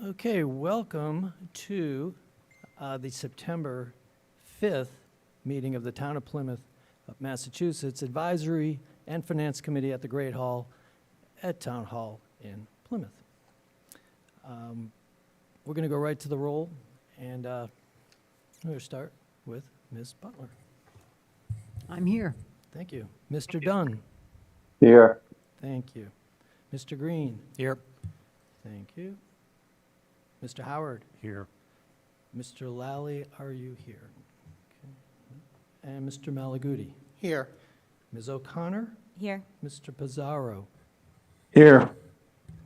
Okay, welcome to the September 5th meeting of the Town of Plymouth, Massachusetts Advisory and Finance Committee at the Great Hall at Town Hall in Plymouth. We're going to go right to the roll, and I'm going to start with Ms. Butler. I'm here. Thank you. Mr. Dunn. Here. Thank you. Mr. Green. Here. Thank you. Mr. Howard. Here. Mr. Lally, are you here? Okay. And Mr. Malaguti. Here. Ms. O'Connor. Here. Mr. Pizarro. Here.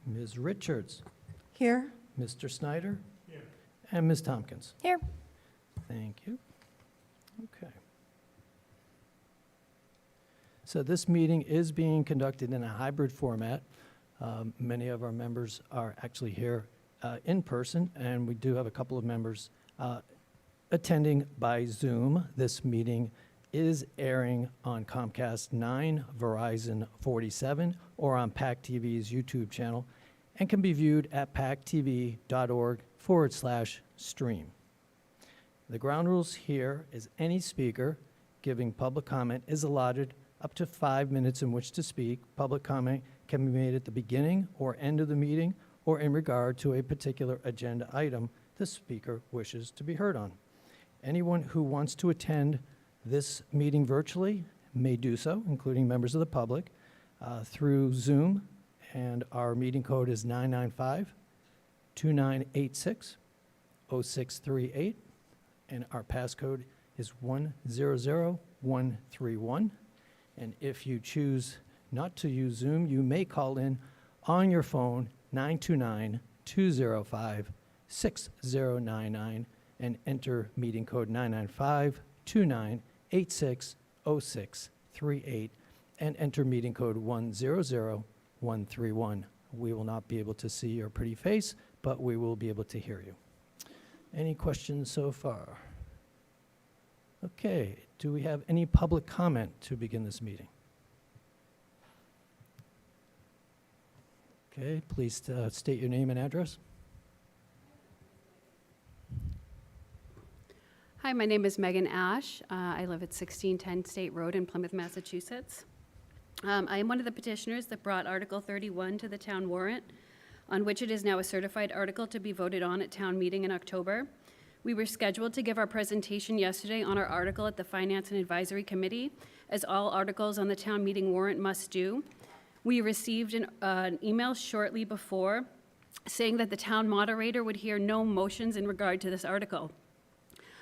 Ms. Richards. Here. Mr. Snyder. Here. And Ms. Tompkins. Here. Thank you. Okay. So this meeting is being conducted in a hybrid format. Many of our members are actually here in person, and we do have a couple of members attending by Zoom. This meeting is airing on Comcast 9, Verizon 47, or on PAC TV's YouTube channel, and can be viewed at pactv.org/stream. The ground rules here is any speaker giving public comment is allotted up to 5 minutes in which to speak. Public comment can be made at the beginning or end of the meeting or in regard to a particular agenda item the speaker wishes to be heard on. Anyone who wants to attend this meeting virtually may do so, including members of the public, through Zoom, and our meeting code is 995-2986-0638, and our passcode is 100131. And if you choose not to use Zoom, you may call in on your phone 929-205-6099 and enter meeting code 995-2986-0638 and enter meeting code 100131. We will not be able to see your pretty face, but we will be able to hear you. Any questions so far? Okay, do we have any public comment to begin this meeting? Okay, please state your name and address. Hi, my name is Megan Ash. I live at 1610 State Road in Plymouth, Massachusetts. I am one of the petitioners that brought Article 31 to the town warrant, on which it is now a certified article to be voted on at town meeting in October. We were scheduled to give our presentation yesterday on our article at the Finance and Advisory Committee, as all articles on the town meeting warrant must do. We received an email shortly before saying that the town moderator would hear no motions in regard to this article.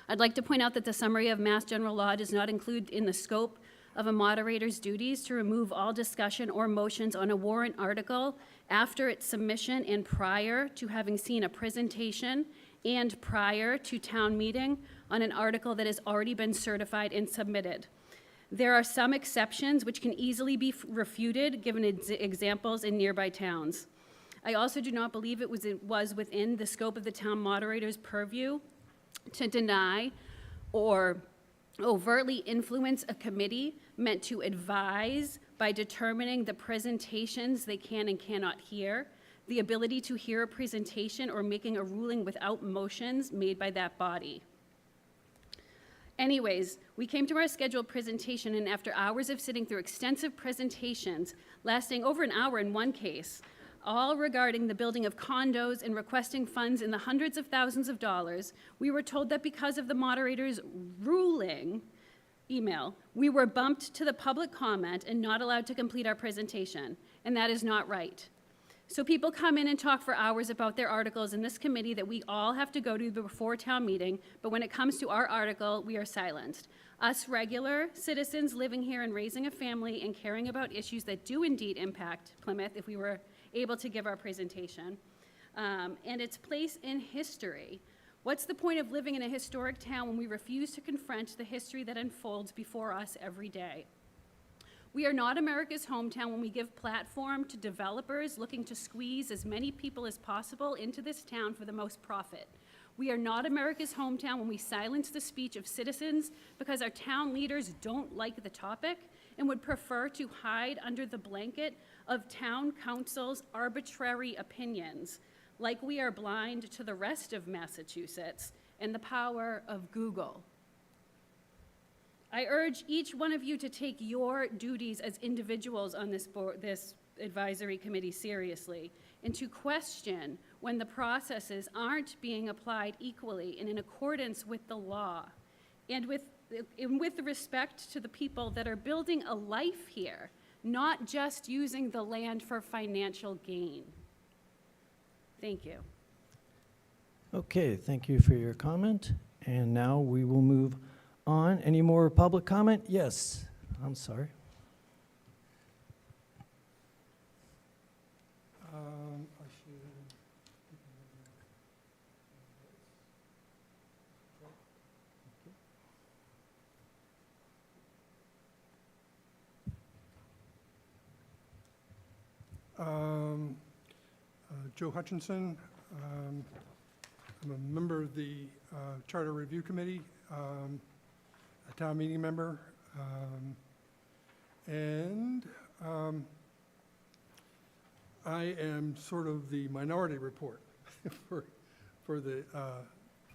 I'd like to point out that the summary of Mass General Law does not include in the scope of a moderator's duties to remove all discussion or motions on a warrant article after its submission and prior to having seen a presentation and prior to town meeting on an article that has already been certified and submitted. There are some exceptions which can easily be refuted given examples in nearby towns. I also do not believe it was within the scope of the town moderator's purview to deny or overtly influence a committee meant to advise by determining the presentations they can and cannot hear, the ability to hear a presentation or making a ruling without motions made by that body. Anyways, we came to our scheduled presentation, and after hours of sitting through extensive presentations, lasting over an hour in one case, all regarding the building of condos and requesting funds in the hundreds of thousands of dollars, we were told that because of the moderator's ruling email, we were bumped to the public comment and not allowed to complete our presentation, and that is not right. So people come in and talk for hours about their articles in this committee that we all have to go to before town meeting, but when it comes to our article, we are silenced. Us regular citizens living here and raising a family and caring about issues that do indeed impact Plymouth, if we were able to give our presentation, and its place in history. What's the point of living in a historic town when we refuse to confront the history that unfolds before us every day? We are not America's hometown when we give platform to developers looking to squeeze as many people as possible into this town for the most profit. We are not America's hometown when we silence the speech of citizens because our town leaders don't like the topic and would prefer to hide under the blanket of town council's arbitrary opinions. like we are blind to the rest of Massachusetts and the power of Google. I urge each one of you to take your duties as individuals on this advisory committee seriously, and to question when the processes aren't being applied equally and in accordance with the law, and with respect to the people that are building a life here, not just using the land for financial gain. Thank you. Okay, thank you for your comment. And now we will move on. Any more public comment? Yes, I'm sorry. I should. Joe Hutchinson. I'm a member of the Charter Review Committee, a town meeting member, and I am sort of the minority report for the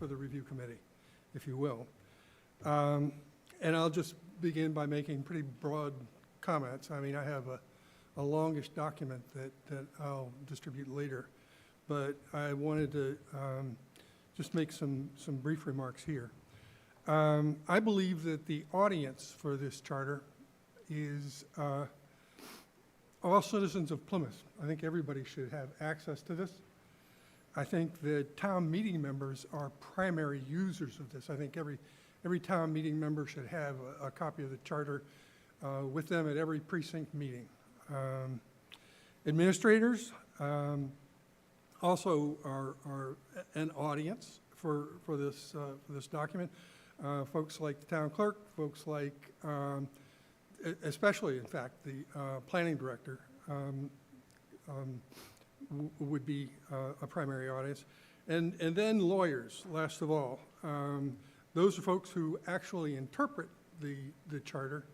review committee, if you will. And I'll just begin by making pretty broad comments. I mean, I have a longish document that I'll distribute later, but I wanted to just make some brief remarks here. I believe that the audience for this charter is all citizens of Plymouth. I think everybody should have access to this. I think that town meeting members are primary users of this. I think every town meeting member should have a copy of the charter with them at every precinct meeting. Administrators also are an audience for this document. Folks like the town clerk, folks like, especially in fact, the planning director would be a primary audience. And then lawyers, last of all. Those are folks who actually interpret the charter,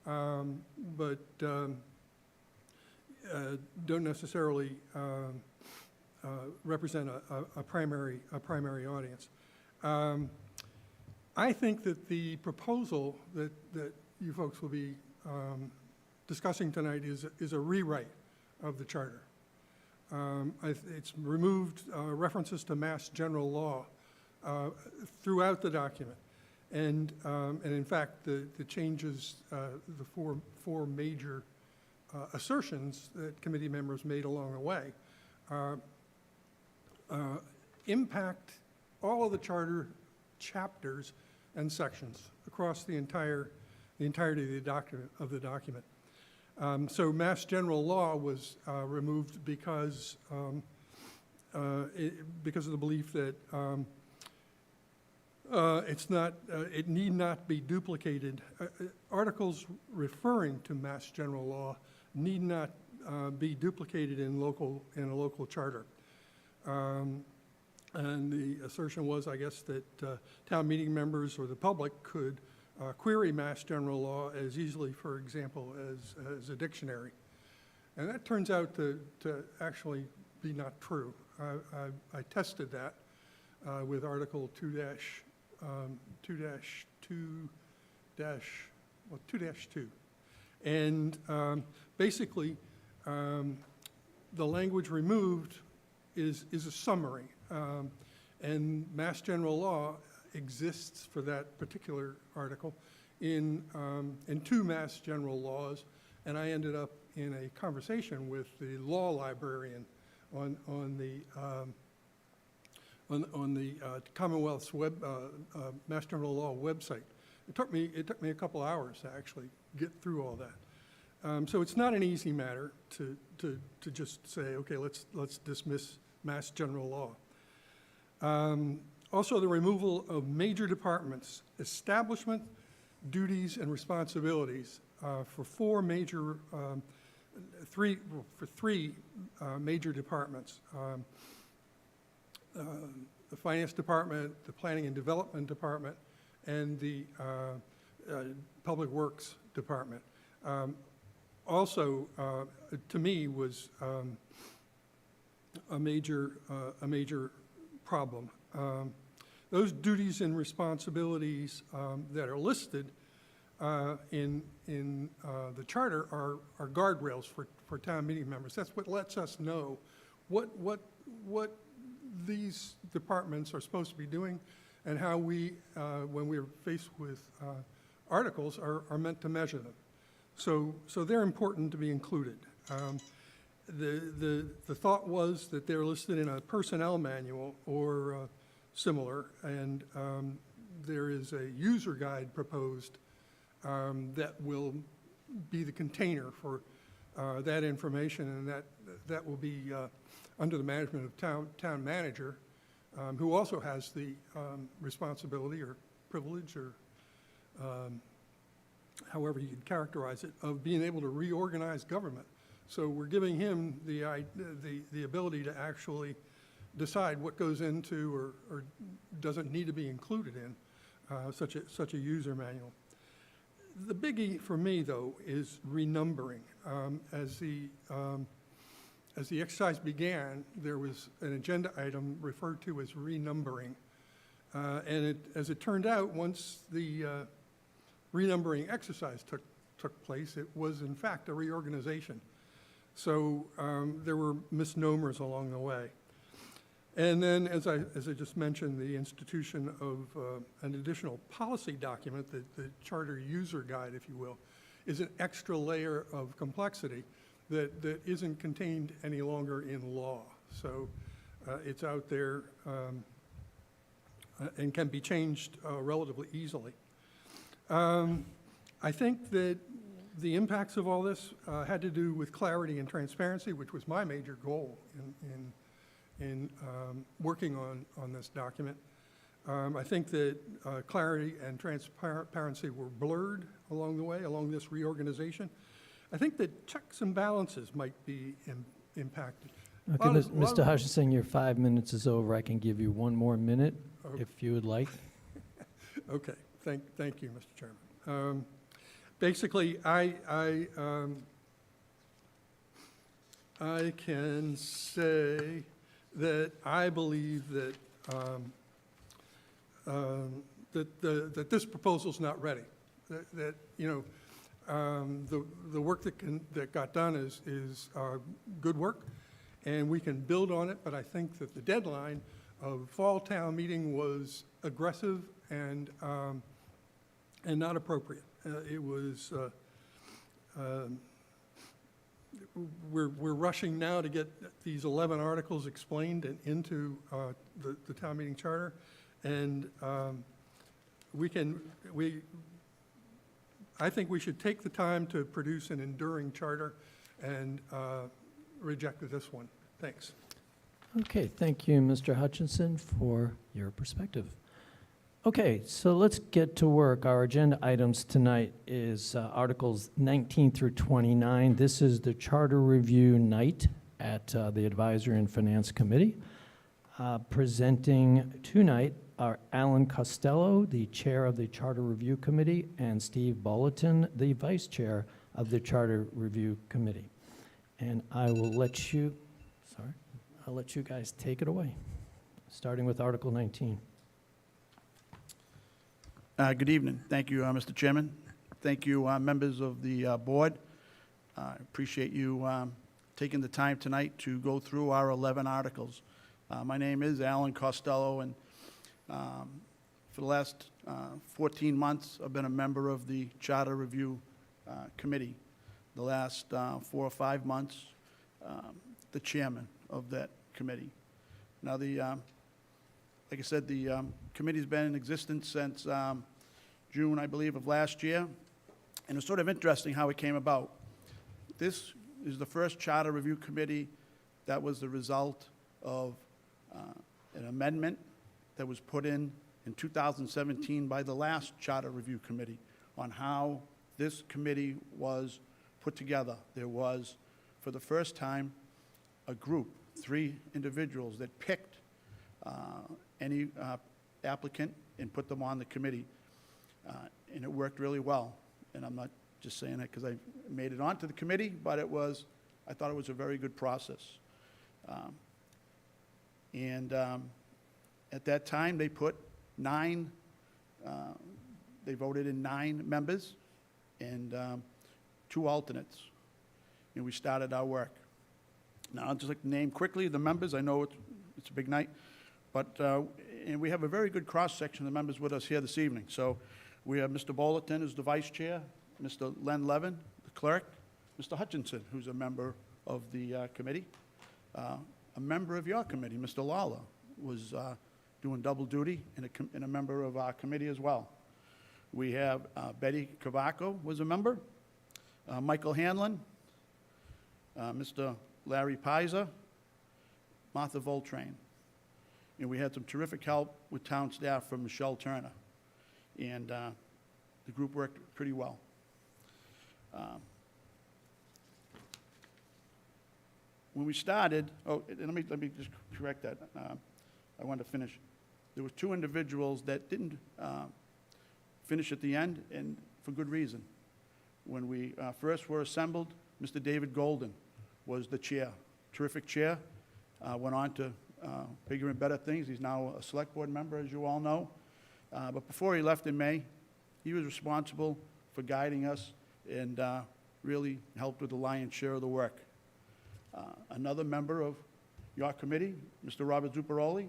but don't necessarily represent a primary audience. I think that the proposal that you folks will be discussing tonight is a rewrite of the charter. It's removed references to Mass General Law throughout the document. And in fact, the changes, the four major assertions that committee members made along the way impact all of the charter chapters and sections across the entirety of the document. So Mass General Law was removed because of the belief that it need not be duplicated. Articles referring to Mass General Law need not be duplicated in a local charter. And the assertion was, I guess, that town meeting members or the public could query Mass General Law as easily, for example, as a dictionary. And that turns out to actually be not true. I tested that with Article 2-2. And basically, the language removed is a summary. And Mass General Law exists for that particular article in two Mass General Laws, and I ended up in a conversation with the law librarian on the Commonwealth's Mass General Law website. It took me a couple hours to actually get through all that. So it's not an easy matter to just say, okay, let's dismiss Mass General Law. Also, the removal of major departments, establishment, duties, and responsibilities for three major departments. The Finance Department, the Planning and Development Department, and the Public Works Department. Also, to me, was a major problem. Those duties and responsibilities that are listed in the charter are guardrails for town meeting members. That's what lets us know what these departments are supposed to be doing and how we, when we're faced with articles, are meant to measure them. So they're important to be included. The thought was that they're listed in a personnel manual or similar, and there is a user guide proposed that will be the container for that information, and that will be under the management of town manager, who also has the responsibility or privilege or however you could characterize it, of being able to reorganize government. So we're giving him the ability to actually decide what goes into or doesn't need to be included in such a user manual. The biggie for me, though, is renumbering. As the exercise began, there was an agenda item referred to as renumbering. And as it turned out, once the renumbering exercise took place, it was in fact a reorganization. So there were misnomers along the way. And then, as I just mentioned, the institution of an additional policy document, the charter user guide, if you will, is an extra layer of complexity that isn't contained any longer in law. So it's out there and can be changed relatively easily. I think that the impacts of all this had to do with clarity and transparency, which was my major goal in working on this document. I think that clarity and transparency were blurred along the way, along this reorganization. I think that checks and balances might be impacted. Okay, Mr. Hutchinson, your 5 minutes is over. I can give you one more minute if you would like. Okay, thank you, Mr. Chairman. Basically, I can say that I believe that that this proposal's not ready. That you know, the work that got done is good work, and we can build on it. But I think that the deadline of fall town meeting was aggressive and not appropriate. It was. We're rushing now to get these 11 articles explained and into the town meeting charter, and I think we should take the time to produce an enduring charter and reject this one. Thanks. Okay, thank you, Mr. Hutchinson, for your perspective. Okay, so let's get to work. Our agenda items tonight is Articles 19 through 29. This is the Charter Review night at the Advisory and Finance Committee. Presenting tonight are Alan Costello, the Chair of the Charter Review Committee, and Steve Bulletin, the Vice Chair of the Charter Review Committee. And I'll let you guys take it away, starting with Article 19. Good evening. Thank you, Mr. Chairman. Thank you, members of the board. I appreciate you taking the time tonight to go through our 11 articles. My name is Alan Costello, and for the last 14 months, I've been a member of the Charter Review Committee. The last 4 or 5 months, the chairman of that committee. Now, like I said, the committee's been in existence since June, I believe, of last year, and it's sort of interesting how it came about. This is the first Charter Review Committee that was the result of an amendment that was put in 2017 by the last Charter Review Committee on how this committee was put together. There was, for the first time, a group, 3 individuals that picked any applicant and put them on the committee. And it worked really well. And I'm not just saying that because I made it onto the committee, but I thought it was a very good process. And at that time, they put they voted in 9 members and 2 alternates. And we started our work. Now, I'll just like to name quickly the members. I know it's a big night, but, and we have a very good cross-section of the members with us here this evening. So we have Mr. Bolton, who's the vice chair, Mr. Len Levin, the clerk, Mr. Hutchinson, who's a member of the committee, a member of your committee, Mr. Lawler, was doing double duty and a member of our committee as well. We have Betty Cavaco was a member, Michael Hanlon, Mr. Larry Pizer, Martha Voltrain. And we had some terrific help with town staff from Michelle Turner. And the group worked pretty well. When we started, and let me just correct that. I wanted to finish. There were 2 individuals that didn't finish at the end, and for good reason. When we first were assembled, Mr. David Golden was the chair, terrific chair, went on to bigger and better things. He's now a select board member, as you all know. But before he left in May, he was responsible for guiding us and really helped with the lion's share of the work. Another member of your committee, Mr. Robert Zuccaroli,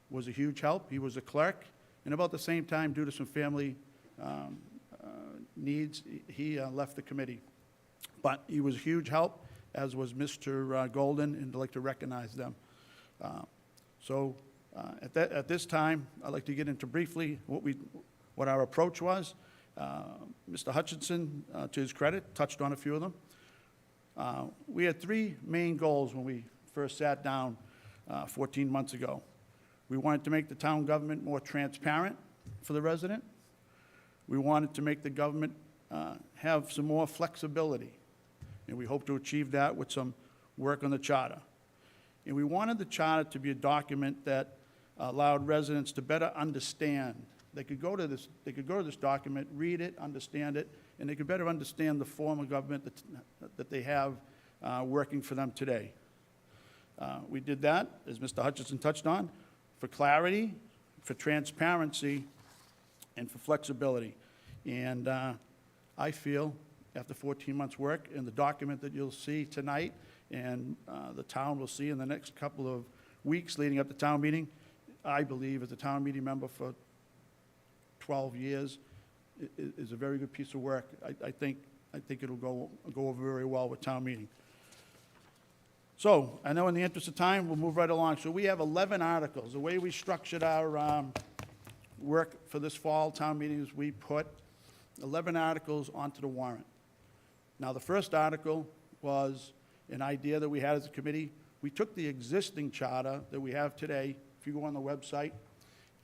was a huge help. He was a clerk, and about the same time, due to some family needs, he left the committee. But he was a huge help, as was Mr. Golden, and I'd like to recognize them. At this time, I'd like to get into briefly what our approach was. Mr. Hutchinson, to his credit, touched on a few of them. We had 3 main goals when we first sat down 14 months ago. We wanted to make the town government more transparent for the resident. We wanted to make the government have some more flexibility, and we hope to achieve that with some work on the charter. And we wanted the charter to be a document that allowed residents to better understand. They could go to this document, read it, understand it, and they could better understand the form of government that they have working for them today. We did that, as Mr. Hutchinson touched on, for clarity, for transparency, and for flexibility. And I feel, after 14 months' work, and the document that you'll see tonight, and the town will see in the next couple of weeks leading up to town meeting, I believe, as a town meeting member for 12 years, is a very good piece of work. I think it'll go over very well with town meeting. So, I know in the interest of time, we'll move right along. So we have 11 articles. The way we structured our work for this fall town meeting is we put 11 articles onto the warrant. Now, the first article was an idea that we had as a committee. We took the existing charter that we have today, if you go on the website,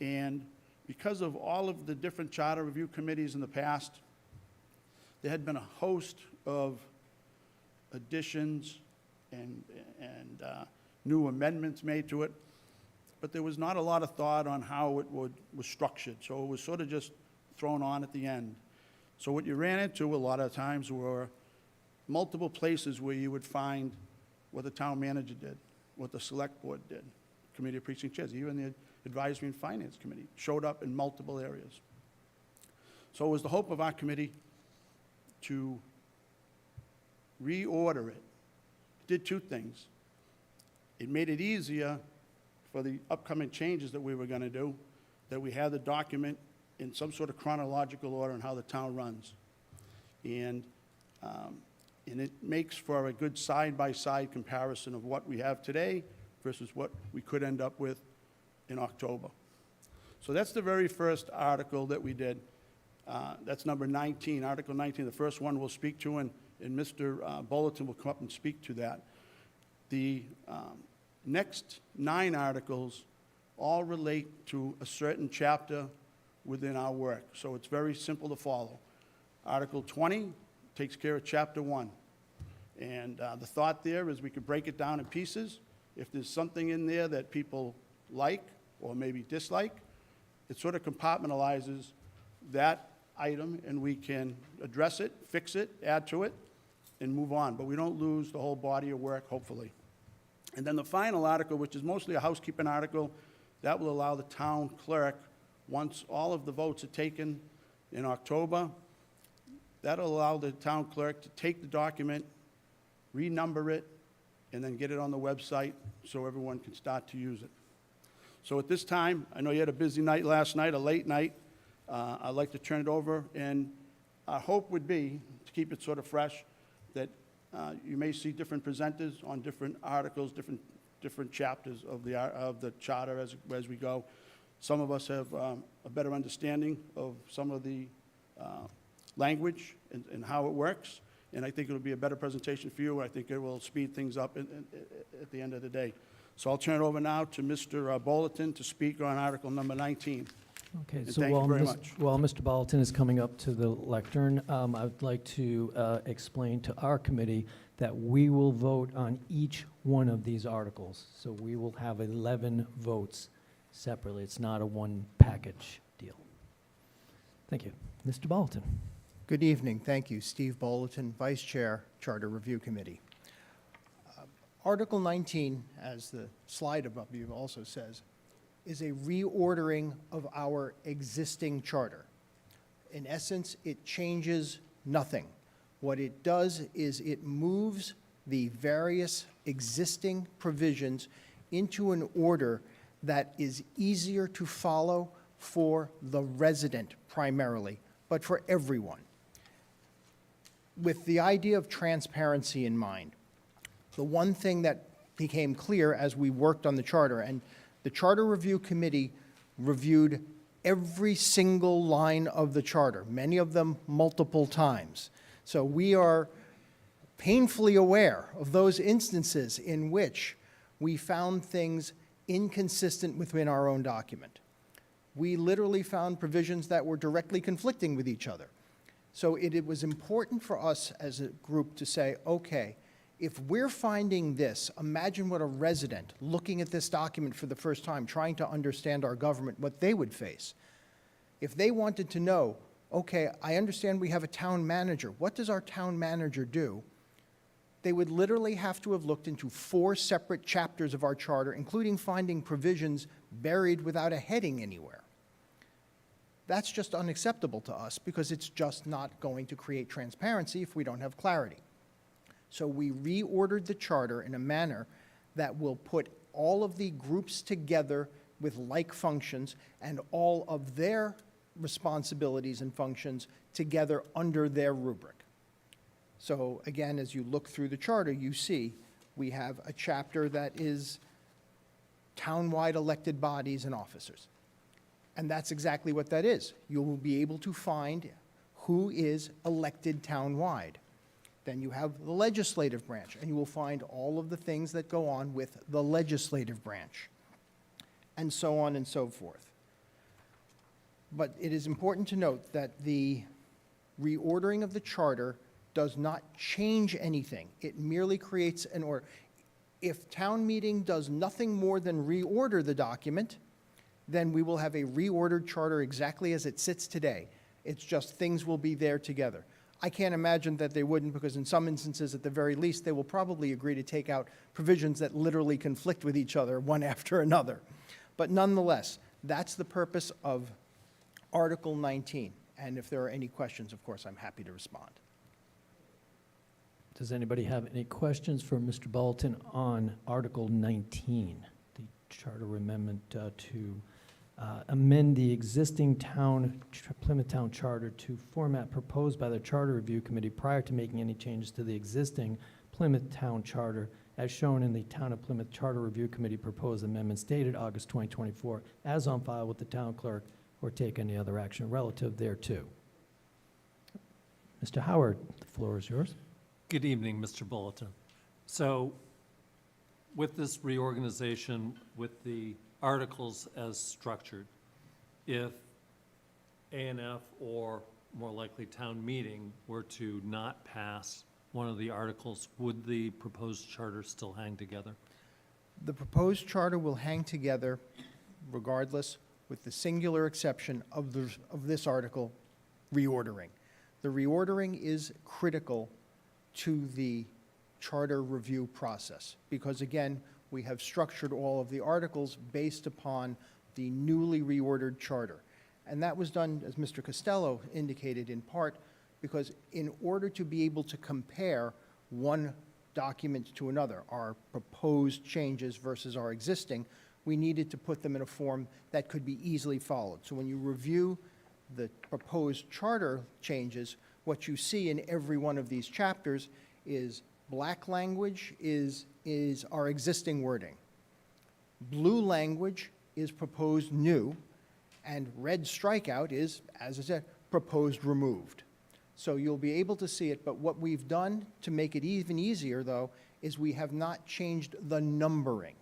and because of all of the different charter review committees in the past, there had been a host of additions and new amendments made to it, but there was not a lot of thought on how it was structured, so it was sort of just thrown on at the end. So what you ran into a lot of times were multiple places where you would find what the town manager did, what the select board did, committee of precinct chairs, even the advisory and finance committee showed up in multiple areas. So it was the hope of our committee to reorder it. It did 2 things. It made it easier for the upcoming changes that we were going to do, that we had the document in some sort of chronological order on how the town runs. And it makes for a good side-by-side comparison of what we have today versus what we could end up with in October. So that's the very first article that we did. That's number 19, Article 19, the first one we'll speak to, and Mr. Bulletin will come up and speak to that. The next 9 articles all relate to a certain chapter within our work, so it's very simple to follow. Article 20 takes care of Chapter 1, and the thought there is we could break it down in pieces. If there's something in there that people like or maybe dislike, it sort of compartmentalizes that item, and we can address it, fix it, add to it, and move on. But we don't lose the whole body of work, hopefully. And then the final article, which is mostly a housekeeping article, that will allow the town clerk, once all of the votes are taken in October, that'll allow the town clerk to take the document, renumber it, and then get it on the website so everyone can start to use it. So at this time, I know you had a busy night last night, a late night. I'd like to turn it over, and our hope would be, to keep it sort of fresh, that you may see different presenters on different articles, different chapters of the charter as we go. Some of us have a better understanding of some of the language and how it works, and I think it'll be a better presentation for you. I think it will speed things up at the end of the day. So I'll turn it over now to Mr. Bolton to speak on Article number 19. Okay, And so thank you while, very much. while Mr. Bolton is coming up to the lectern, I would like to explain to our committee that we will vote on each one of these articles. So we will have 11 votes separately. It's not a one package deal. Thank you. Mr. Bolton. Good evening. Thank you. Steve Bolton, Vice Chair, Charter Review Committee. Article 19, as the slide above you also says, is a reordering of our existing charter. In essence, it changes nothing. What it does is it moves the various existing provisions into an order that is easier to follow for the resident primarily, but for everyone. With the idea of transparency in mind, the one thing that became clear as we worked on the charter, and the Charter Review Committee reviewed every single line of the charter, many of them multiple times. So we are painfully aware of those instances in which we found things inconsistent within our own document. We literally found provisions that were directly conflicting with each other. So it was important for us as a group to say, okay, if we're finding this, imagine what a resident looking at this document for the first time, trying to understand our government, what they would face. If they wanted to know, okay, I understand we have a town manager. What does our town manager do? They would literally have to have looked into 4 separate chapters of our charter, including finding provisions buried without a heading anywhere. That's just unacceptable to us because it's just not going to create transparency if we don't have clarity. So we reordered the charter in a manner that will put all of the groups together with like functions and all of their responsibilities and functions together under their rubric. So again, as you look through the charter, you see we have a chapter that is townwide elected bodies and officers. And that's exactly what that is. You will be able to find who is elected townwide. Then you have the legislative branch, and you will find all of the things that go on with the legislative branch, and so on and so forth. But it is important to note that the reordering of the charter does not change anything. It merely creates an order. If town meeting does nothing more than reorder the document, then we will have a reordered charter exactly as it sits today. It's just things will be there together. I can't imagine that they wouldn't, because in some instances, at the very least, they will probably agree to take out provisions that literally conflict with each other, one after another. But nonetheless, that's the purpose of Article 19. And if there are any questions, of course, I'm happy to respond. Does anybody have any questions for Mr. Bolton on Article 19, the charter amendment to amend the existing Plymouth Town Charter to format proposed by the Charter Review Committee prior to making any changes to the existing Plymouth Town Charter as shown in the Town of Plymouth Charter Review Committee proposed amendments dated August 2024 as on file with the town clerk, or take any other action relative thereto. Mr. Howard, the floor is yours. Good evening, Mr. Bulletin. So with this reorganization, with the articles as structured, if A&F or more likely town meeting were to not pass one of the articles, would the proposed charter still hang together? The proposed charter will hang together regardless, with the singular exception of this article, reordering. The reordering is critical to the charter review process because, again, we have structured all of the articles based upon the newly reordered charter. And that was done, as Mr. Costello indicated, in part because in order to be able to compare one document to another, our proposed changes versus our existing, we needed to put them in a form that could be easily followed. So when you review the proposed charter changes, what you see in every one of these chapters is black language is our existing wording. Blue language is proposed new, and red strikeout is, as I said, proposed removed. So you'll be able to see it, but what we've done to make it even easier, though, is we have not changed the numbering.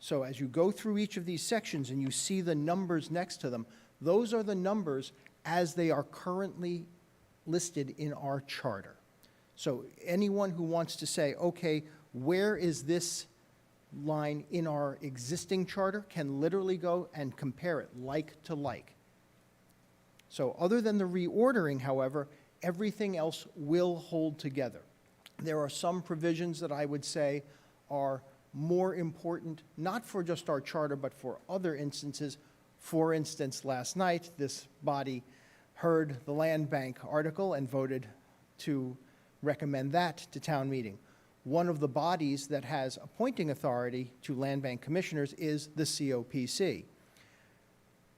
So as you go through each of these sections and you see the numbers next to them, those are the numbers as they are currently listed in our charter. So anyone who wants to say, okay, where is this line in our existing charter can literally go and compare it like to like. So other than the reordering, however, everything else will hold together. There are some provisions that I would say are more important, not for just our charter, but for other instances. For instance, last night, this body heard the land bank article and voted to recommend that to town meeting. One of the bodies that has appointing authority to land bank commissioners is the COPC.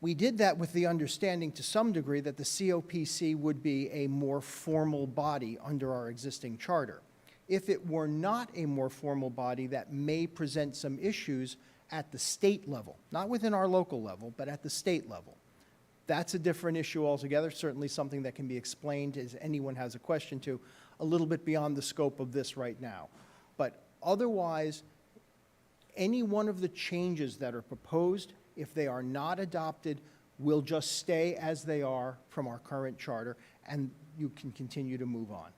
We did that with the understanding to some degree that the COPC would be a more formal body under our existing charter. If it were not a more formal body, that may present some issues at the state level, not within our local level, but at the state level. That's a different issue altogether, certainly something that can be explained as anyone has a question to, a little bit beyond the scope of this right now. But otherwise, any one of the changes that are proposed, if they are not adopted, will just stay as they are from our current charter, and you can continue to move on.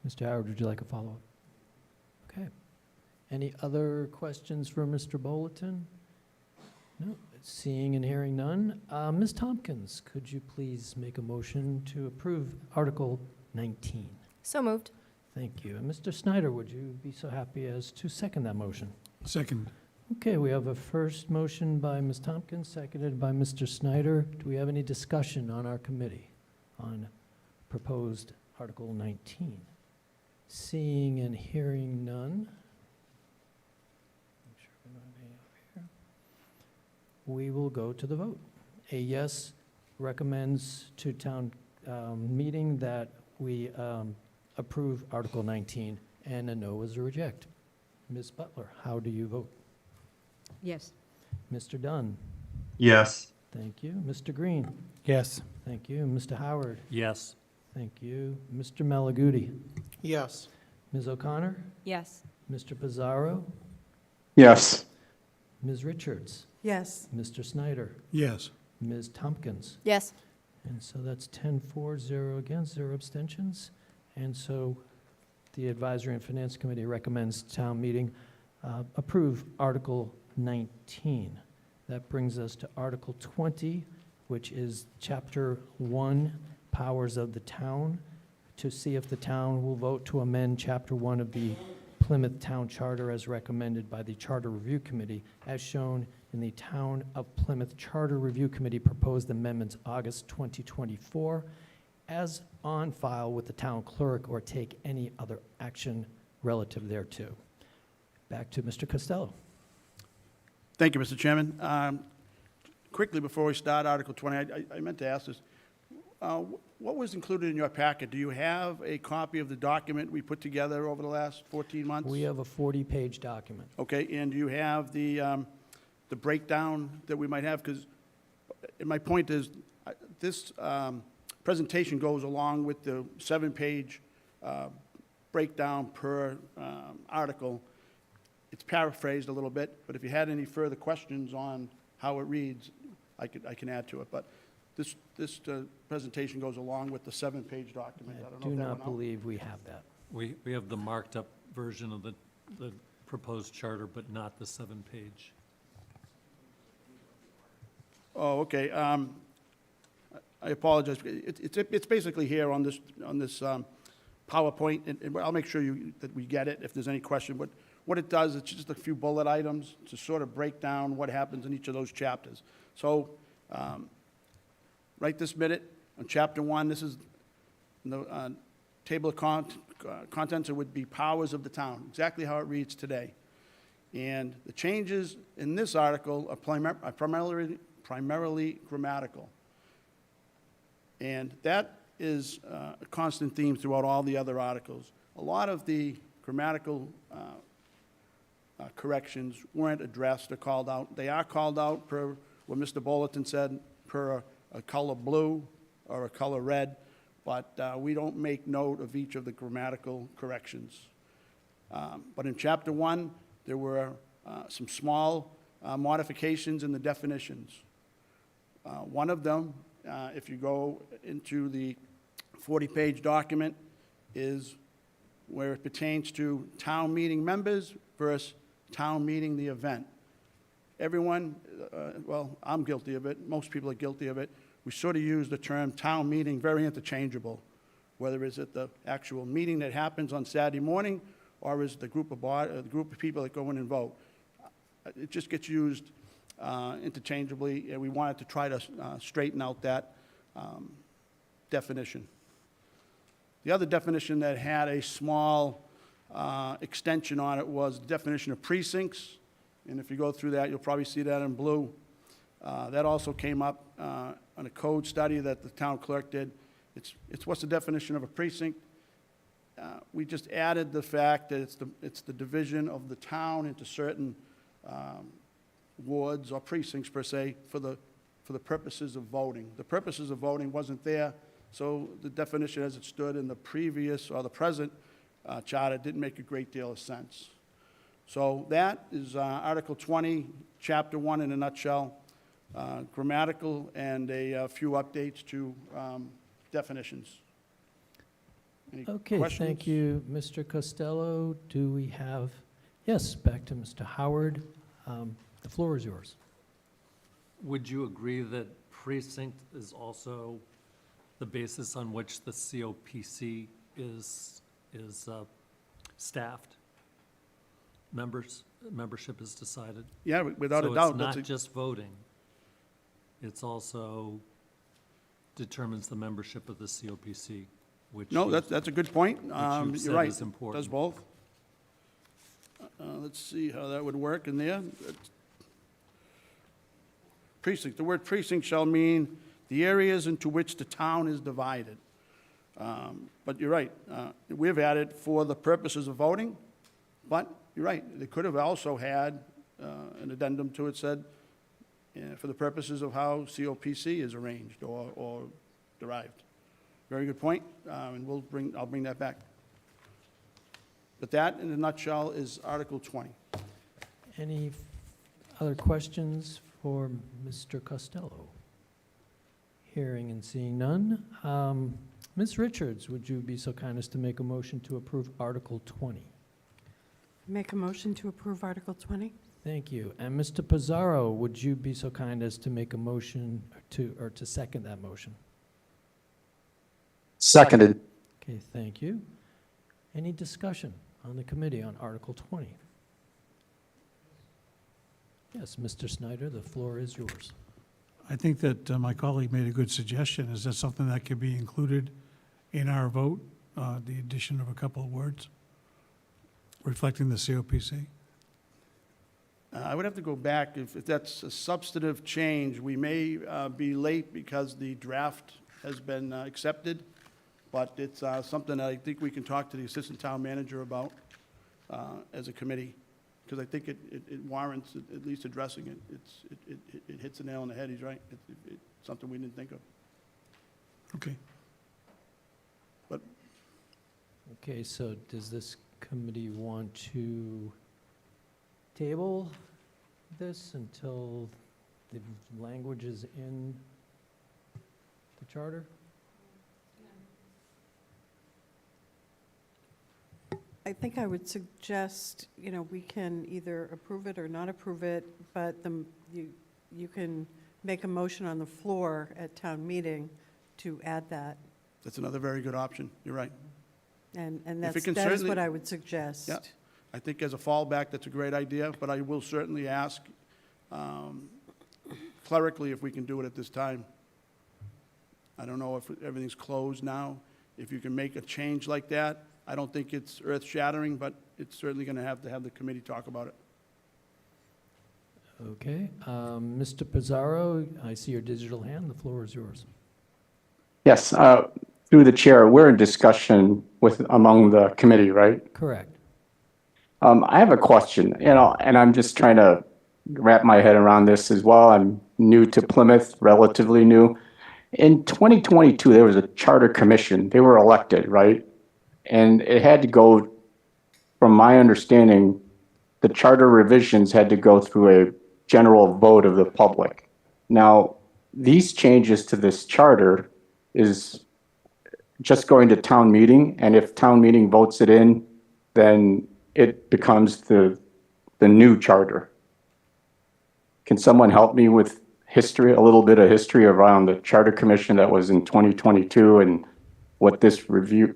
Mr. Howard, would you like a follow-up? Okay. Any other questions for Mr. Bolton? No, seeing and hearing none. Ms. Tompkins, could you please make a motion to approve Article 19? So moved. Thank you. And Mr. Snyder, would you be so happy as to second that motion? Second. Okay, we have a first motion by Ms. Tompkins, seconded by Mr. Snyder. Do we have any discussion on our committee on proposed Article 19? Seeing and hearing none. Make sure we're not being over here. We will go to the vote. A yes recommends to town meeting that we approve Article 19, and a no is a reject. Ms. Butler, how do you vote? Yes. Mr. Dunn? Yes. Thank you. Mr. Green? Yes. Thank you. Mr. Howard? Yes. Thank you. Mr. Malaguti? Yes. Ms. O'Connor? Yes. Mr. Pizarro? Yes. Ms. Richards? Yes. Mr. Snyder? Yes. Ms. Tompkins? Yes. And so that's 10-4, 0 against, 0 abstentions. And so the Advisory and Finance Committee recommends town meeting approve Article 19. That brings us to Article 20, which is Chapter 1, Powers of the Town, to see if the town will vote to amend Chapter 1 of the Plymouth Town Charter as recommended by the Charter Review Committee, as shown in the Town of Plymouth Charter Review Committee proposed amendments August 2024, as on file with the town clerk, or take any other action relative thereto. Back to Mr. Costello. Thank you, Mr. Chairman. Quickly, before we start Article 20, I meant to ask this. What was included in your packet? Do you have a copy of the document we put together over the last 14 months? We have a 40-page document. Okay, and do you have the breakdown that we might have? Because my point is, this presentation goes along with the 7-page breakdown per article. It's paraphrased a little bit, but if you had any further questions on how it reads, I can add to it. But this presentation goes along with the 7-page document. I don't know I do if that not went out. believe we have that. We have the marked up version of the proposed charter, but not the 7-page. Oh, okay. I apologize. It's basically here on this PowerPoint, and I'll make sure that we get it if there's any question. But what it does, it's just a few bullet items to sort of break down what happens in each of those chapters. So, right this minute, on Chapter 1, this is the table of contents, it would be powers of the town, exactly how it reads today. And the changes in this article are primarily grammatical. And that is a constant theme throughout all the other articles. A lot of the grammatical corrections weren't addressed or called out. They are called out per what Mr. Bulletin said, per a color blue or a color red, but we don't make note of each of the grammatical corrections. But in Chapter 1, there were some small modifications in the definitions. One of them, if you go into the 40-page document, is where it pertains to town meeting members versus town meeting the event. Everyone, well, I'm guilty of it, most people are guilty of it, we sort of use the term town meeting very interchangeable, whether it's at the actual meeting that happens on Saturday morning or is the group of people that go in and vote. It just gets used interchangeably, and we wanted to try to straighten out that definition. The other definition that had a small extension on it was the definition of precincts, and if you go through that, you'll probably see that in blue. That also came up on a code study that the town clerk did. It's what's the definition of a precinct? We just added the fact that it's the division of the town into certain wards or precincts per se for the purposes of voting. The purposes of voting wasn't there, so the definition as it stood in the previous or the present charter didn't make a great deal of sense. So that is Article 20, Chapter 1 in a nutshell, grammatical and a few updates to definitions. Any Okay, questions? thank you, Mr. Costello. Do we have, yes, back to Mr. Howard. The floor is yours. Would you agree that precinct is also the basis on which the COPC is staffed? Membership is decided? Yeah, without a So doubt. it's that's not just voting. It's also determines the membership of the COPC, which No, you- that's a good point. you've You're said right. is important. Does both. Let's see how that would work in there. Precinct, the word precinct shall mean the areas into which the town is divided. But you're right, we've added for the purposes of voting, but you're right, they could have also had an addendum to it said, for the purposes of how COPC is arranged or derived. Very good point, and I'll bring that back. But that, in a nutshell, is Article 20. Any other questions for Mr. Costello? Hearing and seeing none. Ms. Richards, would you be so kind as to make a motion to approve Article 20? Make a motion to approve Article 20? Thank you. And Mr. Pizarro, would you be so kind as to make a motion to second that motion? Seconded. Okay, thank you. Any discussion on the committee on Article 20? Yes, Mr. Snyder, the floor is yours. I think that my colleague made a good suggestion. Is that something that could be included in our vote, the addition of a couple of words reflecting the COPC? I would have to go back. If that's a substantive change, we may be late because the draft has been accepted, but it's something that I think we can talk to the assistant town manager about as a committee, because I think it warrants at least addressing it. It hits the nail on the head, he's right. It's something we didn't think of. Okay. But Okay, so does this committee want to table this until the language is in the charter? I think I would suggest, we can either approve it or not approve it, but you can make a motion on the floor at town meeting to add that. that's another very good option, you're right. And If it that can is certainly- what I would suggest. Yeah. I think as a fallback, that's a great idea, but I will certainly ask clerically if we can do it at this time. I don't know if everything's closed now. If you can make a change like that, I don't think it's earth-shattering, but it's certainly going to have the committee talk about it. Okay, Mr. Pizarro, I see your digital hand. The floor is yours. Yes, through the chair, we're in discussion among the committee, right? Correct. I have a question, and I'm just trying to wrap my head around this as well. I'm new to Plymouth, relatively new. In 2022, there was a charter commission. They were elected, right? And it had to go, from my understanding, the charter revisions had to go through a general vote of the public. Now, these changes to this charter is just going to town meeting, and if town meeting votes it in, then it becomes the new charter. Can someone help me with history, a little bit of history around the charter commission that was in 2022 and what this review,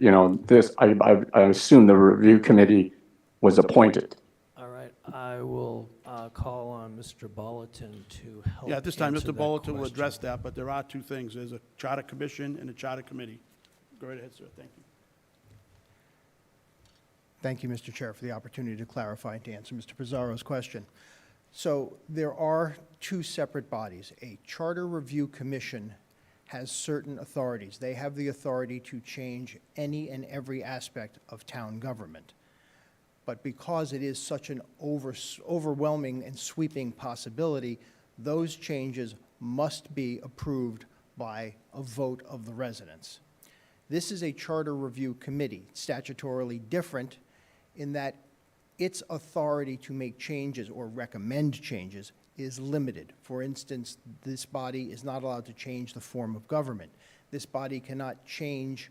I assume the review committee was appointed. All right, I will call on Mr. Bolton to help. Yeah, at this time, answer Mr. that Bolton will question. address that, but there are two things. There's a charter commission and a charter committee. Go right ahead, sir. Thank you. Thank you, Mr. Chair, for the opportunity to clarify and to answer Mr. Pizarro's question. So there are two separate bodies. A Charter Review Commission has certain authorities. They have the authority to change any and every aspect of town government. But because it is such an overwhelming and sweeping possibility, those changes must be approved by a vote of the residents. This is a Charter Review Committee, statutorily different in that its authority to make changes or recommend changes is limited. For instance, this body is not allowed to change the form of government. This body cannot change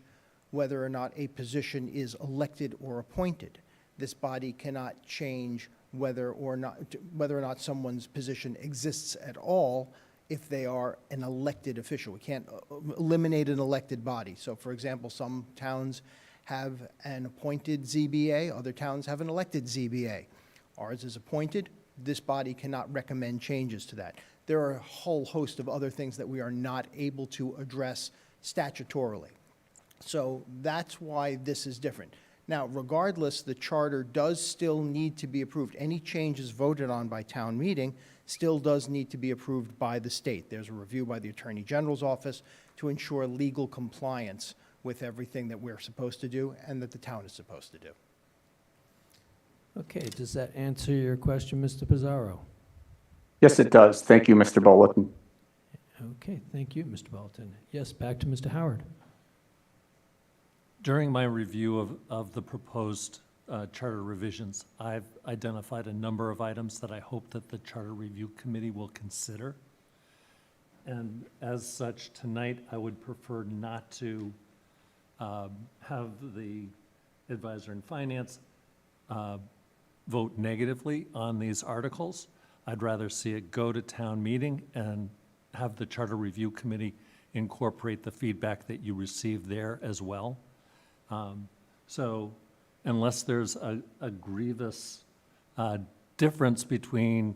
whether or not a position is elected or appointed. This body cannot change whether or not someone's position exists at all if they are an elected official. We can't eliminate an elected body. So, for example, some towns have an appointed ZBA, other towns have an elected ZBA. Ours is appointed. This body cannot recommend changes to that. There are a whole host of other things that we are not able to address statutorily. So that's why this is different. Now, regardless, the charter does still need to be approved. Any changes voted on by town meeting still does need to be approved by the state. There's a review by the Attorney General's office to ensure legal compliance with everything that we're supposed to do and that the town is supposed to do. Okay, does that answer your question, Mr. Pizarro? Yes, it does. Thank you, Mr. Bolton. Okay, thank you, Mr. Bolton. Yes, back to Mr. Howard. During my review of the proposed charter revisions, I've identified a number of items that I hope that the Charter Review Committee will consider. And as such, tonight, I would prefer not to have the advisor in finance vote negatively on these articles. I'd rather see it go to town meeting and have the Charter Review Committee incorporate the feedback that you received there as well. So unless there's a grievous difference between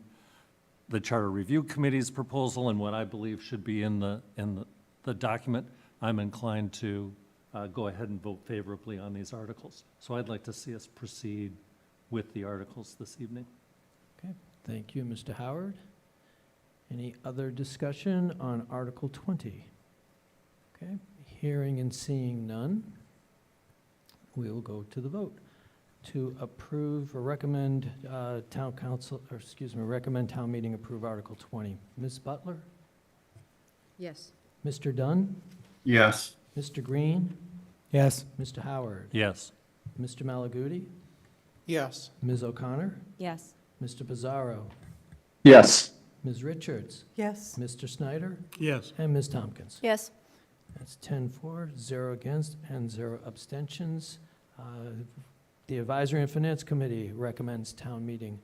the Charter Review Committee's proposal and what I believe should be in the document, I'm inclined to go ahead and vote favorably on these articles. So I'd like to see us proceed with the articles this evening. Okay, thank you, Mr. Howard. Any other discussion on Article 20? Okay, hearing and seeing none, we will go to the vote. To approve or recommend recommend town meeting approve Article 20. Ms. Butler? Yes. Mr. Dunn? Yes. Mr. Green? Yes. Mr. Howard? Yes. Mr. Malaguti? Yes. Ms. O'Connor? Yes. Mr. Pizarro? Yes. Ms. Richards? Yes. Mr. Snyder? Yes. And Ms. Tompkins? Yes. That's 10 for, 0 against, and 0 abstentions. The Advisory and Finance Committee recommends town meeting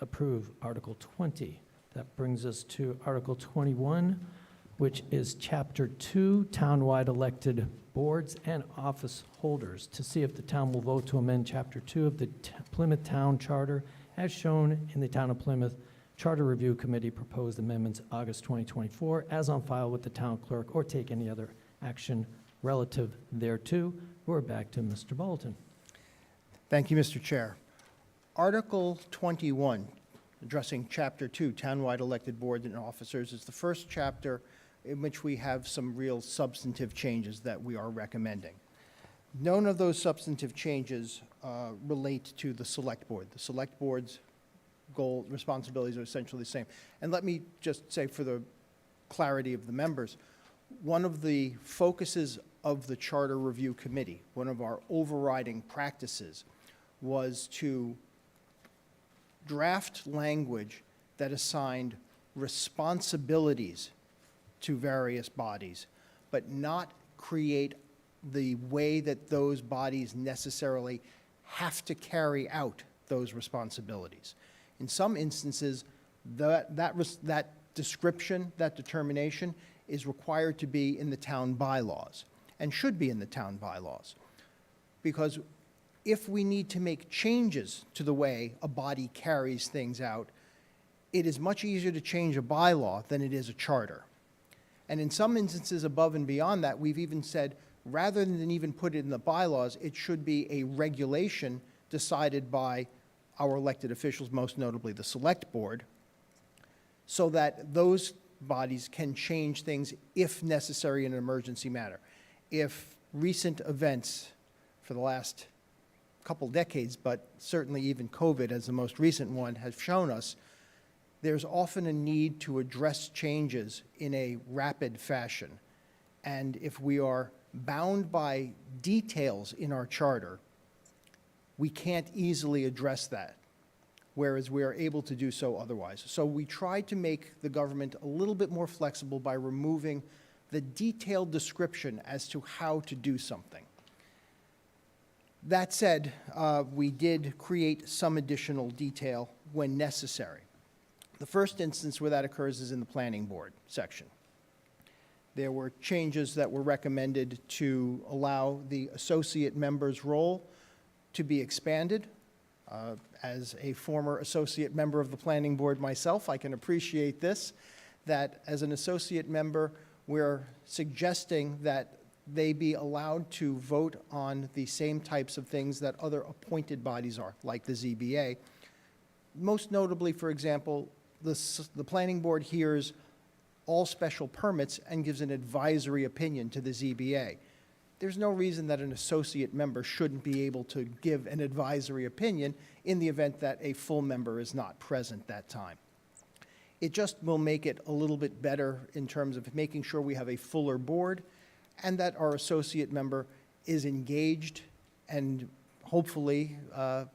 approve Article 20. That brings us to Article 21, which is Chapter 2, Townwide Elected Boards and Office Holders, to see if the town will vote to amend Chapter 2 of the Plymouth Town Charter as shown in the Town of Plymouth Charter Review Committee proposed amendments August 2024, as on file with the town clerk, or take any other action relative thereto. We're back to Mr. Bolton. Thank you, Mr. Chair. Article 21, addressing Chapter 2, Townwide Elected Boards and Officers, is the first chapter in which we have some real substantive changes that we are recommending. None of those substantive changes relate to the Select Board. The Select Board's goal, responsibilities are essentially the same. And let me just say, for the clarity of the members, one of the focuses of the Charter Review Committee, one of our overriding practices, was to draft language that assigned responsibilities to various bodies, but not create the way that those bodies necessarily have to carry out those responsibilities. In some instances, that description, that determination, is required to be in the town bylaws, and should be in the town bylaws. Because if we need to make changes to the way a body carries things out, it is much easier to change a bylaw than it is a charter. And in some instances above and beyond that, we've even said, rather than even put it in the bylaws, it should be a regulation decided by our elected officials, most notably the Select Board, so that those bodies can change things if necessary in an emergency matter. If recent events for the last couple decades, but certainly even COVID as the most recent one, has shown us, there's often a need to address changes in a rapid fashion. And if we are bound by details in our charter, we can't easily address that, whereas we are able to do so otherwise. So we tried to make the government a little bit more flexible by removing the detailed description as to how to do something. That said, we did create some additional detail when necessary. The first instance where that occurs is in the planning board section. There were changes that were recommended to allow the associate member's role to be expanded. As a former associate member of the planning board myself, I can appreciate this, that as an associate member, we're suggesting that they be allowed to vote on the same types of things that other appointed bodies are, like the ZBA. Most notably, for example, the planning board hears all special permits and gives an advisory opinion to the ZBA. There's no reason that an associate member shouldn't be able to give an advisory opinion in the event that a full member is not present that time. It just will make it a little bit better in terms of making sure we have a fuller board and that our associate member is engaged and hopefully a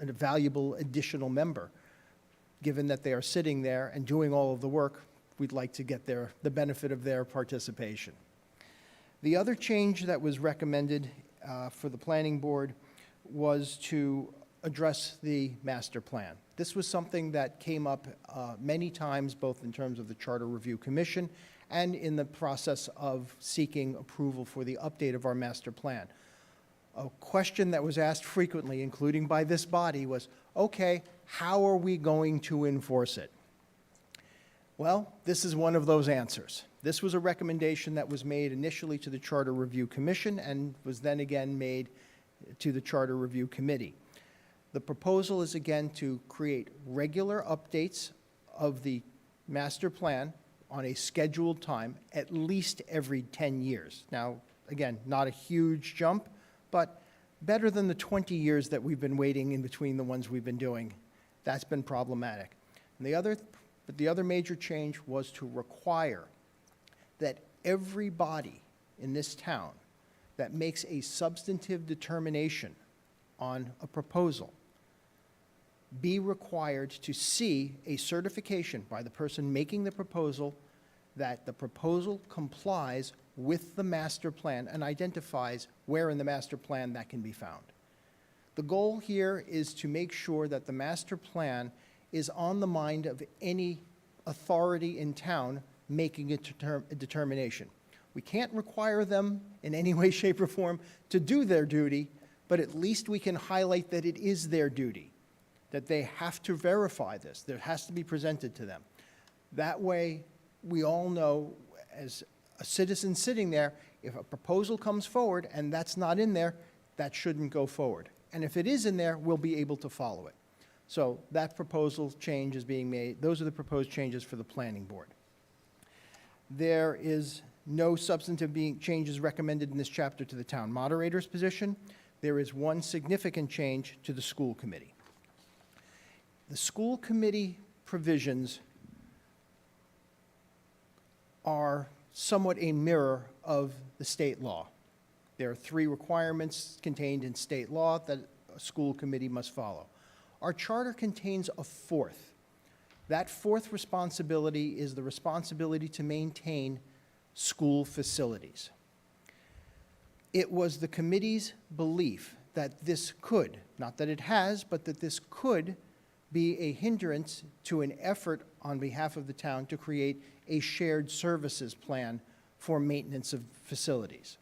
valuable additional member. Given that they are sitting there and doing all of the work, we'd like to get the benefit of their participation. The other change that was recommended for the planning board was to address the master plan. This was something that came up many times, both in terms of the Charter Review Commission and in the process of seeking approval for the update of our master plan. A question that was asked frequently, including by this body, was, okay, how are we going to enforce it? Well, this is one of those answers. This was a recommendation that was made initially to the Charter Review Commission and was then again made to the Charter Review Committee. The proposal is again to create regular updates of the master plan on a scheduled time, at least every 10 years. Now, again, not a huge jump, but better than the 20 years that we've been waiting in between the ones we've been doing. That's been problematic. And the other major change was to require that every body in this town that makes a substantive determination on a proposal be required to see a certification by the person making the proposal that the proposal complies with the master plan and identifies where in the master plan that can be found. The goal here is to make sure that the master plan is on the mind of any authority in town making a determination. We can't require them in any way, shape, or form to do their duty, but at least we can highlight that it is their duty, that they have to verify this. There has to be presented to them. That way, we all know, as a citizen sitting there, if a proposal comes forward and that's not in there, that shouldn't go forward. And if it is in there, we'll be able to follow it. So that proposal change is being made. Those are the proposed changes for the planning board. There is no substantive changes recommended in this chapter to the town moderator's position. There is one significant change to the school committee. The school committee provisions are somewhat a mirror of the state law. There are 3 requirements contained in state law that a school committee must follow. Our charter contains a 4th. That 4th responsibility is the responsibility to maintain school facilities. It was the committee's belief that this could, not that it has, but that this could be a hindrance to an effort on behalf of the town to create a shared services plan for maintenance of facilities.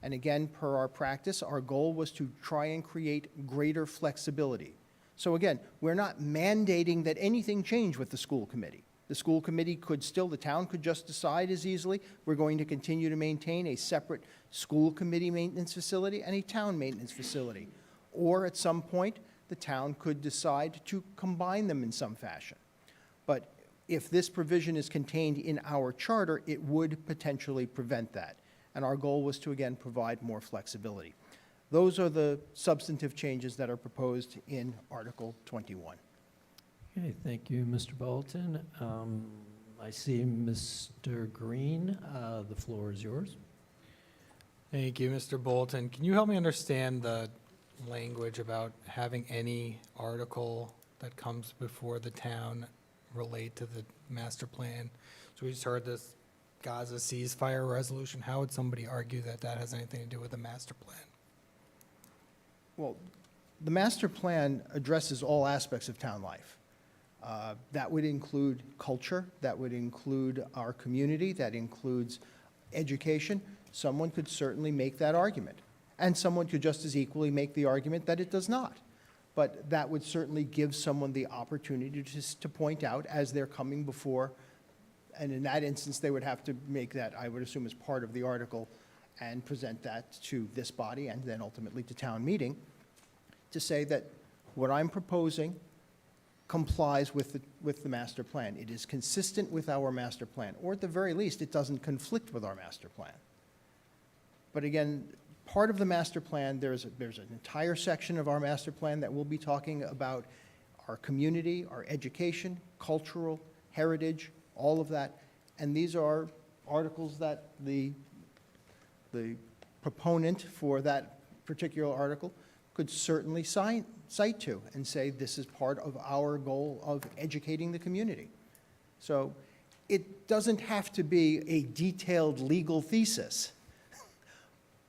And again, per our practice, our goal was to try and create greater flexibility. So again, we're not mandating that anything change with the school committee. The school committee could still, the town could just decide as easily, we're going to continue to maintain a separate school committee maintenance facility and a town maintenance facility. Or at some point, the town could decide to combine them in some fashion. But if this provision is contained in our charter, it would potentially prevent that. And our goal was to, again, provide more flexibility. Those are the substantive changes that are proposed in Article 21. Okay, thank you, Mr. Bolton. I see Mr. Green. The floor is yours. Thank you, Mr. Bolton. Can you help me understand the language about having any article that comes before the town relate to the master plan? So we just heard this Gaza ceasefire resolution. How would somebody argue that that has anything to do with the master plan? Well, the master plan addresses all aspects of town life. That would include culture, that would include our community, that includes education. Someone could certainly make that argument. And someone could just as equally make the argument that it does not. But that would certainly give someone the opportunity to point out as they're coming before, and in that instance, they would have to make that, I would assume, as part of the article and present that to this body and then ultimately to town meeting to say that what I'm proposing complies with the master plan. It is consistent with our master plan, or at the very least, it doesn't conflict with our master plan. But again, part of the master plan, there's an entire section of our master plan that will be talking about our community, our education, cultural, heritage, all of that. And these are articles that the proponent for that particular article could certainly cite to and say this is part of our goal of educating the community. So it doesn't have to be a detailed legal thesis.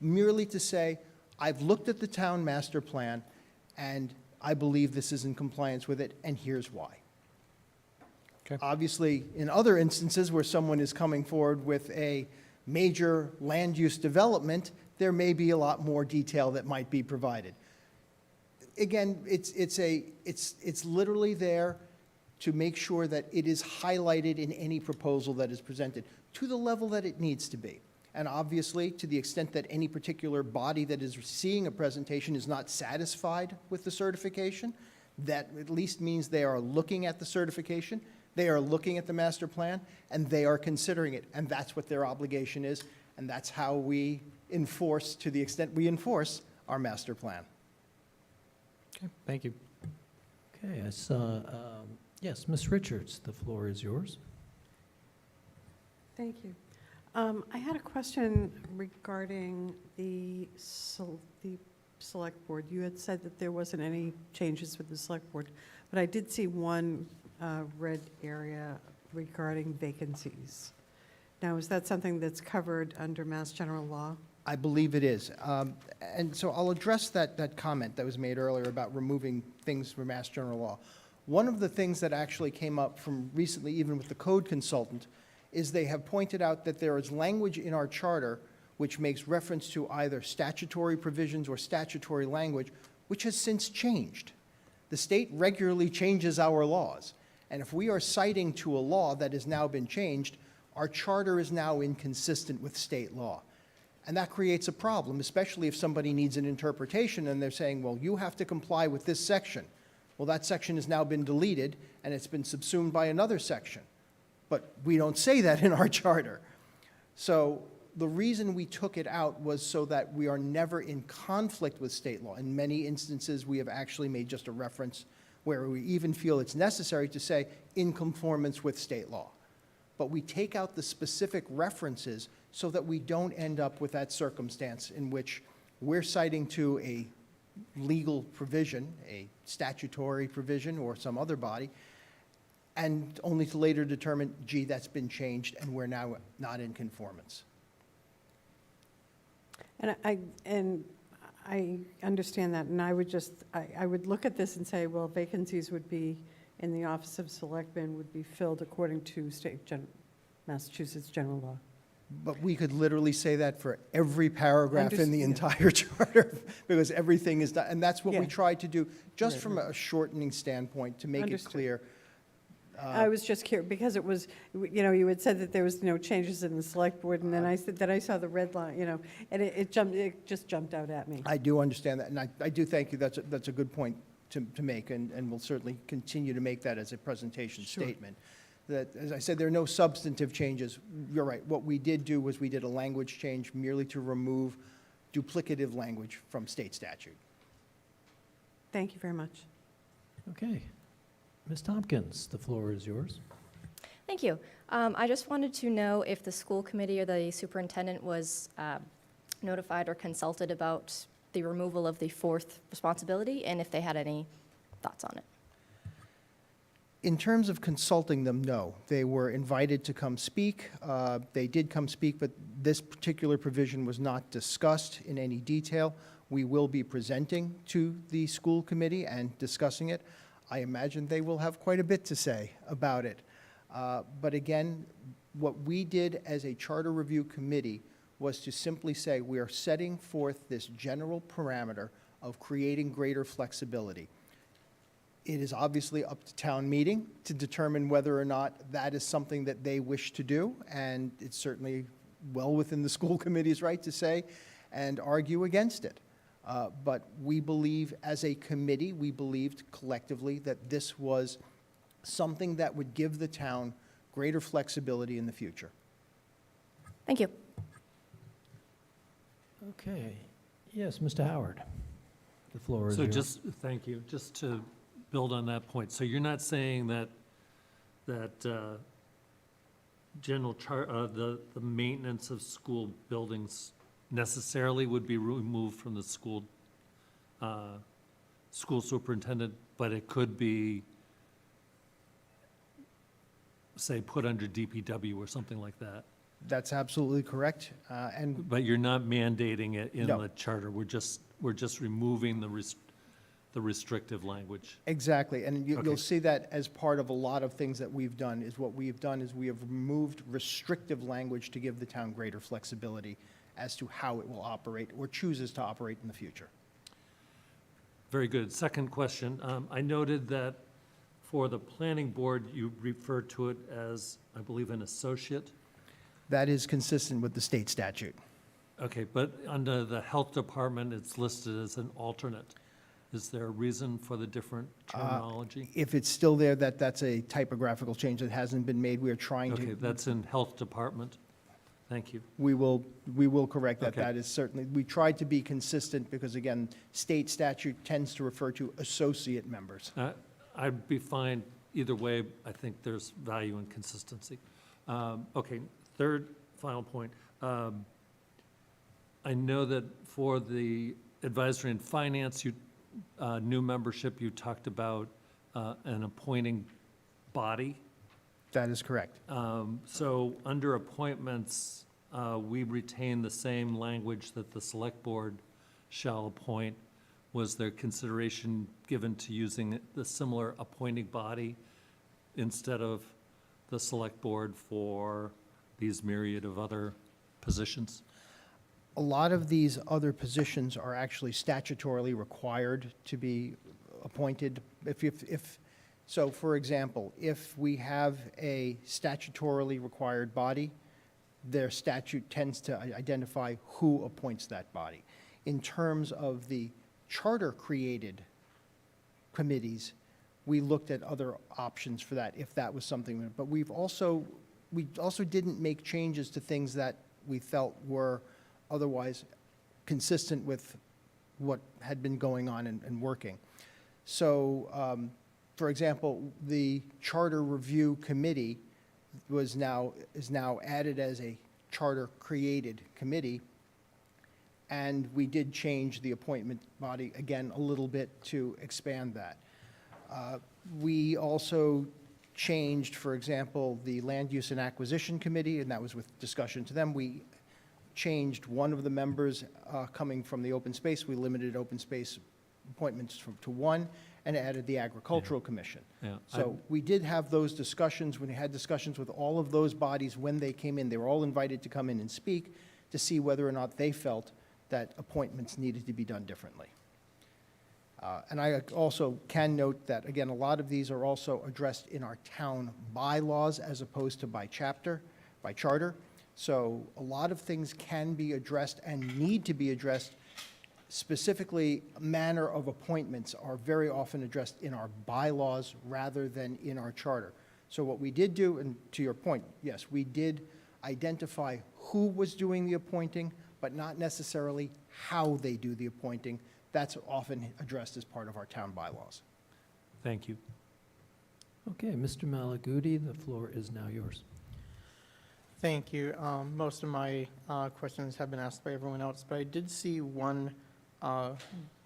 Merely to say, I've looked at the town master plan and I believe this is in compliance with it, and here's why. Okay. Obviously, in other instances where someone is coming forward with a major land use development, there may be a lot more detail that might be provided. Again, it's literally there to make sure that it is highlighted in any proposal that is presented to the level that it needs to be. And obviously, to the extent that any particular body that is seeing a presentation is not satisfied with the certification, that at least means they are looking at the certification, they are looking at the master plan, and they are considering it. And that's what their obligation is, and that's how we enforce, to the extent we enforce, our master plan. Okay, thank you. Okay, I saw, yes, Ms. Richards, the floor is yours. Thank you. I had a question regarding the select board. You had said that there wasn't any changes with the select board, but I did see one red area regarding vacancies. Now, is that something that's covered under Mass General Law? I believe it is. And so I'll address that comment that was made earlier about removing things from Mass General Law. One of the things that actually came up from recently, even with the code consultant, is they have pointed out that there is language in our charter which makes reference to either statutory provisions or statutory language, which has since changed. The state regularly changes our laws, and if we are citing to a law that has now been changed, our charter is now inconsistent with state law. And that creates a problem, especially if somebody needs an interpretation and they're saying, well, you have to comply with this section. Well, that section has now been deleted and it's been subsumed by another section. But we don't say that in our charter. So the reason we took it out was so that we are never in conflict with state law. In many instances, we have actually made just a reference where we even feel it's necessary to say in conformance with state law. But we take out the specific references so that we don't end up with that circumstance in which we're citing to a legal provision, a statutory provision or some other body, and only to later determine, gee, that's been changed and we're now not in conformance. And I understand that, and I would look at this and say, well, vacancies would be in the Office of Selectmen would be filled according to Massachusetts general law. But we could literally say that for every paragraph in the Understood. entire charter, because everything is done, and that's what we Yeah. tried to do, just Right, from a shortening standpoint, to make it Understood. clear. I was just curious, because it was, you had said that there was no changes in the select board, and then I said that I saw the red line, and it just jumped out at me. I do understand that, and I do thank you, that's a good point to make, and we'll certainly continue to make that as a presentation statement. That, as I said, there are no substantive changes. You're right, what we did do was we did a language change merely to remove duplicative language from state statute. Thank you very much. Okay. Ms. Tompkins, the floor is yours. Thank you. I just wanted to know if the school committee or the superintendent was notified or consulted about the removal of the fourth responsibility, and if they had any thoughts on it. In terms of consulting them, no. They were invited to come speak. They did come speak, but this particular provision was not discussed in any detail. We will be presenting to the school committee and discussing it. I imagine they will have quite a bit to say about it. But again, what we did as a charter review committee was to simply say we are setting forth this general parameter of creating greater flexibility. It is obviously up to town meeting to determine whether or not that is something that they wish to do, and it's certainly well within the school committee's right to say and argue against it. But we believe, as a committee, we believed collectively that this was something that would give the town greater flexibility in the future. Thank you. Okay. Yes, Mr. Howard, the floor is So yours. thank you, just to build on that point. So you're not saying that the maintenance of school buildings necessarily would be removed from the school superintendent, but it could be, say, put under DPW or something like that? That's absolutely correct. And But you're not mandating it in No. the charter, we're just removing the restrictive language. exactly, and Okay. you'll see that as part of a lot of things that we've done, is what we've done is we have removed restrictive language to give the town greater flexibility as to how it will operate or chooses to operate in the future. Very good. Second question, I noted that for the planning board, you refer to it as, I believe, an associate. That is consistent with the state statute. Okay, but under the health department, it's listed as an alternate. Is there a reason for the different terminology? If it's still there, that's a typographical change that hasn't been made. We are trying Okay, to, that's in health department. Thank you. we will correct that. Okay. That is certainly, we tried to be consistent because, again, state statute tends to refer to associate members. I'd be fine either way. I think there's value in consistency. Okay, third, final point. I know that for the advisory and finance, new membership, you talked about an appointing body. That is correct. So under appointments, we retain the same language that the select board shall appoint. Was there consideration given to using the similar appointing body instead of the select board for these myriad of other positions? A lot of these other positions are actually statutorily required to be appointed. So for example, if we have a statutorily required body, their statute tends to identify who appoints that body. In terms of the charter-created committees, we looked at other options for that, if that was something. But we also didn't make changes to things that we felt were otherwise consistent with what had been going on and working. So, for example, the Charter Review Committee is now added as a charter-created committee, and we did change the appointment body again a little bit to expand that. We also changed, for example, the Land Use and Acquisition Committee, and that was with discussion to them. We changed one of the members coming from the open space. We limited open space appointments to one and added the Agricultural Commission. Yeah, So we did have those discussions, when we had discussions with all of those bodies when they came in. They were all invited to come in and speak to see whether or not they felt that appointments needed to be done differently. And I also can note that, again, a lot of these are also addressed in our town bylaws as opposed to by chapter, by charter. So a lot of things can be addressed and need to be addressed. Specifically, manner of appointments are very often addressed in our bylaws rather than in our charter. So what we did do, and to your point, yes, we did identify who was doing the appointing, but not necessarily how they do the appointing. That's often addressed as part of our town bylaws. Thank you. Okay, Mr. Malaguti, the floor is now yours. Thank you. Most of my questions have been asked by everyone else, but I did see one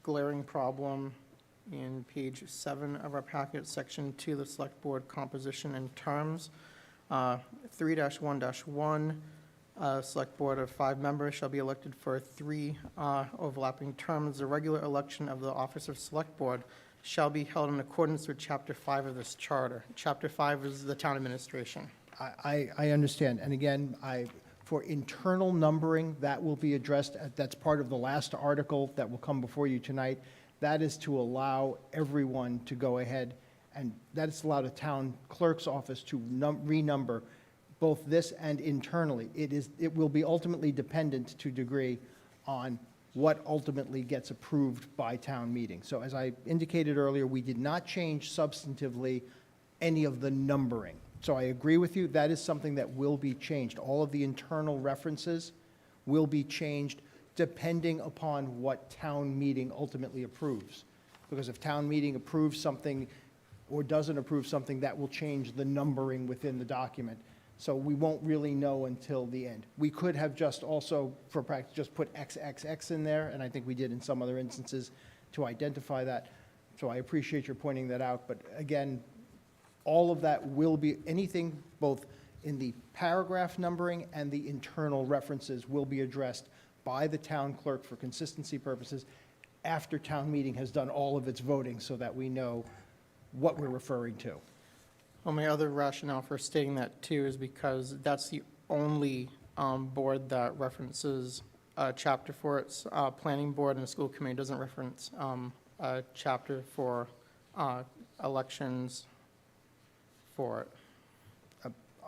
glaring problem in page 7 of our packet, section 2, the select board composition and terms. 3-1-1, select board of 5 members shall be elected for 3 overlapping terms. The regular election of the office of select board shall be held in accordance with chapter 5 of this charter. Chapter 5 is the town administration. I understand, and again, for internal numbering, that will be addressed, that's part of the last article that will come before you tonight. That is to allow everyone to go ahead, and that is allow the town clerk's office to renumber both this and internally. It will be ultimately dependent to a degree on what ultimately gets approved by town meeting. So as I indicated earlier, we did not change substantively any of the numbering. So I agree with you, that is something that will be changed. All of the internal references will be changed depending upon what town meeting ultimately approves. Because if town meeting approves something or doesn't approve something, that will change the numbering within the document. So we won't really know until the end. We could have just also, for practice, just put XXX in there, and I think we did in some other instances to identify that. So I appreciate your pointing that out, but again, all of that will be, anything both in the paragraph numbering and the internal references will be addressed by the town clerk for consistency purposes after town meeting has done all of its voting so that we know what we're referring to. Well, my other rationale for stating that too is because that's the only board that references a chapter for its planning board, and the school committee doesn't reference a chapter for elections for it.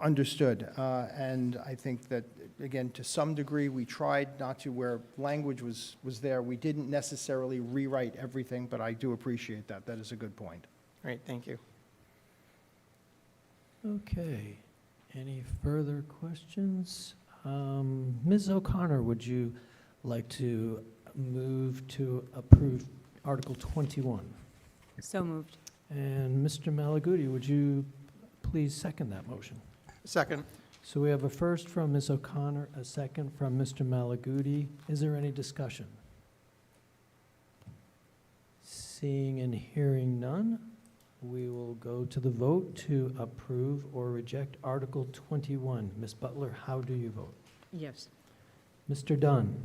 Understood. And I think that, again, to some degree, we tried not to, where language was there. We didn't necessarily rewrite everything, but I do appreciate that. That is a good point. Great, thank you. Okay, any further questions? Ms. O'Connor, would you like to move to approve Article 21? So moved. And Mr. Malaguti, would you please second that motion? Second. So we have a first from Ms. O'Connor, a second from Mr. Malaguti. Is there any discussion? Seeing and hearing none, we will go to the vote to approve or reject Article 21. Ms. Butler, how do you vote? Yes. Mr. Dunn?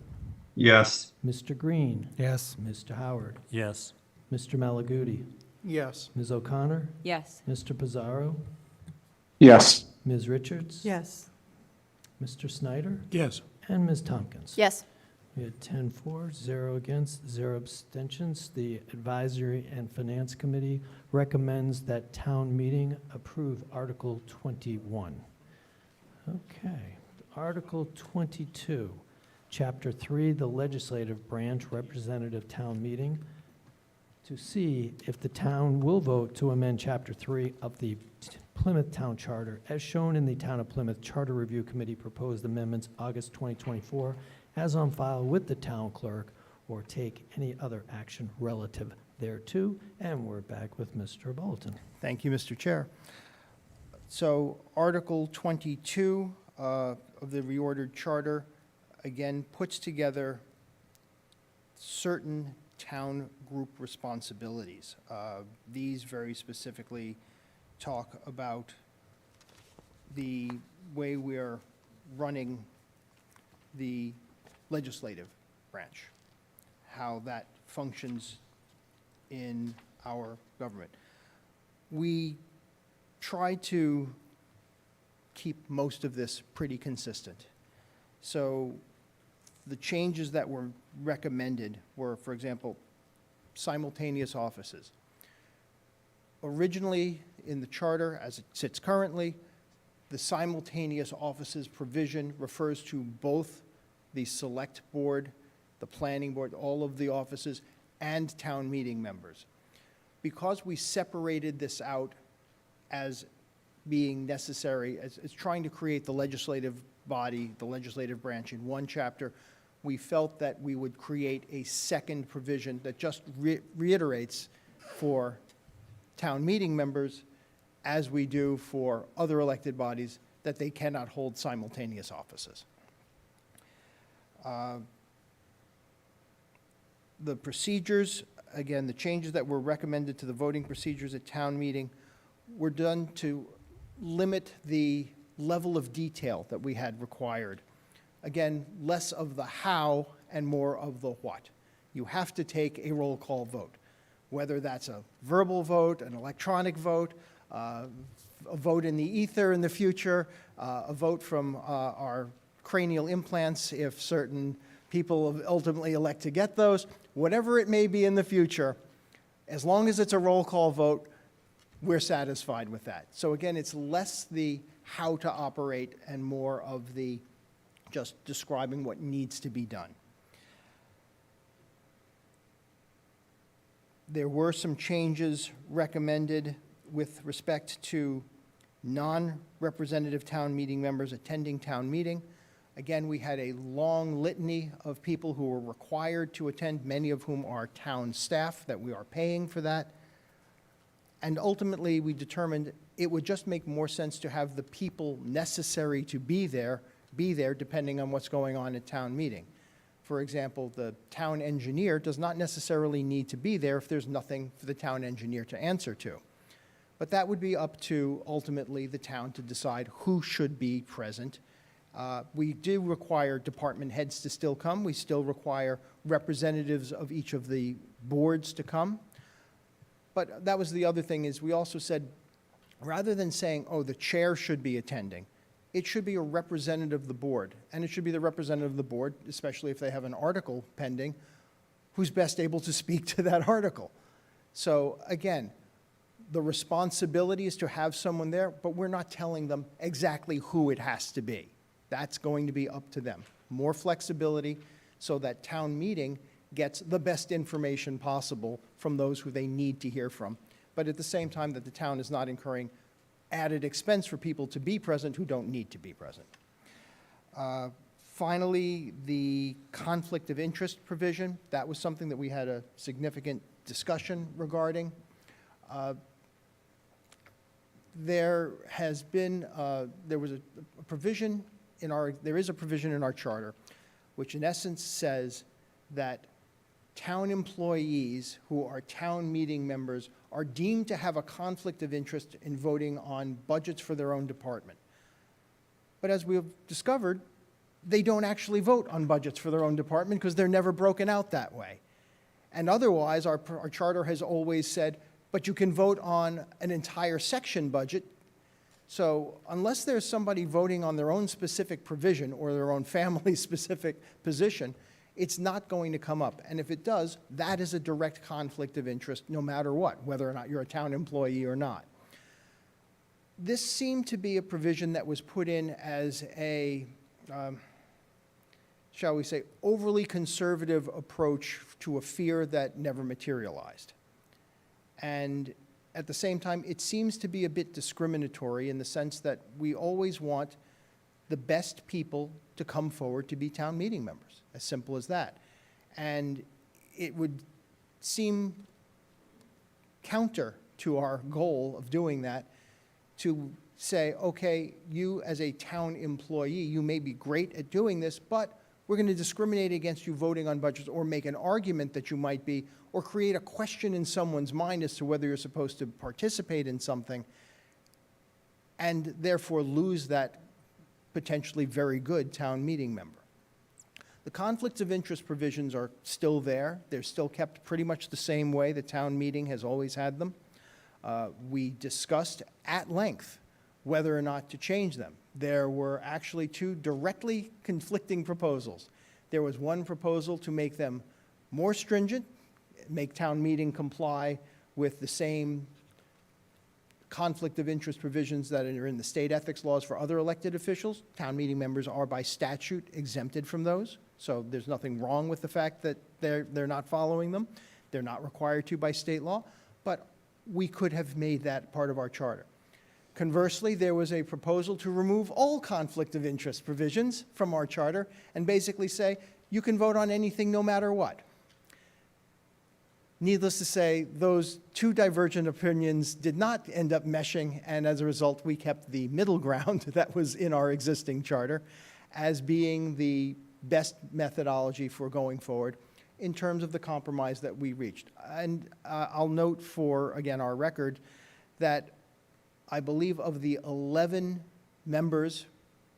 Yes. Mr. Green? Yes. Mr. Howard? Yes. Mr. Malaguti? Yes. Ms. Yes. Mr. Pizarro? Yes. Ms. Richards? Yes. Mr. Snyder, Yes. and Ms. Tompkins. Yes. We had 10 for, 0 against, 0 abstentions. The Advisory and Finance Committee recommends that town meeting approve Article 21. Okay, Article 22, Chapter 3, the Legislative Branch Representative Town Meeting, to see if the town will vote to amend Chapter 3 of the Plymouth Town Charter, as shown in the Town of Plymouth Charter Review Committee proposed amendments, August 2024, as on file with the town clerk, or take any other action relative thereto. And we're back with Mr. Bolton. Thank you, Mr. Chair. So Article 22 of the reordered charter, again, puts together certain town group responsibilities. These very specifically talk about the way we're running the legislative branch, how that functions in our government. We try to keep most of this pretty consistent. So the changes that were recommended were, for example, simultaneous offices. Originally, in the charter, as it sits currently, the simultaneous offices provision refers to both the select board, the planning board, all of the offices, and town meeting members. Because we separated this out as being necessary, as trying to create the legislative body, the legislative branch in one chapter, we felt that we would create a second provision that just reiterates for town meeting members, as we do for other elected bodies, that they cannot hold simultaneous offices. The procedures, again, the changes that were recommended to the voting procedures at town meeting were done to limit the level of detail that we had required. Again, less of the how and more of the what. You have to take a roll call vote, whether that's a verbal vote, an electronic vote, a vote in the ether in the future, a vote from our cranial implants if certain people ultimately elect to get those, whatever it may be in the future, as long as it's a roll call vote, we're satisfied with that. So again, it's less the how to operate and more of the just describing what needs to be done. There were some changes recommended with respect to non-representative town meeting members attending town meeting. Again, we had a long litany of people who were required to attend, many of whom are town staff, that we are paying for that. And ultimately, we determined it would just make more sense to have the people necessary to be there depending on what's going on at town meeting. For example, the town engineer does not necessarily need to be there if there's nothing for the town engineer to answer to. But that would be up to, ultimately, the town to decide who should be present. We do require department heads to still come. We still require representatives of each of the boards to come. But that was the other thing, is we also said, rather than saying, oh, the chair should be attending, it should be a representative of the board. And it should be the representative of the board, especially if they have an article pending, who's best able to speak to that article. So again, the responsibility is to have someone there, but we're not telling them exactly who it has to be. That's going to be up to them. More flexibility so that town meeting gets the best information possible from those who they need to hear from. But at the same time, that the town is not incurring added expense for people to be present who don't need to be present. Finally, the conflict of interest provision, that was something that we had a significant discussion regarding. There has been, there was a provision in our, there is a provision in our charter, which in essence says that town employees who are town meeting members are deemed to have a conflict of interest in voting on budgets for their own department. But as we've discovered, they don't actually vote on budgets for their own department because they're never broken out that way. And otherwise, our charter has always said, but you can vote on an entire section budget So unless there's somebody voting on their own specific provision or their own family-specific position, it's not going to come up. And if it does, that is a direct conflict of interest, no matter what, whether or not you're a town employee or not. This seemed to be a provision that was put in as a, shall we say, overly conservative approach to a fear that never materialized. And at the same time, it seems to be a bit discriminatory in the sense that we always want the best people to come forward to be town meeting members, as simple as that. And it would seem counter to our goal of doing that to say, okay, you as a town employee, you may be great at doing this, but we're going to discriminate against you voting on budgets or make an argument that you might be, or create a question in someone's mind as to whether you're supposed to participate in something, and therefore lose that potentially very good town meeting member. The conflicts of interest provisions are still there. They're still kept pretty much the same way the town meeting has always had them. We discussed at length whether or not to change them. There were actually two directly conflicting proposals. There was one proposal to make them more stringent, make town meeting comply with the same conflict of interest provisions that are in the state ethics laws for other elected officials. Town meeting members are by statute exempted from those, so there's nothing wrong with the fact that they're not following them. They're not required to by state law, but we could have made that part of our charter. Conversely, there was a proposal to remove all conflict of interest provisions from our charter and basically say, you can vote on anything no matter what. Needless to say, those two divergent opinions did not end up meshing, and as a result, we kept the middle ground that was in our existing charter as being the best methodology for going forward in terms of the compromise that we reached. And I'll note for, again, our record, that I believe of the 11 members,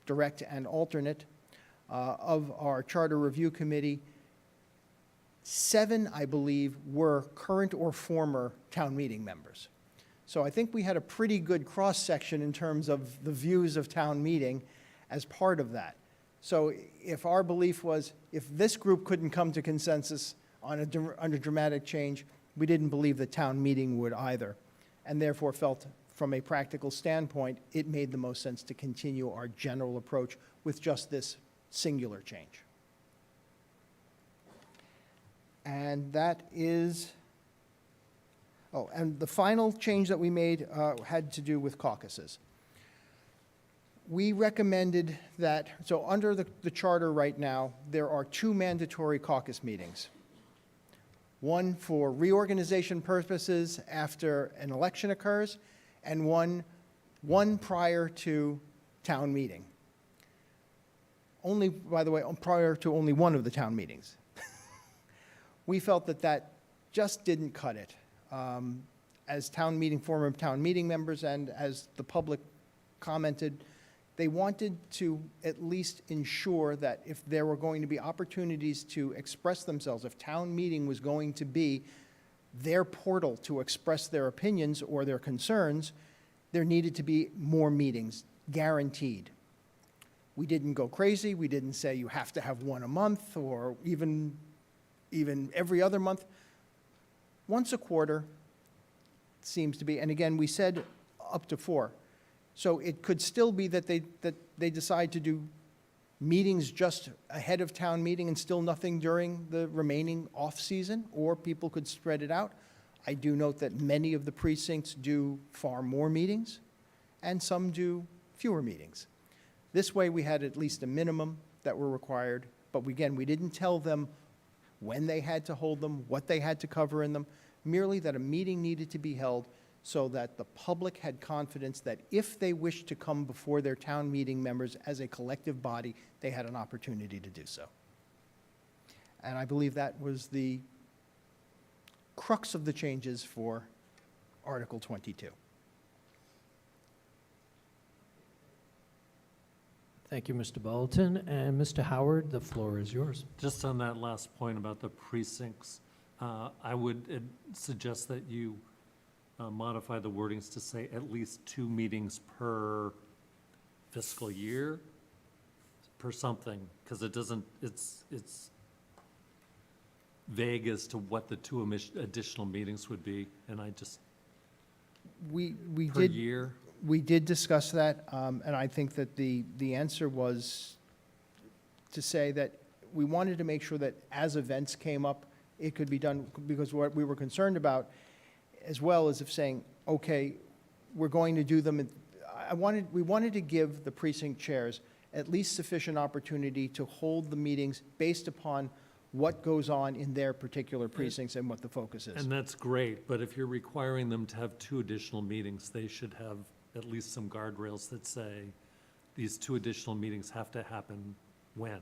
direct and alternate, of our Charter Review Committee, 7, I believe, were current or former town meeting members. So I think we had a pretty good cross-section in terms of the views of town meeting as part of that. So if our belief was, if this group couldn't come to consensus on a dramatic change, we didn't believe the town meeting would either, and therefore felt from a practical standpoint, it made the most sense to continue our general approach with just this singular change. And that is, oh, and the final change that we made had to do with caucuses. We recommended that, so under the charter right now, there are 2 mandatory caucus meetings. One for reorganization purposes after an election occurs, and one prior to town meeting. Only, by the way, prior to only one of the town meetings. We felt that that just didn't cut it. As former town meeting members and as the public commented, they wanted to at least ensure that if there were going to be opportunities to express themselves, if town meeting was going to be their portal to express their opinions or their concerns, there needed to be more meetings, guaranteed. We didn't go crazy. We didn't say you have to have one a month or even every other month. Once a quarter seems to be, and again, we said up to 4. So it could still be that they decide to do meetings just ahead of town meeting and still nothing during the remaining off-season, or people could spread it out. I do note that many of the precincts do far more meetings, and some do fewer meetings. This way, we had at least a minimum that were required, but again, we didn't tell them when they had to hold them, what they had to cover in them, merely that a meeting needed to be held so that the public had confidence that if they wished to come before their town meeting members as a collective body, they had an opportunity to do so. And I believe that was the crux of the changes for Article 22. Thank you, Mr. Bolton. And Mr. Howard, the floor is yours. Just on that last point about the precincts, I would suggest that you modify the wordings to say at least 2 meetings per fiscal year, per something, because it doesn't, it's vague as to what the 2 additional meetings would be, and I just, We per did. year. We did discuss that, and I think that the answer was to say that we wanted to make sure that as events came up, it could be done, because what we were concerned about, as well as if saying, okay, we're going to do them, we wanted to give the precinct chairs at least sufficient opportunity to hold the meetings based upon what goes on in their particular precincts and what the focus is. And that's great, but if you're requiring them to have 2 additional meetings, they should have at least some guardrails that say these 2 additional meetings have to happen when.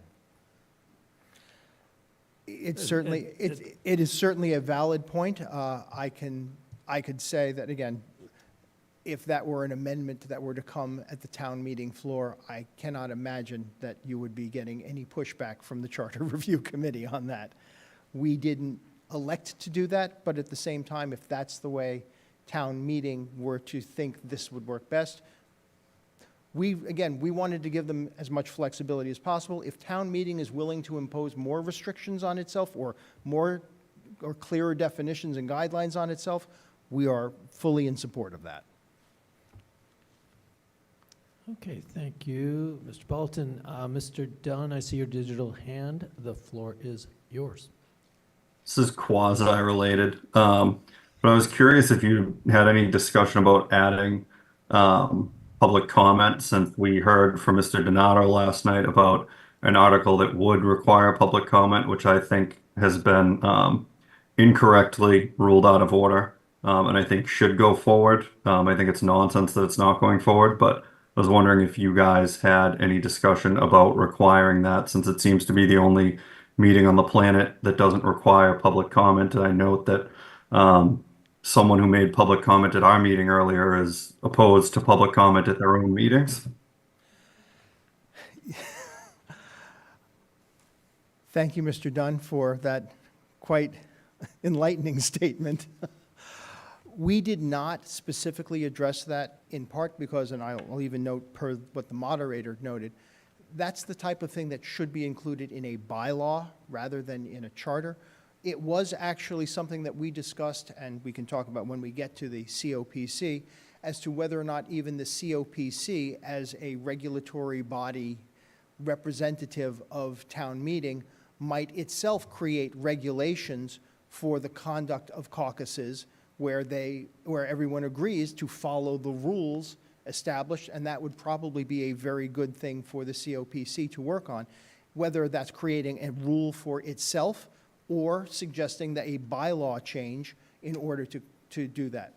It's certainly, it is certainly a valid point. I could say that, again, if that were an amendment that were to come at the town meeting floor, I cannot imagine that you would be getting any pushback from the Charter Review Committee on that. We didn't elect to do that, but at the same time, if that's the way town meeting were to think this would work best, we wanted to give them as much flexibility as possible. If town meeting is willing to impose more restrictions on itself or clearer definitions and guidelines on itself, we are fully in support of that. Okay, thank you, Mr. Bolton. Mr. Dunn, I see your digital hand. The floor is yours. This is quasi-related, but I was curious if you had any discussion about adding public comment, since we heard from Mr. Donato last night about an article that would require public comment, which I think has been incorrectly ruled out of order, and I think should go forward. I think it's nonsense that it's not going forward, but I was wondering if you guys had any discussion about requiring that, since it seems to be the only meeting on the planet that doesn't require public comment. And I note that someone who made public comment at our meeting earlier is opposed to public comment at their own meetings. Thank you, Mr. Dunn, for that quite enlightening statement. We did not specifically address that, in part because, and I'll even note per what the moderator noted, that's the type of thing that should be included in a bylaw rather than in a charter. It was actually something that we discussed, and we can talk about when we get to the COPC, as to whether or not even the COPC, as a regulatory body representative of town meeting, might itself create regulations for the conduct of caucuses where everyone agrees to follow the rules established, and that would probably be a very good thing for the COPC to work on, whether that's creating a rule for itself or suggesting that a bylaw change in order to do that.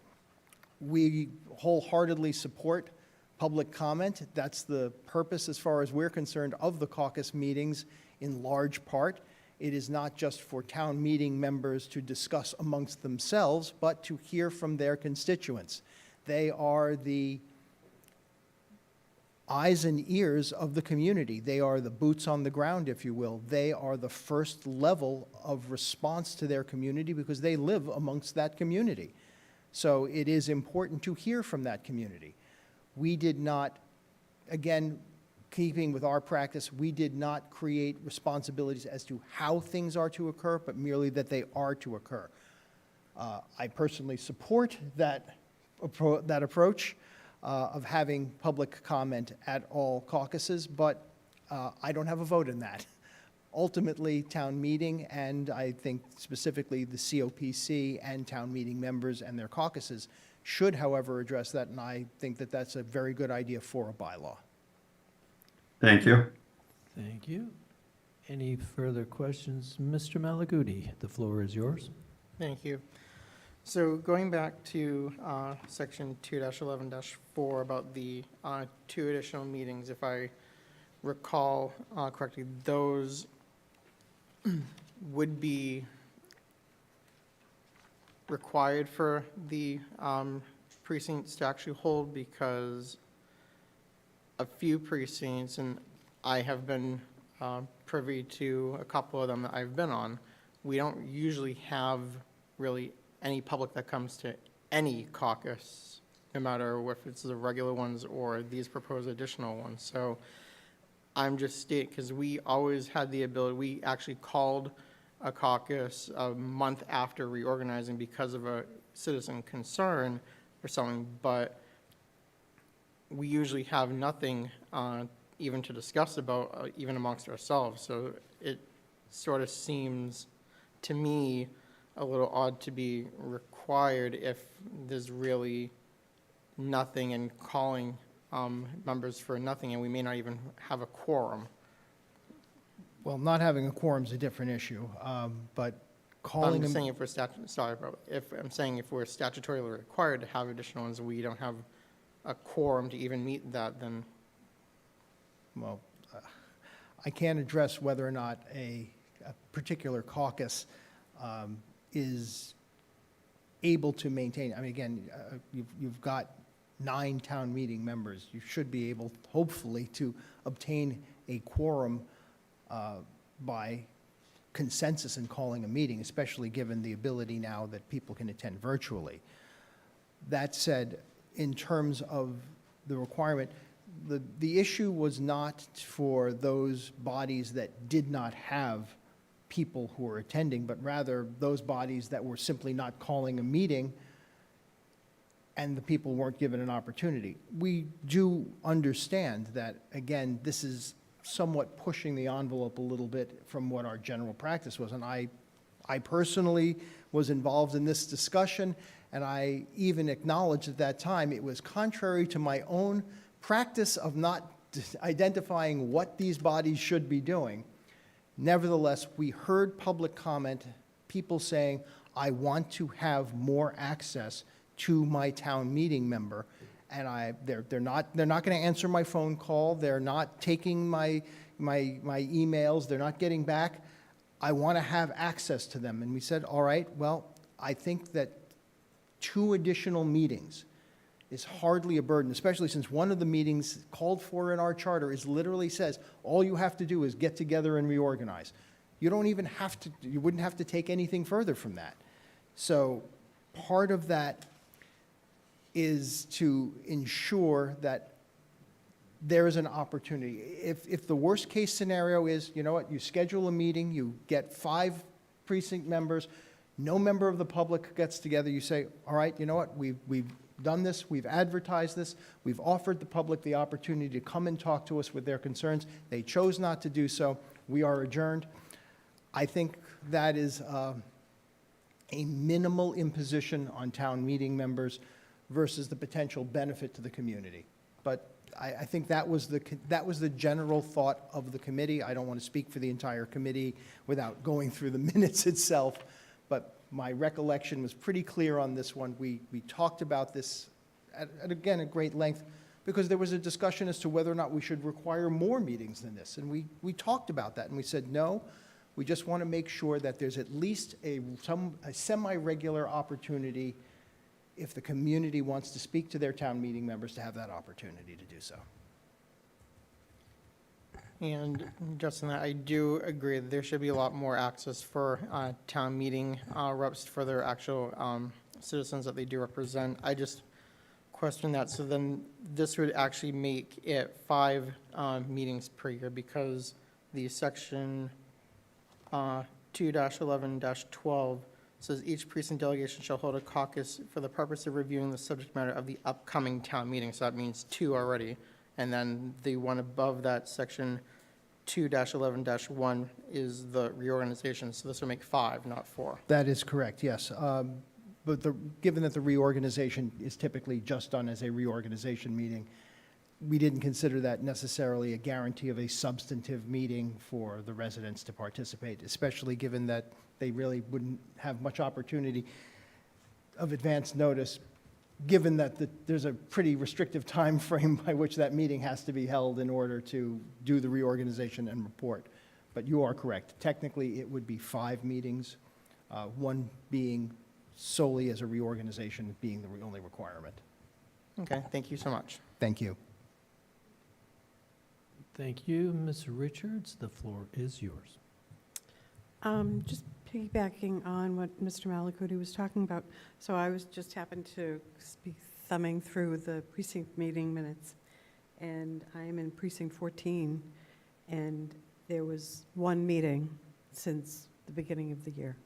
We wholeheartedly support public comment. That's the purpose, as far as we're concerned, of the caucus meetings in large part. It is not just for town meeting members to discuss amongst themselves, but to hear from their constituents. They are the eyes and ears of the community. They are the boots on the ground, if you will. They are the first level of response to their community because they live amongst that community. So it is important to hear from that community. We did not, again, keeping with our practice, we did not create responsibilities as to how things are to occur, but merely that they are to occur. I personally support that approach of having public comment at all caucuses, but I don't have a vote in that. Ultimately, town meeting, and I think specifically the COPC and town meeting members and their caucuses should, however, address that, and I think that that's a very good idea for a bylaw. Thank you. Thank you. Any further questions? Mr. Malaguti, the floor is yours. Thank you. So going back to section 2-11-4 about the 2 additional meetings, if I recall correctly, those would be required for the precincts to actually hold, because a few precincts, and I have been privy to a couple of them that I've been on, we don't usually have really any public that comes to any caucus, no matter if it's the regular ones or these proposed additional ones. So I'm just stating, because we always had the ability, we actually called a caucus a month after reorganizing because of a citizen concern or something, but we usually have nothing even to discuss about, even amongst ourselves. So it sort of seems to me a little odd to be required if there's really nothing and calling members for nothing, and we may not even have a quorum. Well, not having a quorum is a different issue, but calling I'm them. saying if we're I'm saying if we're statutorily required to have additional ones, we don't have a quorum to even meet that, then Well, I can't address whether or not a particular caucus is able to maintain. I mean, again, you've got 9 town meeting members. You should be able, hopefully, to obtain a quorum by consensus in calling a meeting, especially given the ability now that people can attend virtually. That said, in terms of the requirement, the issue was not for those bodies that did not have people who were attending, but rather those bodies that were simply not calling a meeting and the people weren't given an opportunity. We do understand that, again, this is somewhat pushing the envelope a little bit from what our general practice was. And I personally was involved in this discussion, and I even acknowledged at that time it was contrary to my own practice of not identifying what these bodies should be doing. Nevertheless, we heard public comment, people saying, I want to have more access to my town meeting member. And they're not going to answer my phone call. They're not taking my emails. They're not getting back. I want to have access to them. And we said, all right, well, I think that 2 additional meetings is hardly a burden, especially since one of the meetings called for in our charter is literally says, all you have to do is get together and reorganize. You don't even have to, you wouldn't have to take anything further from that. So part of that is to ensure that there is an opportunity. If the worst case scenario is, you know what, you schedule a meeting, you get 5 precinct members, no member of the public gets together, you say, all right, you know what, we've done this, we've advertised this, we've offered the public the opportunity to come and talk to us with their concerns. They chose not to do so. We are adjourned. I think that is a minimal imposition on town meeting members versus the potential benefit to the community. But I think that was the general thought of the committee. I don't want to speak for the entire committee without going through the minutes itself, but my recollection was pretty clear on this one. We talked about this at great length because there was a discussion as to whether or not we should require more meetings than this. And we talked about that and we said, no, we just want to make sure that there's at least a semi-regular opportunity if the community wants to speak to their town meeting members to have that opportunity to do so. And Justin, I do agree that there should be a lot more access for town meeting reps for their actual citizens that they do represent. I just question that. So then this would actually make it 5 meetings per year because the section 2-11-12 says each precinct delegation shall hold a caucus for the purpose of reviewing the subject matter of the upcoming town meeting. So that means 2 already. And then the one above that, section 2-11-1, is the reorganization. So this will make 5, not 4. That is correct, yes. But given that the reorganization is typically just done as a reorganization meeting, we didn't consider that necessarily a guarantee of a substantive meeting for the residents to participate, especially given that they really wouldn't have much opportunity of advance notice, given that there's a pretty restrictive time frame by which that meeting has to be held in order to do the reorganization and report. But you are correct. Technically, it would be 5 meetings, one being solely as a reorganization being the only requirement. Okay, thank you so much. Thank you. Thank you, Ms. Richards. The floor is yours. Just Piggybacking on what Mr. Malakuti was talking about, so I was just happened to be thumbing through the precinct meeting minutes, and I am in precinct 14, and there was one meeting since the beginning of the year.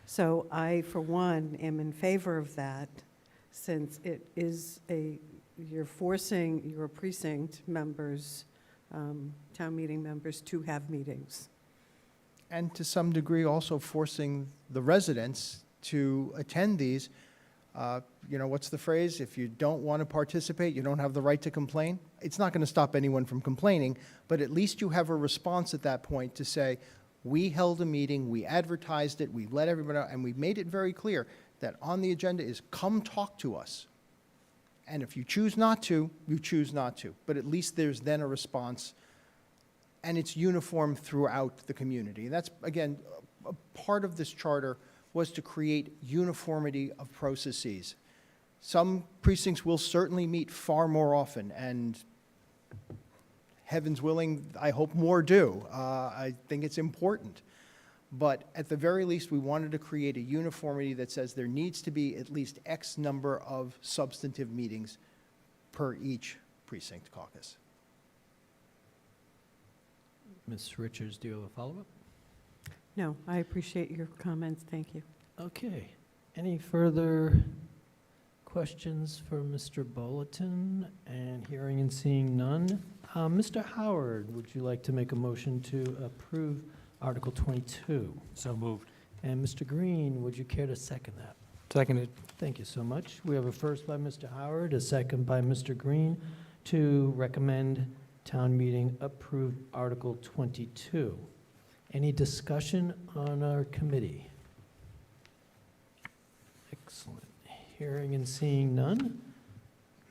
So I, for one, am in favor of that, since it is you're forcing your precinct members, town meeting members, to have meetings. And to some degree, also forcing the residents to attend these. What's the phrase? If you don't want to participate, you don't have the right to complain. It's not going to stop anyone from complaining, but at least you have a response at that point to say, we held a meeting, we advertised it, we let everybody know, and we made it very clear that on the agenda is come talk to us. And if you choose not to, you choose not to. But at least there's then a response, and it's uniform throughout the community. And that's, again, a part of this charter was to create uniformity of processes. Some precincts will certainly meet far more often, and heavens willing, I hope more do. I think it's important. But at the very least, we wanted to create a uniformity that says there needs to be at least X number of substantive meetings per each precinct caucus. Ms. Richards, do you have a follow-up? No, I appreciate your comments, thank you. Okay. Any further questions for Mr. Bulletin? And hearing and seeing none. Mr. Howard, would you like to make a motion to approve Article 22? So moved. And Mr. Green, would you care to second that? Seconded. Thank you so much. We have a first by Mr. Howard, a second by Mr. Green to recommend town meeting approve Article 22. Any discussion on our committee? Excellent. Hearing and seeing none.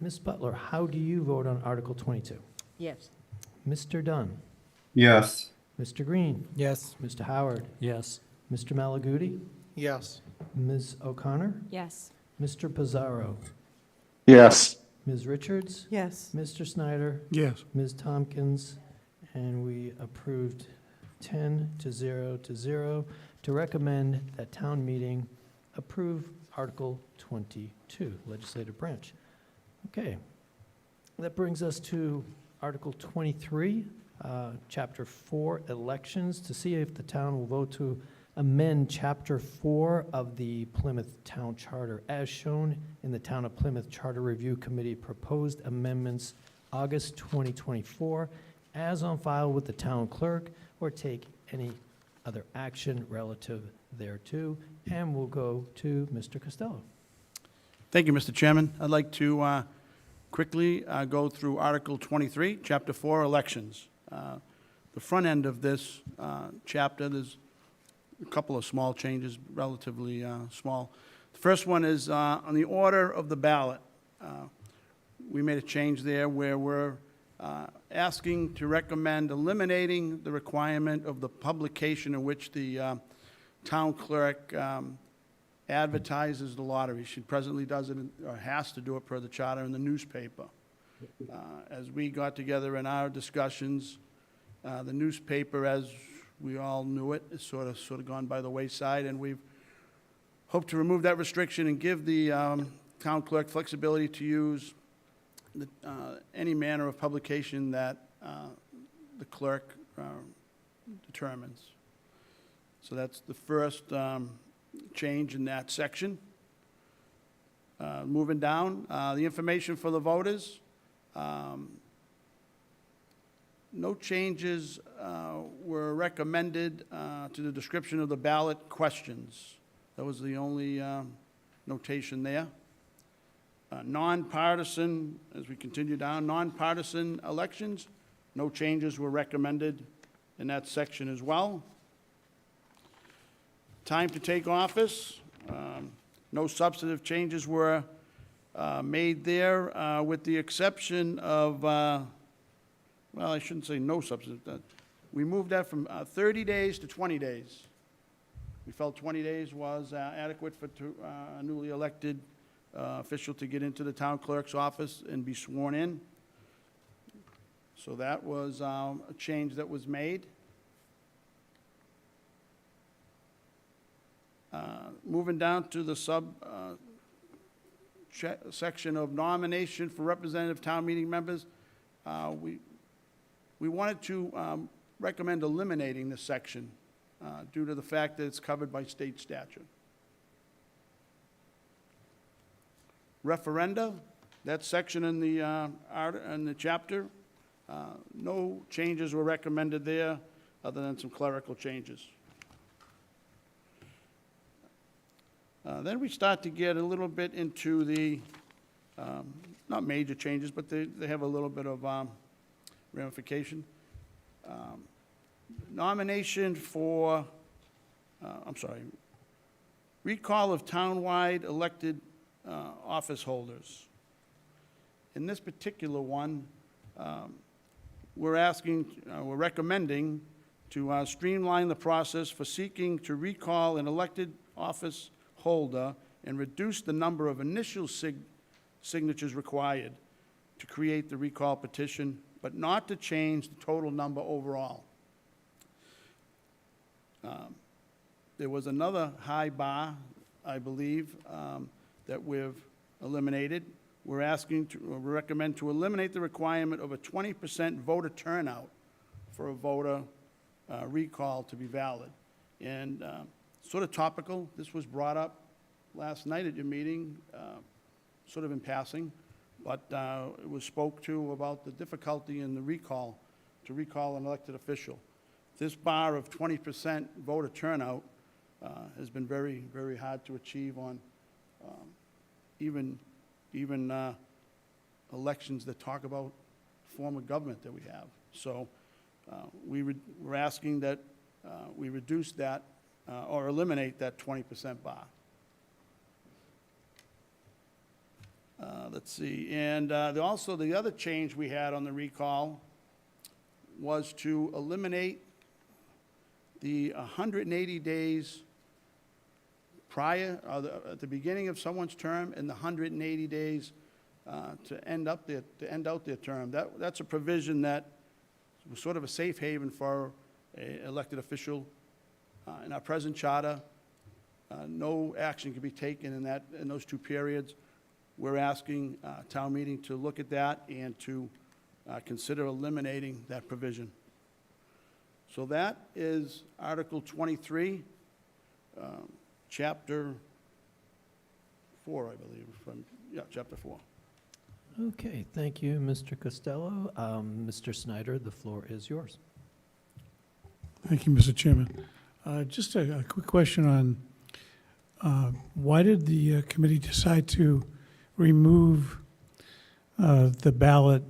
Ms. Butler, how do you vote on Article 22? Yes. Mr. Dunn? Yes. Mr. Green? Yes. Mr. Howard? Yes. Mr. Malaguti? Yes. Ms. O'Connor? Yes. Mr. Pizarro? Yes. Ms. Richards? Yes, Mr. Snyder? Yes. Ms. Tompkins? And we approved 10-0 to recommend that town meeting approve Article 22, legislative branch. Okay. That brings us to Article 23, Chapter 4, elections, to see if the town will vote to amend Chapter 4 of the Plymouth Town Charter, as shown in the Town of Plymouth Charter Review Committee proposed amendments, August 2024, as on file with the town clerk, or take any other action relative thereto. And we'll go to Mr. Costello. Thank you, Mr. Chairman. I'd like to quickly go through Article 23, Chapter 4, Elections. The front end of this chapter, there's a couple of small changes, relatively small. The first one is on the order of the ballot. We made a change there where we're asking to recommend eliminating the requirement of the publication in which the town clerk advertises the lottery. She presently does it, or has to do it per the charter, in the newspaper. As we got together in our discussions, the newspaper, as we all knew it, is sort of gone by the wayside, and we've hoped to remove that restriction and give the town clerk flexibility to use any manner of publication that the clerk determines. So that's the first change in that section. Moving down, the information for the voters. No changes were recommended to the description of the ballot questions. That was the only notation there. Nonpartisan, as we continue down, nonpartisan elections, no changes were recommended in that section as well. Time to take office, no substantive changes were made there, with the exception of, well, I shouldn't say no substantive. We moved that from 30 days to 20 days. We felt 20 days was adequate for a newly elected official to get into the town clerk's office and be sworn in. So that was a change that was made. Moving down to the section of nomination for representative town meeting members, we wanted to recommend eliminating this section due to the fact that it's covered by state statute. Referenda, that section in the chapter, no changes were recommended there other than some clerical changes. Then we start to get a little bit into the, not major changes, but they have a little bit of ramification. Nomination for, recall of townwide elected office holders. In this particular one, we're recommending to streamline the process for seeking to recall an elected office holder and reduce the number of initial signatures required to create the recall petition, but not to change the total number overall. There was another high bar, I believe, that we've eliminated. We recommend to eliminate the requirement of a 20% voter turnout for a voter recall to be valid. And sort of topical, this was brought up last night at your meeting, sort of in passing, but it was spoke to about the difficulty in the recall, to recall an elected official. This bar of 20% voter turnout has been very, very hard to achieve on even elections that talk about form of government that we have. So we're asking that we reduce that or eliminate that 20% bar. Let's see, and also the other change we had on the recall was to eliminate the 180 days prior, at the beginning of someone's term, and the 180 days to end out their term. That's a provision that was sort of a safe haven for an elected official. In our present charter, no action can be taken in those two periods. We're asking town meeting to look at that and to consider eliminating that provision. So that is Article 23, Chapter 4, I believe. Chapter 4. Okay, thank you, Mr. Costello. Mr. Snyder, the floor is yours. Thank you, Mr. Chairman. Just a quick question on why did the committee decide to remove the ballot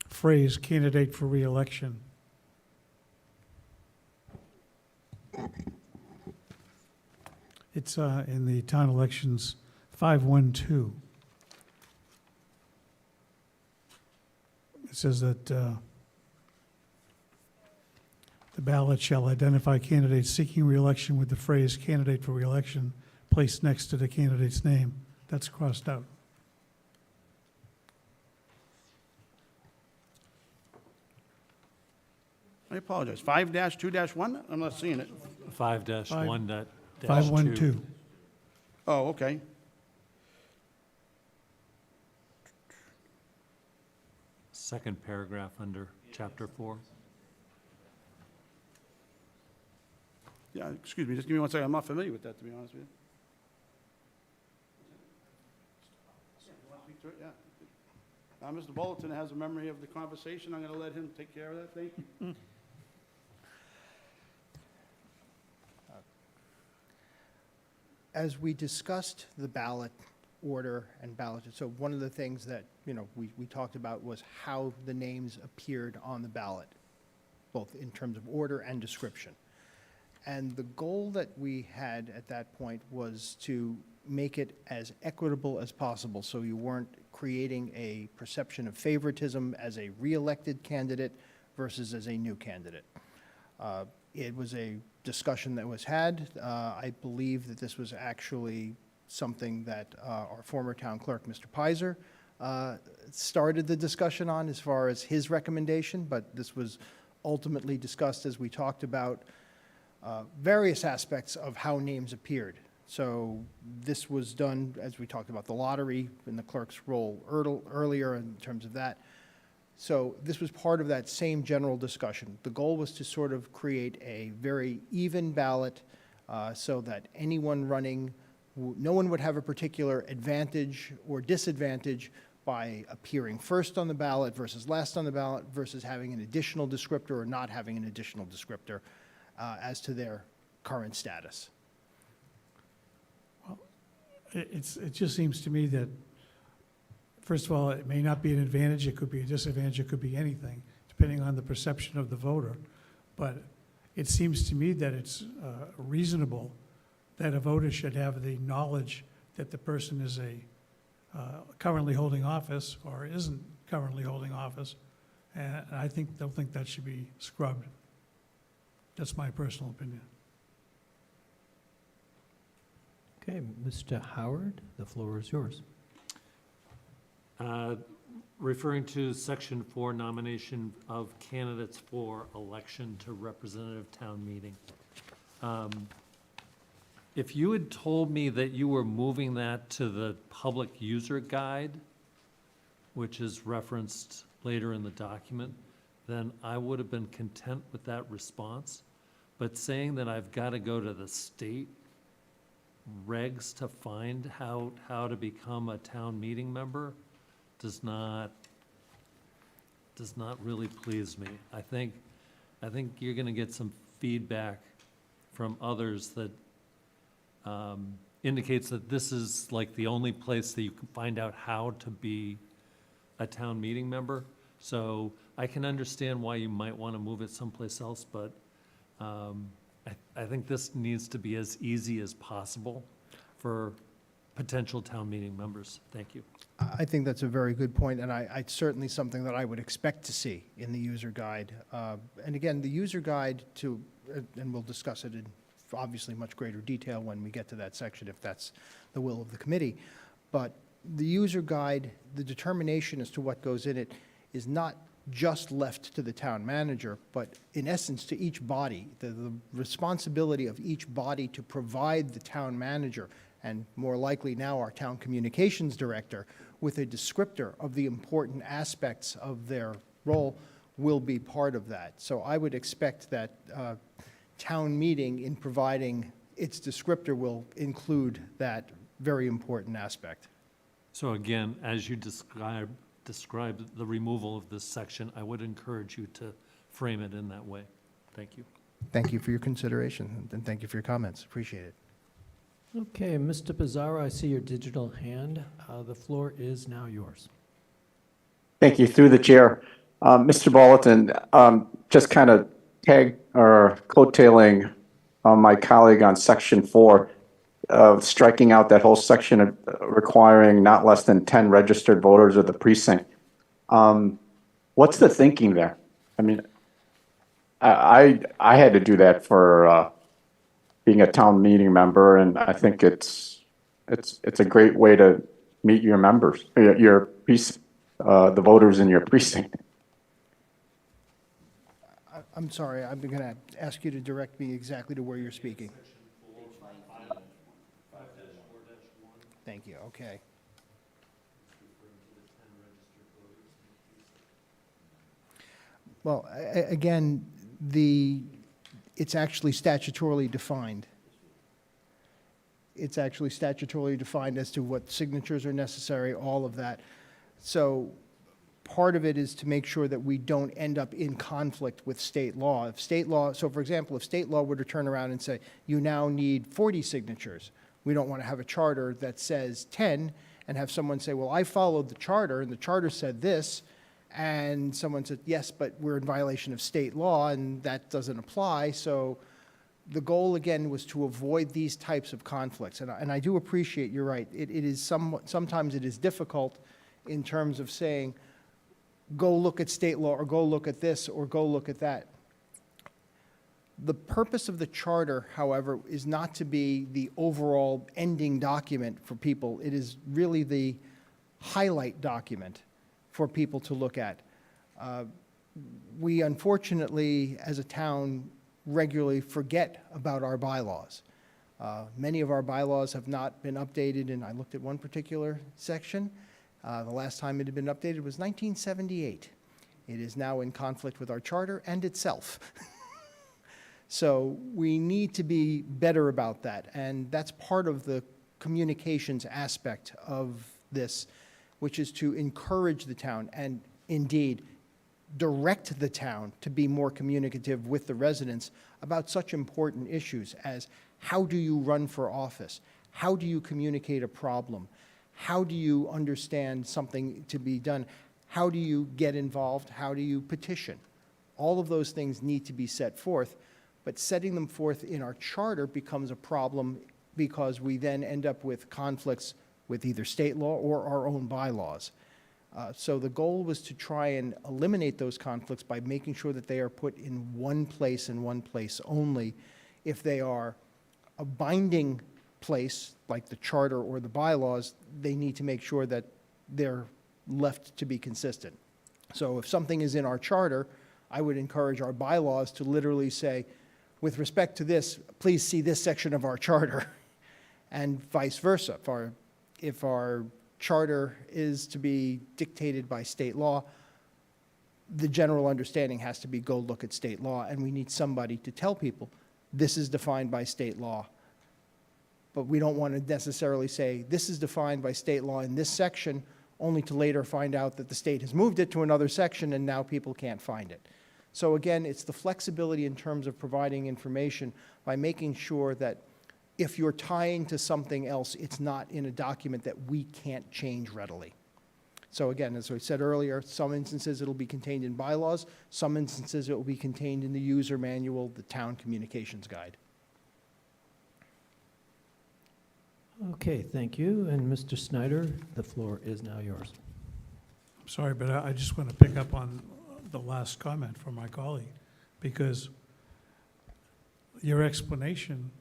phrase candidate for reelection? It's in the town elections 512. It says that the ballot shall identify candidates seeking reelection with the phrase candidate for reelection placed next to the candidate's name. That's crossed out. I apologize. 5-2-1? I'm not seeing it. 5-1-2. 512. Oh, okay. Second paragraph under Chapter 4. Yeah, excuse me, just give me one second. I'm not familiar with that, to be honest with you. Yeah. Mr. Bulletin has a memory of the conversation. I'm going to let him take care of that. Thank you. As we discussed the ballot order and ballot, so one of the things that, we talked about was how the names appeared on the ballot, both in terms of order and description. And the goal that we had at that point was to make it as equitable as possible, so you weren't creating a perception of favoritism as a re-elected candidate versus as a new candidate. It was a discussion that was had. I believe that this was actually something that our former town clerk, Mr. Pizer, started the discussion on as far as his recommendation, but this was ultimately discussed as we talked about various aspects of how names appeared. So this was done, as we talked about, the lottery and the clerk's role earlier in terms of that. So this was part of that same general discussion. The goal was to sort of create a very even ballot so that anyone running, no one would have a particular advantage or disadvantage by appearing first on the ballot versus last on the ballot versus having an additional descriptor or not having an additional descriptor as to their current status. It just seems to me that, first of all, it may not be an advantage, it could be a disadvantage, it could be anything, depending on the perception of the voter. But it seems to me that it's reasonable that a voter should have the knowledge that the person is currently holding office or isn't currently holding office. And I don't think that should be scrubbed. That's my personal opinion. Okay, Mr. Howard, the floor is yours. Referring to Section 4, nomination of candidates for election to representative town meeting. If you had told me that you were moving that to the public user guide, which is referenced later in the document, then I would have been content with that response. But saying that I've got to go to the state regs to find how to become a town meeting member does not really please me. I think you're gonna get some feedback from others that indicates that this is like the only place that you can find out how to be a town meeting member. So I can understand why you might want to move it someplace else, but I think this needs to be as easy as possible for potential town meeting members. Thank you. I think that's a very good point, and it's certainly something that I would expect to see in the user guide. And again, the user guide and we'll discuss it in obviously much greater detail when we get to that section, if that's the will of the committee. But the user guide, the determination as to what goes in it is not just left to the town manager, but in essence to each body. The responsibility of each body to provide the town manager, and more likely now our town communications director, with a descriptor of the important aspects of their role will be part of that. So I would expect that town meeting, in providing its descriptor, will include that very important aspect. So again, as you described the removal of this section, I would encourage you to frame it in that way. Thank you. Thank you for your consideration, and thank you for your comments. Appreciate it. Okay, Mr. Pizarro, I see your digital hand. The floor is now yours. Thank you. Through the chair. Mr. Bolton, just kind of coattailing my colleague on Section 4, striking out that whole section of requiring not less than 10 registered voters of the precinct. What's the thinking there? I mean, I had to do that for being a town meeting member, and I think it's a great way to meet your members, the voters in your precinct. I'm sorry, I'm going to ask you to direct me exactly to where you're speaking. Thank you, okay. Well, again, it's actually statutorily defined. It's actually statutorily defined as to what signatures are necessary, all of that. So part of it is to make sure that we don't end up in conflict with state law. If state law, so for example, if state law were to turn around and say, you now need 40 signatures, we don't want to have a charter that says 10 and have someone say, well, I followed the charter and the charter said this, and someone said, yes, but we're in violation of state law and that doesn't apply. So the goal, again, was to avoid these types of conflicts. And I do appreciate, you're right, it is sometimes it is difficult in terms of saying, go look at state law, or go look at this, or go look at that. The purpose of the charter, however, is not to be the overall ending document for people. It is really the highlight document for people to look at. We unfortunately, as a town, regularly forget about our bylaws. Many of our bylaws have not been updated, and I looked at one particular section. The last time it had been updated was 1978. It is now in conflict with our charter and itself. So we need to be better about that, and that's part of the communications aspect of this, which is to encourage the town and indeed direct the town to be more communicative with the residents about such important issues as how do you run for office? How do you communicate a problem? How do you understand something to be done? How do you get involved? How do you petition? All of those things need to be set forth, but setting them forth in our charter becomes a problem because we then end up with conflicts with either state law or our own bylaws. So the goal was to try and eliminate those conflicts by making sure that they are put in one place and one place only. If they are a binding place, like the charter or the bylaws, they need to make sure that they're left to be consistent. So if something is in our charter, I would encourage our bylaws to literally say, with respect to this, please see this section of our charter, and vice versa. If our charter is to be dictated by state law, the general understanding has to be go look at state law, and we need somebody to tell people this is defined by state law. But we don't want to necessarily say this is defined by state law in this section, only to later find out that the state has moved it to another section and now people can't find it. So again, it's the flexibility in terms of providing information by making sure that if you're tying to something else, it's not in a document that we can't change readily. So again, as I said earlier, some instances it'll be contained in bylaws, some instances it will be contained in the user manual, the town communications guide. Okay, thank you. And Mr. Snyder, the floor is now yours. I'm sorry, but I just want to pick up on the last comment from my colleague, because your explanation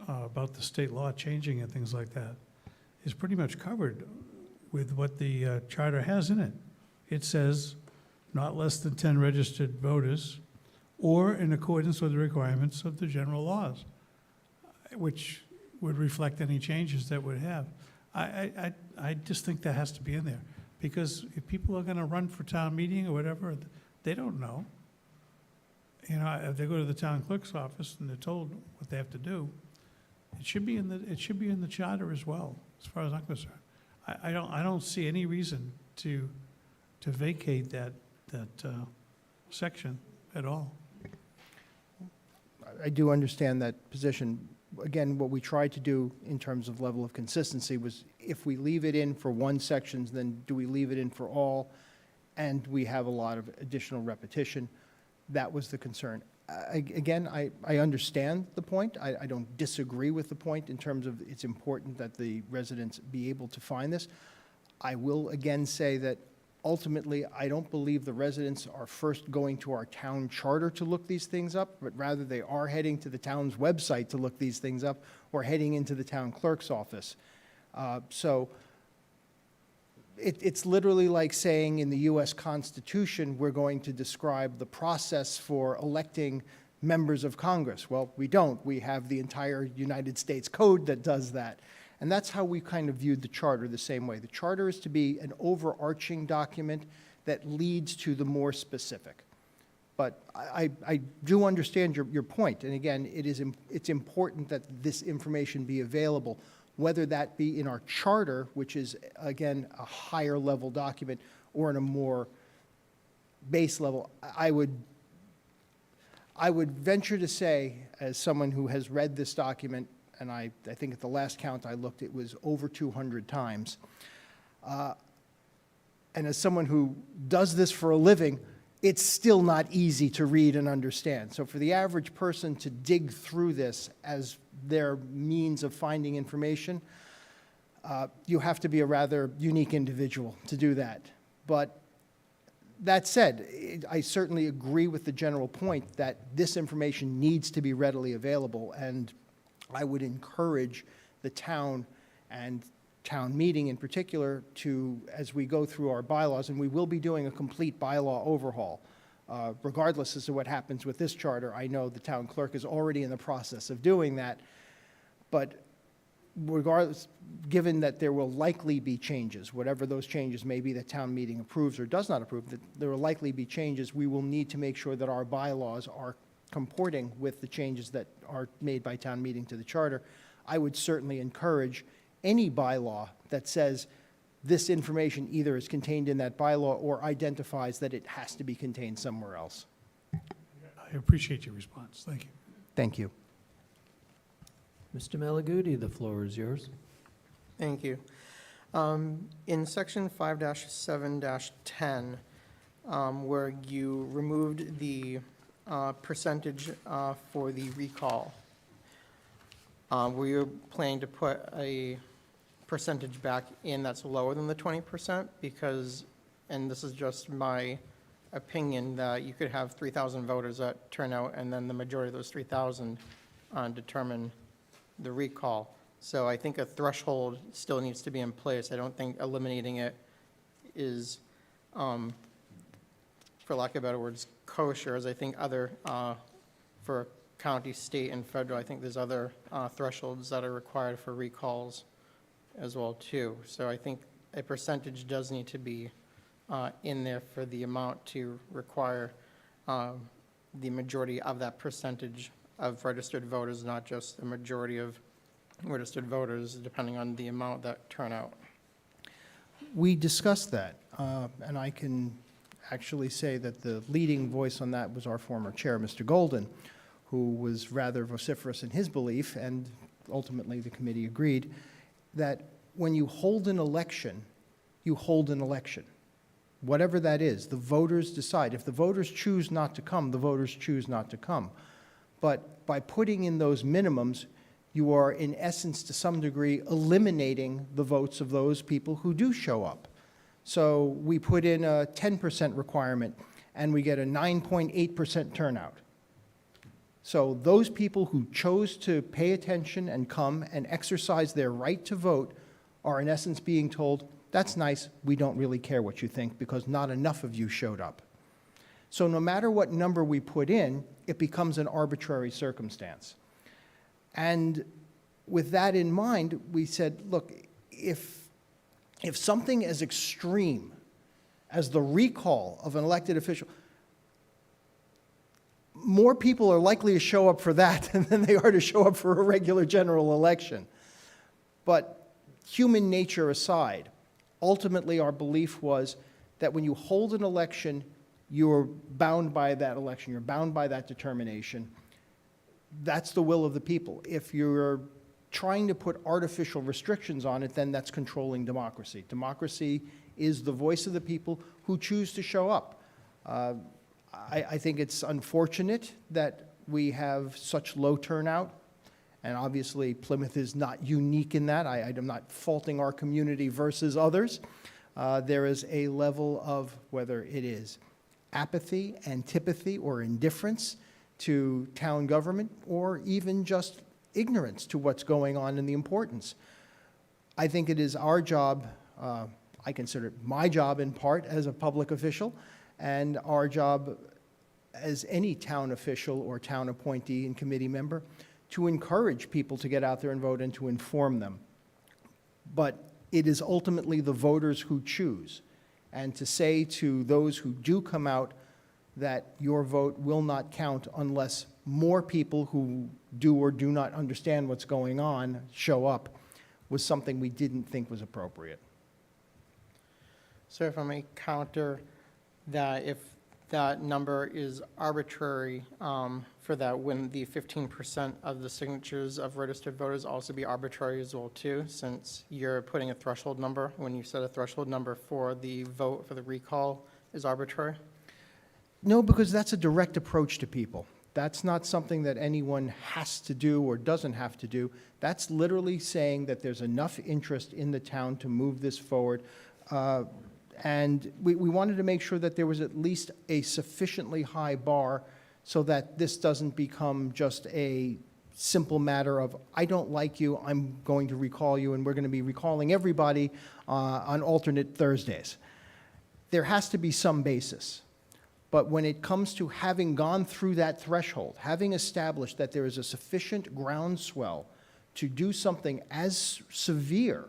about the state law changing and things like that is pretty much covered with what the charter has in it. It says not less than 10 registered voters or in accordance with the requirements of the general laws, which would reflect any changes that would have. I just think that has to be in there, because if people are gonna run for town meeting or whatever, they don't know. You know, if they go to the town clerk's office and they're told what they have to do, it should be in the charter as well, as far as I'm concerned. I don't see any reason to vacate that section at all. I do understand that position. Again, what we tried to do in terms of level of consistency was if we leave it in for one section, then do we leave it in for all? And we have a lot of additional repetition. That was the concern. Again, I understand the point. I don't disagree with the point in terms of it's important that the residents be able to find this. I will again say that ultimately, I don't believe the residents are first going to our town charter to look these things up, but rather they are heading to the town's website to look these things up or heading into the town clerk's office. So it's literally like saying in the US Constitution, we're going to describe the process for electing members of Congress. Well, we don't. We have the entire United States Code that does that. And that's how we kind of viewed the charter the same way. The charter is to be an overarching document that leads to the more specific. But I do understand your point. And again, it's important that this information be available, whether that be in our charter, which is, again, a higher level document, or in a more base level. I would venture to say, as someone who has read this document, and I think at the last count I looked, it was over 200 times. And as someone who does this for a living, it's still not easy to read and understand. So for the average person to dig through this as their means of finding information, you have to be a rather unique individual to do that. But that said, I certainly agree with the general point that this information needs to be readily available, and I would encourage the town and town meeting in particular to, as we go through our bylaws, and we will be doing a complete bylaw overhaul, regardless as to what happens with this charter. I know the town clerk is already in the process of doing that, but regardless, given that there will likely be changes, whatever those changes may be that town meeting approves or does not approve, that there will likely be changes, we will need to make sure that our bylaws are comporting with the changes that are made by town meeting to the charter. I would certainly encourage any bylaw that says this information either is contained in that bylaw or identifies that it has to be contained somewhere else. I appreciate your response. Thank you. Thank you. Mr. Malaguti, the floor is yours. Thank you. In section 5-7-10, where you removed the percentage for the recall, were you planning to put a percentage back in that's lower than the 20%? Because, and this is just my opinion, that you could have 3,000 voters that turn out, and then the majority of those 3,000 determine the recall. So I think a threshold still needs to be in place. I don't think eliminating it is, for lack of better words, kosher, as I think other, for county, state, and federal, I think there's other thresholds that are required for recalls as well, too. So I think a percentage does need to be in there for the amount to require the majority of that percentage of registered voters, not just the majority of registered voters, depending on the amount that turn out. We discussed that, and I can actually say that the leading voice on that was our former chair, Mr. Golden, who was rather vociferous in his belief, and ultimately the committee agreed, that when you hold an election, you hold an election. Whatever that is, the voters decide. If the voters choose not to come, the voters choose not to come. But by putting in those minimums, you are, in essence, to some degree, eliminating the votes of those people who do show up. So we put in a 10% requirement, and we get a 9.8% turnout. So those people who chose to pay attention and come and exercise their right to vote are, in essence, being told, that's nice, we don't really care what you think because not enough of you showed up. So no matter what number we put in, it becomes an arbitrary circumstance. And with that in mind, we said, look, if something as extreme as the recall of an elected official, more people are likely to show up for that than they are to show up for a regular general election. But human nature aside, ultimately our belief was that when you hold an election, you're bound by that election, you're bound by that determination. That's the will of the people. If you're trying to put artificial restrictions on it, then that's controlling democracy. Democracy is the voice of the people who choose to show up. I think it's unfortunate that we have such low turnout, and obviously Plymouth is not unique in that. I'm not faulting our community versus others. There is a level of, whether it is apathy, antipathy, or indifference to town government, or even just ignorance to what's going on and the importance. I think it is our job, I consider it my job in part as a public official, and our job as any town official or town appointee and committee member to encourage people to get out there and vote and to inform them. But it is ultimately the voters who choose. And to say to those who do come out that your vote will not count unless more people who do or do not understand what's going on show up was something we didn't think was appropriate. So if I may counter that, if that number is arbitrary, for that, wouldn't the 15% of the signatures of registered voters also be arbitrary as well too, since you're putting a threshold number when you set a threshold number for the vote for the recall is arbitrary? No, because that's a direct approach to people. That's not something that anyone has to do or doesn't have to do. That's literally saying that there's enough interest in the town to move this forward. And we wanted to make sure that there was at least a sufficiently high bar so that this doesn't become just a simple matter of, I don't like you, I'm going to recall you, and we're going to be recalling everybody on alternate Thursdays. There has to be some basis. But when it comes to having gone through that threshold, having established that there is a sufficient groundswell to do something as severe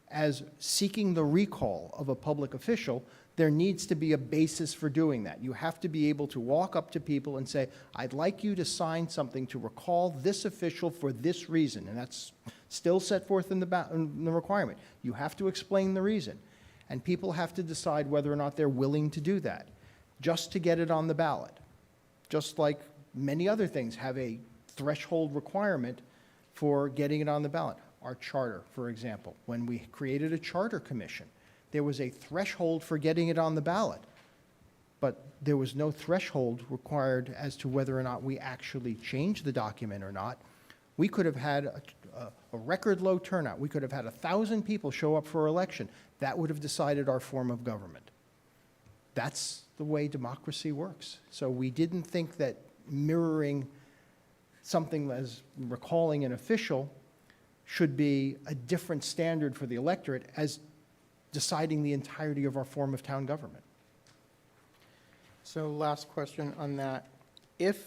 as seeking the recall of a public official, there needs to be a basis for doing that. You have to be able to walk up to people and say, I'd like you to sign something to recall this official for this reason. And that's still set forth in the requirement. You have to explain the reason. And people have to decide whether or not they're willing to do that, just to get it on the ballot. Just like many other things have a threshold requirement for getting it on the ballot. Our charter, for example, when we created a charter commission, there was a threshold for getting it on the ballot, but there was no threshold required as to whether or not we actually changed the document or not. We could have had a record low turnout. We could have had 1,000 people show up for election. That would have decided our form of government. That's the way democracy works. So we didn't think that mirroring something as recalling an official should be a different standard for the electorate as deciding the entirety of our form of town government. So last question on that. If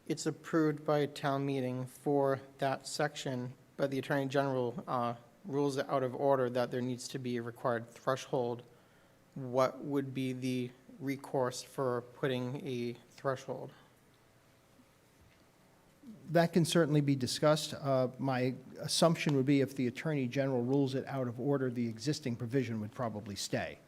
it's approved by a town meeting for that section, but the Attorney General rules it out of order that there needs to be a required threshold, what would be the recourse for putting a threshold? That can certainly be discussed. My assumption would be if the Attorney General rules it out of order, the existing provision would probably stay.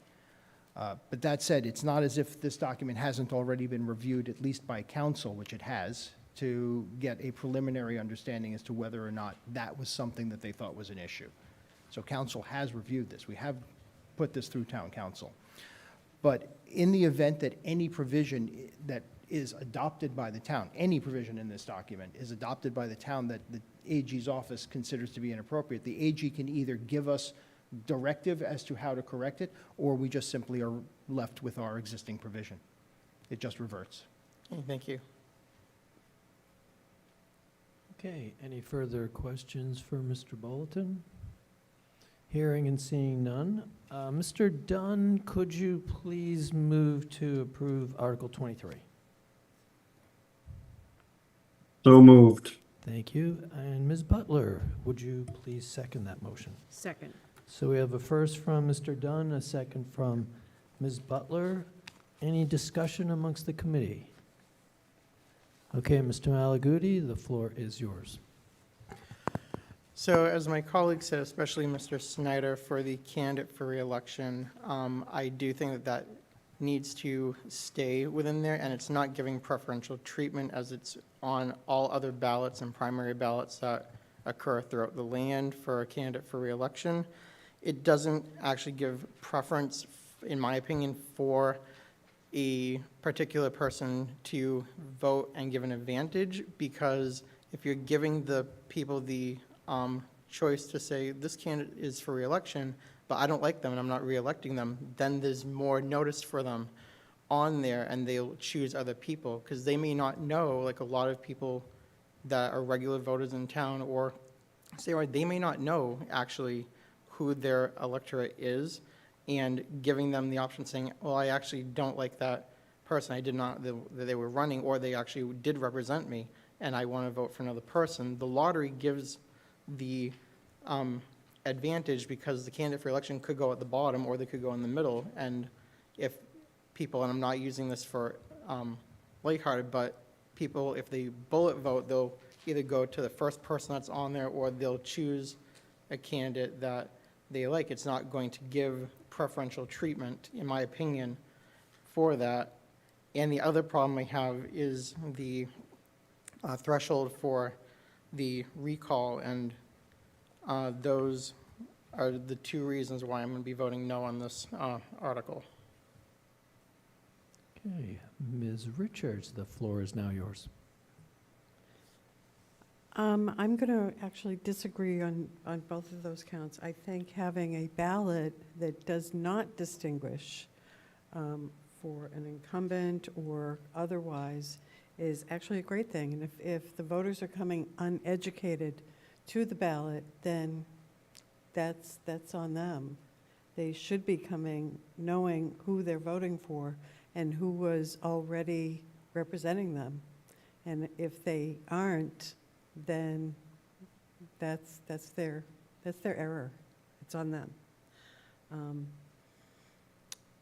But that said, it's not as if this document hasn't already been reviewed, at least by council, which it has, to get a preliminary understanding as to whether or not that was something that they thought was an issue. So council has reviewed this. We have put this through town council. But in the event that any provision that is adopted by the town, any provision in this document is adopted by the town that the AG's office considers to be inappropriate, the AG can either give us directive as to how to correct it, or we just simply are left with our existing provision. It just reverts. Okay, thank you. Okay, any further questions for Mr. Bulletin? Hearing and seeing none. Mr. Dunn, could you please move to approve Article 23? So moved. Thank you. And Ms. Butler, would you please second that motion? Second. So we have a first from Mr. Dunn, a second from Ms. Butler. Any discussion amongst the committee? Okay, Mr. Malaguti, the floor is yours. So as my colleague said, especially Mr. Snyder, for the candidate for reelection, I do think that that needs to stay within there, and it's not giving preferential treatment as it's on all other ballots and primary ballots that occur throughout the land for a candidate for reelection. It doesn't actually give preference, in my opinion, for a particular person to vote and give an advantage, because if you're giving the people the choice to say, this candidate is for reelection, but I don't like them and I'm not reelecting them, then there's more notice for them on there and they'll choose other people, because they may not know, like a lot of people that are regular voters in town or statewide, they may not know actually who their electorate is, and giving them the option saying, well, I actually don't like that person, I did not, that they were running, or they actually did represent me and I want to vote for another person. The lottery gives the advantage, because the candidate for election could go at the bottom or they could go in the middle, and if people, and I'm not using this for lighthearted, but people, if they bullet vote, they'll either go to the first person that's on there or they'll choose a candidate that they like. It's not going to give preferential treatment, in my opinion, for that. And the other problem I have is the threshold for the recall, and those are the two reasons why I'm going to be voting no on this article. Okay, Ms. Richards, the floor is now yours. I'm going to actually disagree on both of those counts. I think having a ballot that does not distinguish for an incumbent or otherwise is actually a great thing. And if the voters are coming uneducated to the ballot, then that's on them. They should be coming knowing who they're voting for and who was already representing them. And if they aren't, then that's their error. It's on them.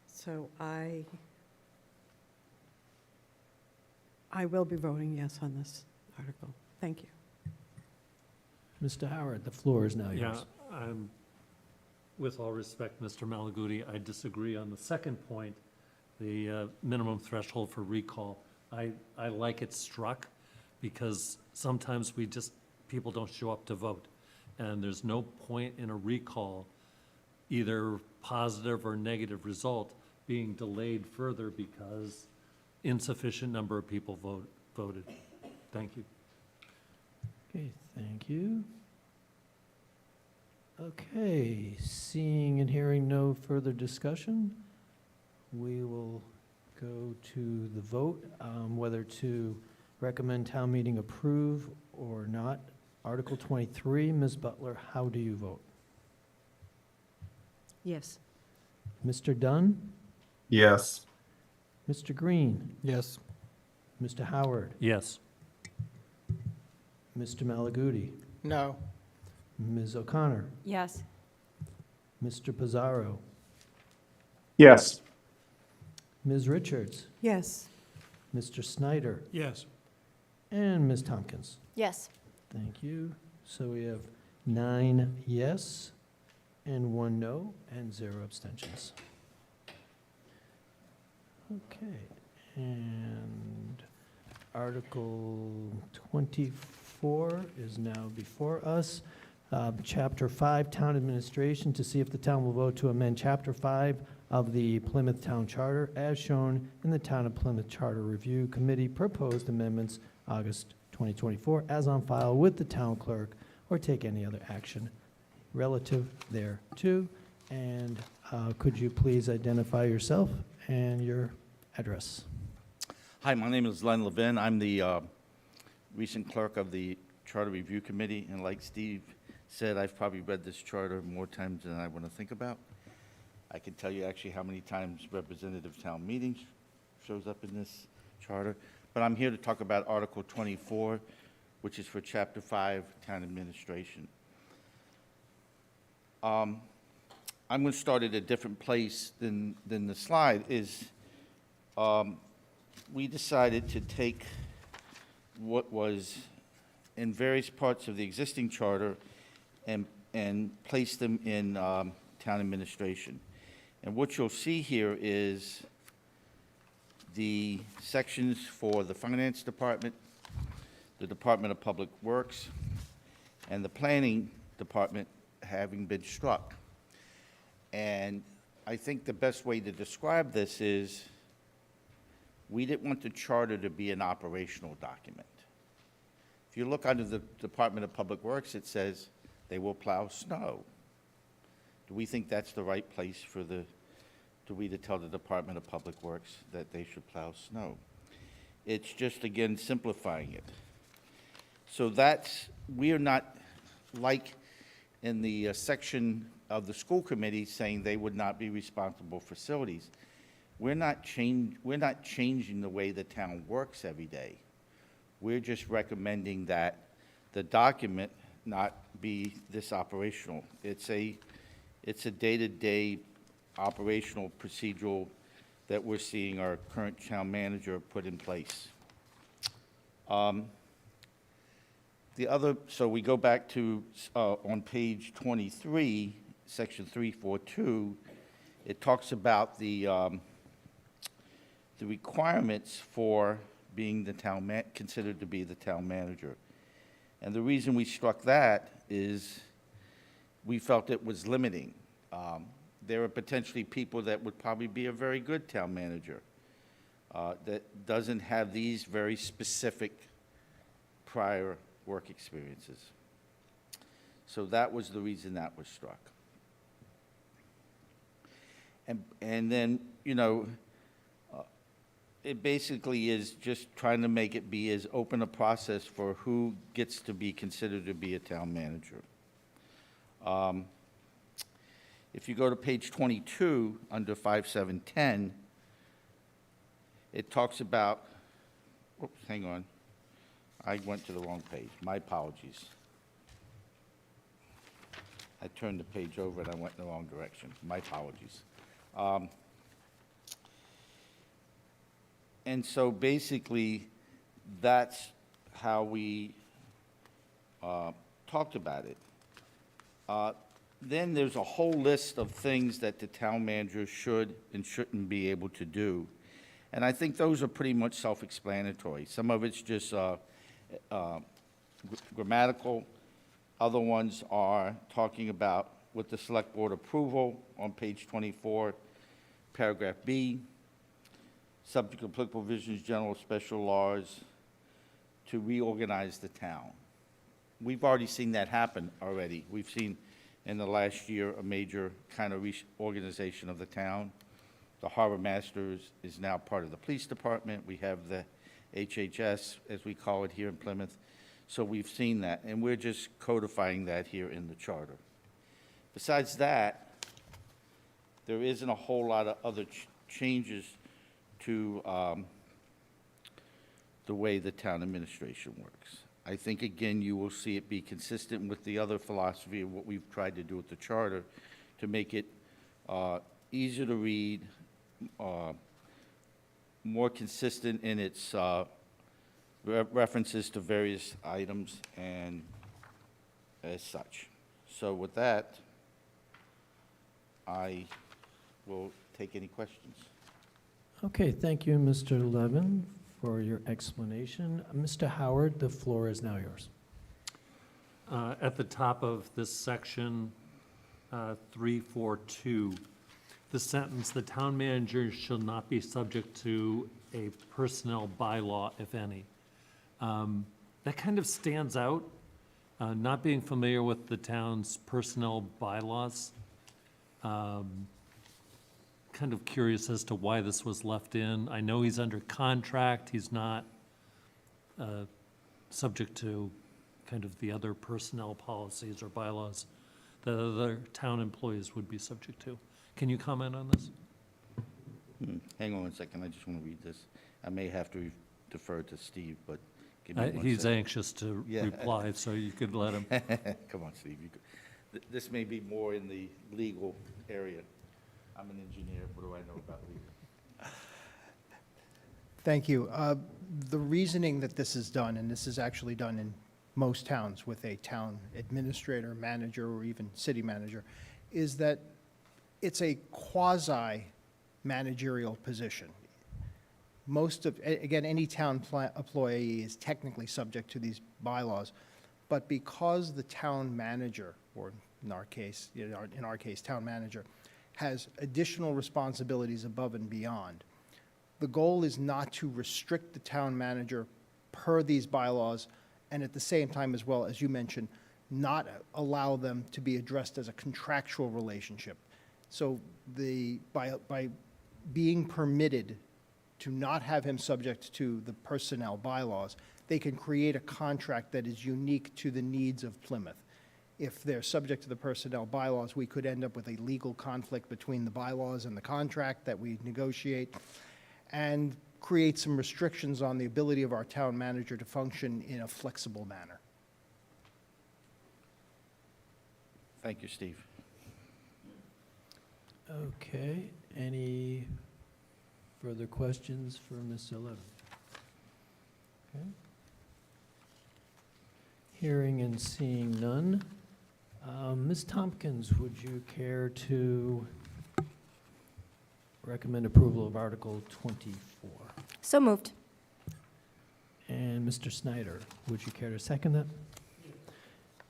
So I will be voting yes on this article. Thank you. Mr. Howard, the floor is now Yeah, yours. with all respect, Mr. Malaguti, I disagree on the second point, the minimum threshold for recall. I like it struck because sometimes people don't show up to vote. And there's no point in a recall, either positive or negative result, being delayed further because insufficient number of people voted. Thank you. Okay, thank you. Okay, seeing and hearing no further discussion, we will go to the vote, whether to recommend town meeting approve or not. Article 23, Ms. Butler, how do you vote? Yes. Mr. Dunn? Yes. Mr. Green? Yes. Mr. Howard? Yes. Mr. Malaguti? No. Ms. O'Connor? Yes. Mr. Pizarro? Yes. Ms. Richards? Yes. Mr. Snyder? Yes. And Ms. Tompkins? Yes. Thank you. So we have 9 yes and 1 no and 0 abstentions. Okay, and Article 24 is now before us. Chapter 5, Town Administration, to see if the town will vote to amend Chapter 5 of the Plymouth Town Charter as shown in the Town of Plymouth Charter Review Committee proposed amendments, August 2024, as on file with the town clerk, or take any other action relative thereto. And could you please identify yourself and your address? Hi, my name is Len Levin. I'm the recent clerk of the Charter Review Committee, and like Steve said, I've probably read this charter more times than I want to think about. I can tell you actually how many times representative town meetings shows up in this charter, but I'm here to talk about Article 24, which is for Chapter 5, Town Administration. I'm going to start at a different place than the slide is. We decided to take what was in various parts of the existing charter and place them in town administration. And what you'll see here is the sections for the Finance Department, the Department of Public Works, and the Planning Department having been struck. And I think the best way to describe this is we didn't want the charter to be an operational document. If you look under the Department of Public Works, it says they will plow snow. Do we think that's the right place for do we to tell the Department of Public Works that they should plow snow? It's just, again, simplifying it. So we are not like in the section of the school committee saying they would not be responsible for facilities. We're not changing the way the town works every day. We're just recommending that the document not be this operational. It's a day-to-day operational procedural that we're seeing our current town manager put in place. So we go back to, on page 23, section 342, it talks about the requirements for being the considered to be the town manager. And the reason we struck that is we felt it was limiting. There are potentially people that would probably be a very good town manager that doesn't have these very specific prior work experiences. So that was the reason that was struck. And then, it basically is just trying to make it be as open a process for who gets to be considered to be a town manager. If you go to page 22, under 5710, It talks about, oops, hang on. I went to the wrong page. My apologies. I turned the page over and I went in the wrong direction. My apologies. And so basically, that's how we talked about it. Then there's a whole list of things that the town manager should and shouldn't be able to do. And I think those are pretty much self-explanatory. Some of it's just grammatical. Other ones are talking about with the select board approval on page 24, paragraph B, subject to applicable provisions, general or special laws to reorganize the town. We've already seen that happen already. We've seen in the last year a major kind of reorganization of the town. The harbor master is now part of the police department. We have the HHS, as we call it here in Plymouth. So we've seen that, and we're just codifying that here in the charter. Besides that, there isn't a whole lot of other changes to the way the town administration works. I think, again, you will see it be consistent with the other philosophy of what we've tried to do with the charter to make it easier to read, more consistent in its references to various items and as such. So with that, I will take any questions. Okay, thank you, Mr. Levin, for your explanation. Mr. Howard, the floor is now yours. At the top of this section, 342, the sentence, "The town manager shall not be subject to a personnel bylaw, if any." That kind of stands out, not being familiar with the town's personnel bylaws. Kind of curious as to why this was left in. I know he's under contract, he's not subject to kind of the other personnel policies or bylaws that other town employees would be subject to. Can you comment on this? Hang on 1 second, I just want to read this. I may have to defer to Steve, but give me 1 He's second. anxious to Yeah. reply, so you could let him. Come on, Steve. This may be more in the legal area. I'm an engineer. What do I know about legal? Thank you. The reasoning that this is done, and this is actually done in most towns with a town administrator, manager, or even city manager, is that it's a quasi-managerial position. Most of, again, any town employee is technically subject to these bylaws, but because the town manager, or in our case, town manager, has additional responsibilities above and beyond, the goal is not to restrict the town manager per these bylaws, and at the same time, as well, as you mentioned, not allow them to be addressed as a contractual relationship. So by being permitted to not have him subject to the personnel bylaws, they can create a contract that is unique to the needs of Plymouth. If they're subject to the personnel bylaws, we could end up with a legal conflict between the bylaws and the contract that we negotiate, and create some restrictions on the ability of our town manager to function in a flexible manner. Thank you, Steve. Okay, any further questions for Mr. Levin? Okay. Hearing and seeing none. Ms. Tompkins, would you care to recommend approval of Article 24? So moved. And Mr. Snyder, would you care to second that?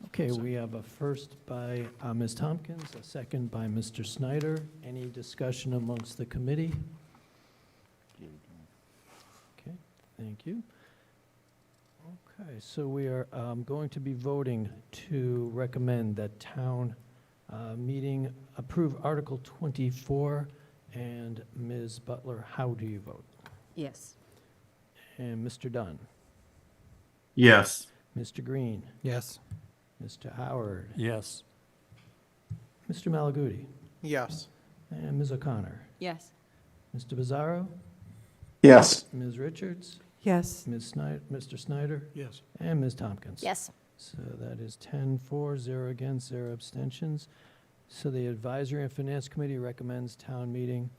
Okay, we have a first by Ms. Tompkins, a second by Mr. Snyder. Any discussion amongst the committee? Okay, thank you. Okay, so we are going to be voting to recommend that town meeting approve Article 24. And Ms. Butler, how do you vote? Yes. And Mr. Dunn? Yes. Mr. Green? Yes. Mr. Howard? Yes. Mr. Malaguti? Yes. And Ms. O'Connor? Yes. Mr. Bizzarro? Yes. Ms. Richards, Yes. Mr. Snyder, Yes. and Ms. Tompkins. Yes. So that is 10-4, 0 against, 0 abstentions. So the Advisory and Finance Committee recommends town meeting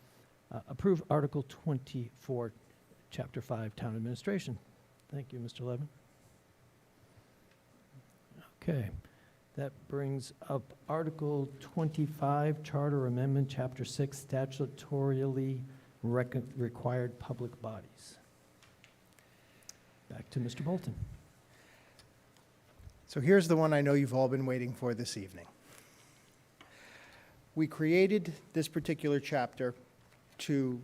approve Article 24, Chapter 5, Town Administration. Thank you, Mr. Levin. Okay, that brings up Article 25, Charter Amendment, Chapter 6, Statutorily Required Public Bodies. Back to Mr. Bolton. So here's the one I know you've all been waiting for this evening. We created this particular chapter to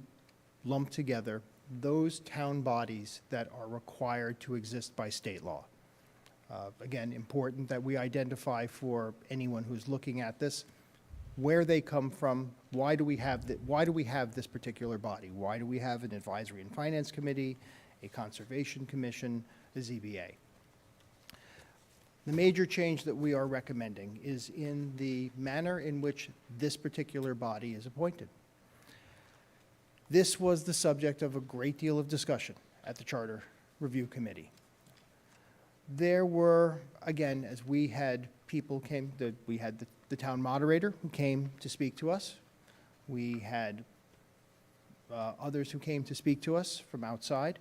lump together those town bodies that are required to exist by state law. Again, important that we identify for anyone who's looking at this, where they come from, why do we have this particular body? Why do we have an Advisory and Finance Committee, a Conservation Commission, a ZBA? The major change that we are recommending is in the manner in which this particular body is appointed. This was the subject of a great deal of discussion at the Charter Review Committee. There were, again, as we had people we had the town moderator who came to speak to us. We had others who came to speak to us from outside.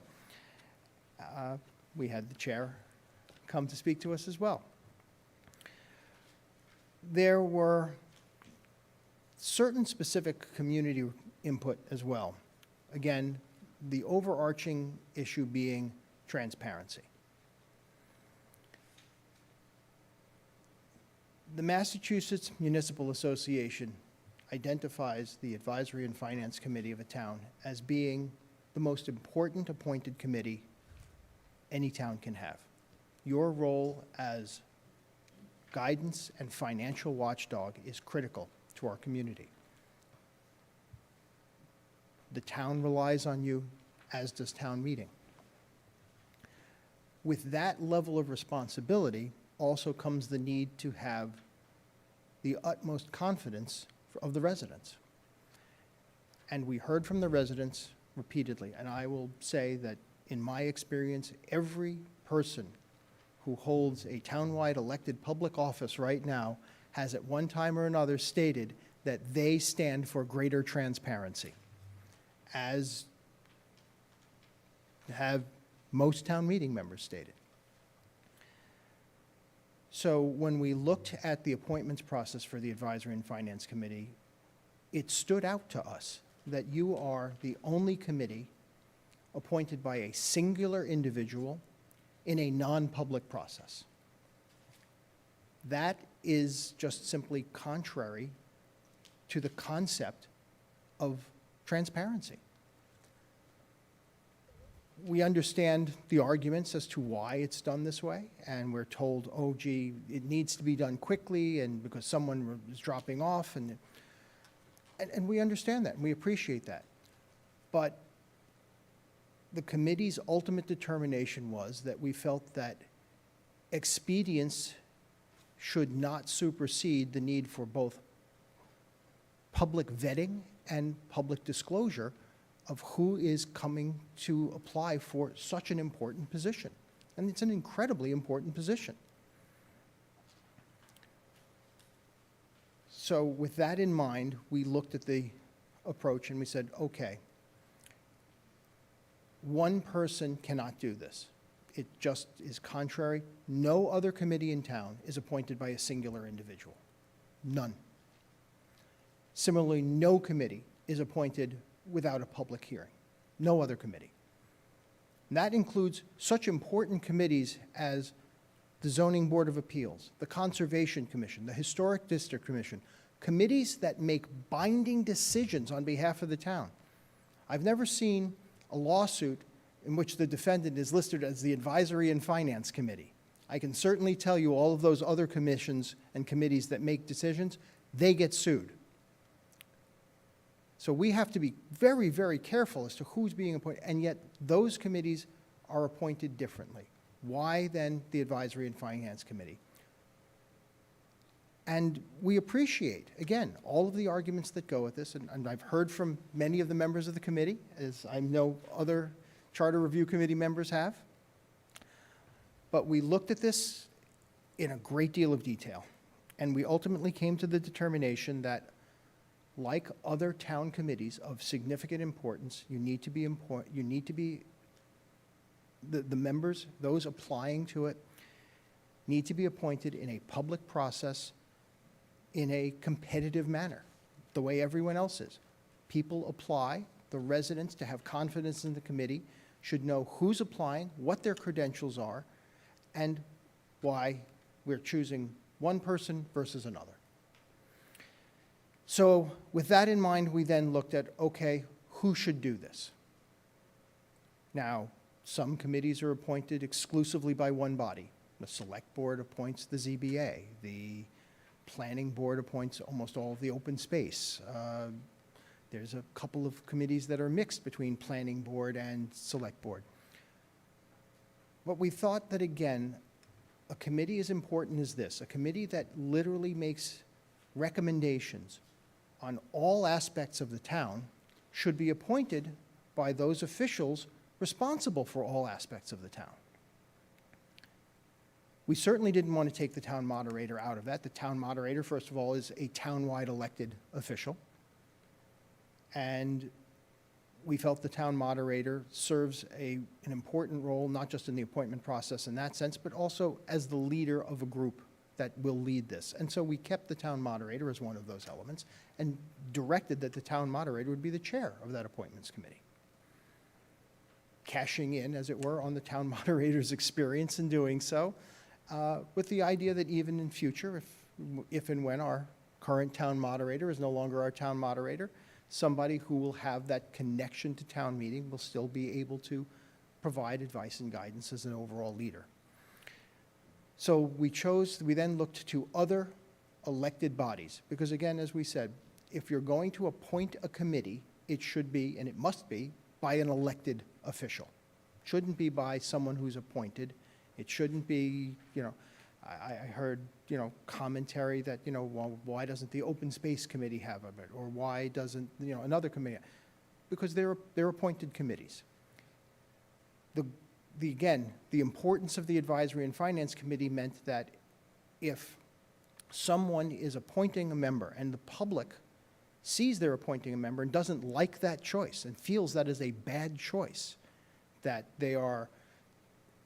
We had the chair come to speak to us as well. There were certain specific community input as well. Again, the overarching issue being transparency. The Massachusetts Municipal Association identifies the Advisory and Finance Committee of a town as being the most important appointed committee any town can have. Your role as guidance and financial watchdog is critical to our community. The town relies on you, as does town meeting. With that level of responsibility also comes the need to have the utmost confidence of the residents. And we heard from the residents repeatedly, and I will say that in my experience, every person who holds a townwide elected public office right now has at one time or another stated that they stand for greater transparency, as have most town meeting members stated. So when we looked at the appointments process for the Advisory and Finance Committee, it stood out to us that you are the only committee appointed by a singular individual in a non-public process. That is just simply contrary to the concept of transparency. We understand the arguments as to why it's done this way, and we're told, oh, gee, it needs to be done quickly, and because someone is dropping off, and we understand that, and we appreciate that. But the committee's ultimate determination was that we felt that expedience should not supersede the need for both public vetting and public disclosure of who is coming to apply for such an important position. And it's an incredibly important position. So with that in mind, we looked at the approach and we said, okay, one person cannot do this. It just is contrary. No other committee in town is appointed by a singular individual. None. Similarly, no committee is appointed without a public hearing. No other committee. And that includes such important committees as the Zoning Board of Appeals, the Conservation Commission, the Historic District Commission, committees that make binding decisions on behalf of the town. I've never seen a lawsuit in which the defendant is listed as the Advisory and Finance Committee. I can certainly tell you all of those other commissions and committees that make decisions, they get sued. So we have to be very, very careful as to who's being appointed, and yet those committees are appointed differently. Why then the Advisory and Finance Committee? And we appreciate, again, all of the arguments that go with this, and I've heard from many of the members of the committee, as I know other Charter Review Committee members have. But we looked at this in a great deal of detail, and we ultimately came to the determination that, like other town committees of significant importance, the members, those applying to it, need to be appointed in a public process in a competitive manner, the way everyone else is. People apply, the residents, to have confidence in the committee, should know who's applying, what their credentials are, and why we're choosing one person versus another. So with that in mind, we then looked at, okay, who should do this? Now, some committees are appointed exclusively by one body. The Select Board appoints the ZBA. The Planning Board appoints almost all of the open space. There's a couple of committees that are mixed between Planning Board and Select Board. But we thought that, again, a committee as important as this, a committee that literally makes recommendations on all aspects of the town, should be appointed by those officials responsible for all aspects of the town. We certainly didn't want to take the town moderator out of that. The town moderator, first of all, is a townwide elected official. And we felt the town moderator serves an important role, not just in the appointment process in that sense, but also as the leader of a group that will lead this. And so we kept the town moderator as one of those elements and directed that the town moderator would be the chair of that appointments committee, cashing in, as it were, on the town moderator's experience in doing so, with the idea that even in future, if and when our current town moderator is no longer our town moderator, somebody who will have that connection to town meeting will still be able to provide advice and guidance as an overall leader. So we then looked to other elected bodies, because again, as we said, if you're going to appoint a committee, it should be, and it must be, by an elected official. It shouldn't be by someone who's appointed. It shouldn't be, I heard, commentary that, well, why doesn't the Open Space Committee have it? Or why doesn't, another committee? Because they're appointed committees. Again, the importance of the Advisory and Finance Committee meant that if someone is appointing a member and the public sees they're appointing a member and doesn't like that choice and feels that is a bad choice, that they are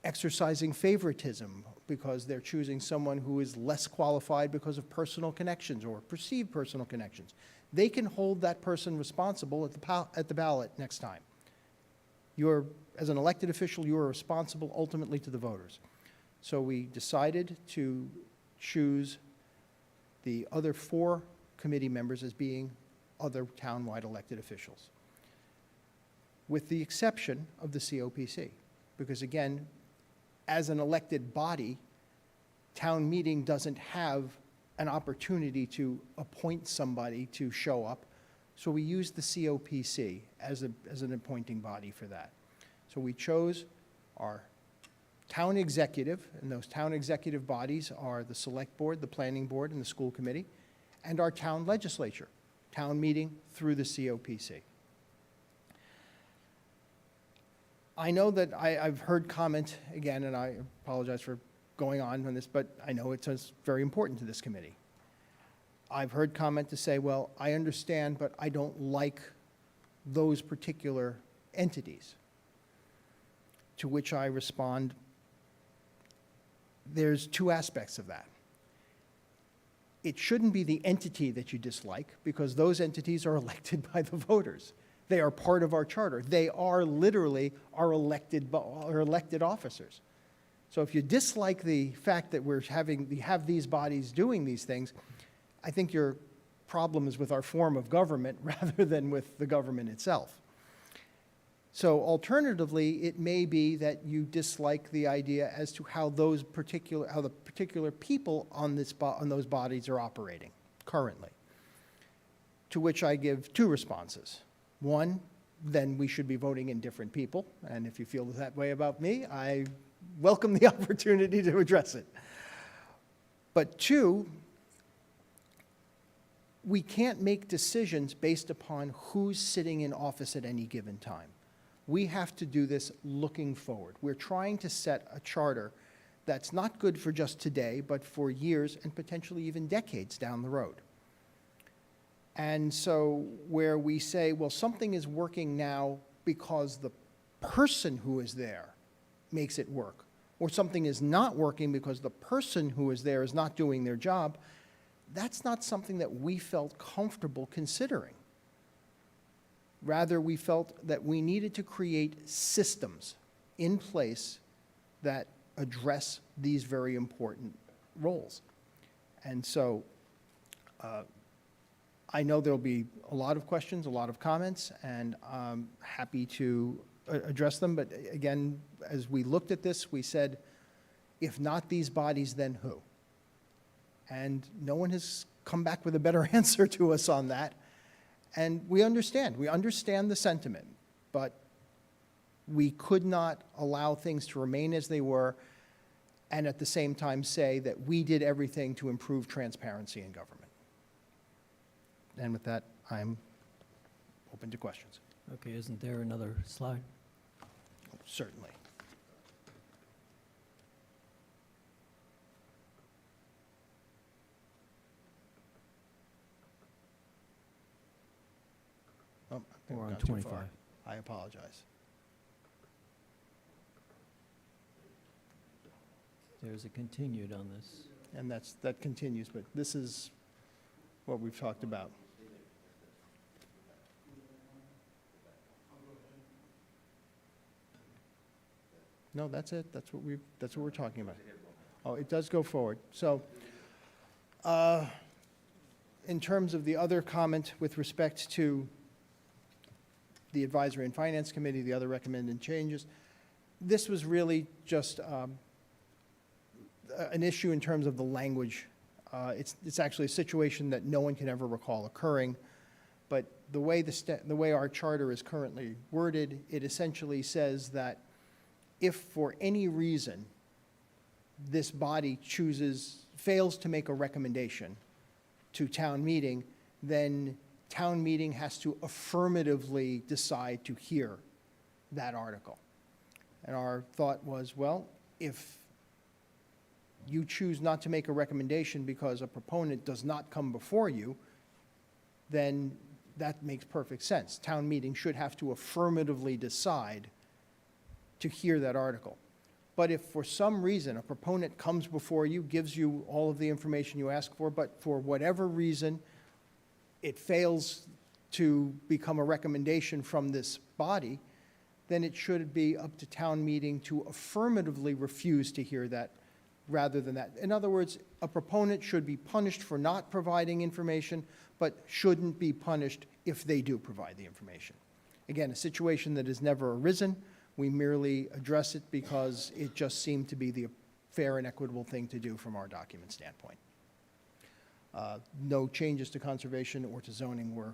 exercising favoritism because they're choosing someone who is less qualified because of personal connections or perceived personal connections, they can hold that person responsible at the ballot next time. As an elected official, you are responsible ultimately to the voters. So we decided to choose the other 4 committee members as being other townwide elected officials, with the exception of the COPC. Because again, as an elected body, town meeting doesn't have an opportunity to appoint somebody to show up. So we used the COPC as an appointing body for that. So we chose our town executive, and those town executive bodies are the Select Board, the Planning Board, and the School Committee, and our town legislature, town meeting through the COPC. I know that I've heard comment, again, and I apologize for going on this, but I know it's very important to this committee. I've heard comment to say, well, I understand, but I don't like those particular entities. To which I respond, there's 2 aspects of that. It shouldn't be the entity that you dislike, because those entities are elected by the voters. They are part of our charter. They are literally our elected officers. So if you dislike the fact that we have these bodies doing these things, I think your problem is with our form of government rather than with the government itself. So alternatively, it may be that you dislike the idea as to how the particular people on those bodies are operating currently. To which I give 2 responses. One, then we should be voting in different people, and if you feel that way about me, I welcome the opportunity to address it. But 2, we can't make decisions based upon who's sitting in office at any given time. We have to do this looking forward. We're trying to set a charter that's not good for just today, but for years and potentially even decades down the road. And so where we say, well, something is working now because the person who is there makes it work, or something is not working because the person who is there is not doing their job, that's not something that we felt comfortable considering. Rather, we felt that we needed to create systems in place that address these very important roles. And so I know there'll be a lot of questions, a lot of comments, and I'm happy to address them. But again, as we looked at this, we said, if not these bodies, then who? And no one has come back with a better answer to us on that. And we understand the sentiment, but we could not allow things to remain as they were and at the same time say that we did everything to improve transparency in government. And with that, I'm open to questions. Okay, isn't there another slide? Certainly. Oh, I think We're I've on gone too 25. far. I apologize. There's a continued on this. And that continues, but this is what we've talked about. No, that's it. That's what we're talking about. Oh, it does go forward. So, in terms of the other comment with respect to the Advisory and Finance Committee, the other recommended changes, this was really just an issue in terms of the language. It's actually a situation that no one can ever recall occurring, but the way our charter is currently worded, it essentially says that if for any reason this body fails to make a recommendation to town meeting, then town meeting has to affirmatively decide to hear that article. And our thought was, well, if you choose not to make a recommendation because a proponent does not come before you, then that makes perfect sense. Town meeting should have to affirmatively decide to hear that article. But if for some reason a proponent comes before you, gives you all of the information you ask for, but for whatever reason it fails to become a recommendation from this body, then it should be up to town meeting to affirmatively refuse to hear that rather than that. In other words, a proponent should be punished for not providing information, but shouldn't be punished if they do provide the information. Again, a situation that has never arisen. We merely address it because it just seemed to be the fair and equitable thing to do from our document standpoint. No changes to conservation or to zoning were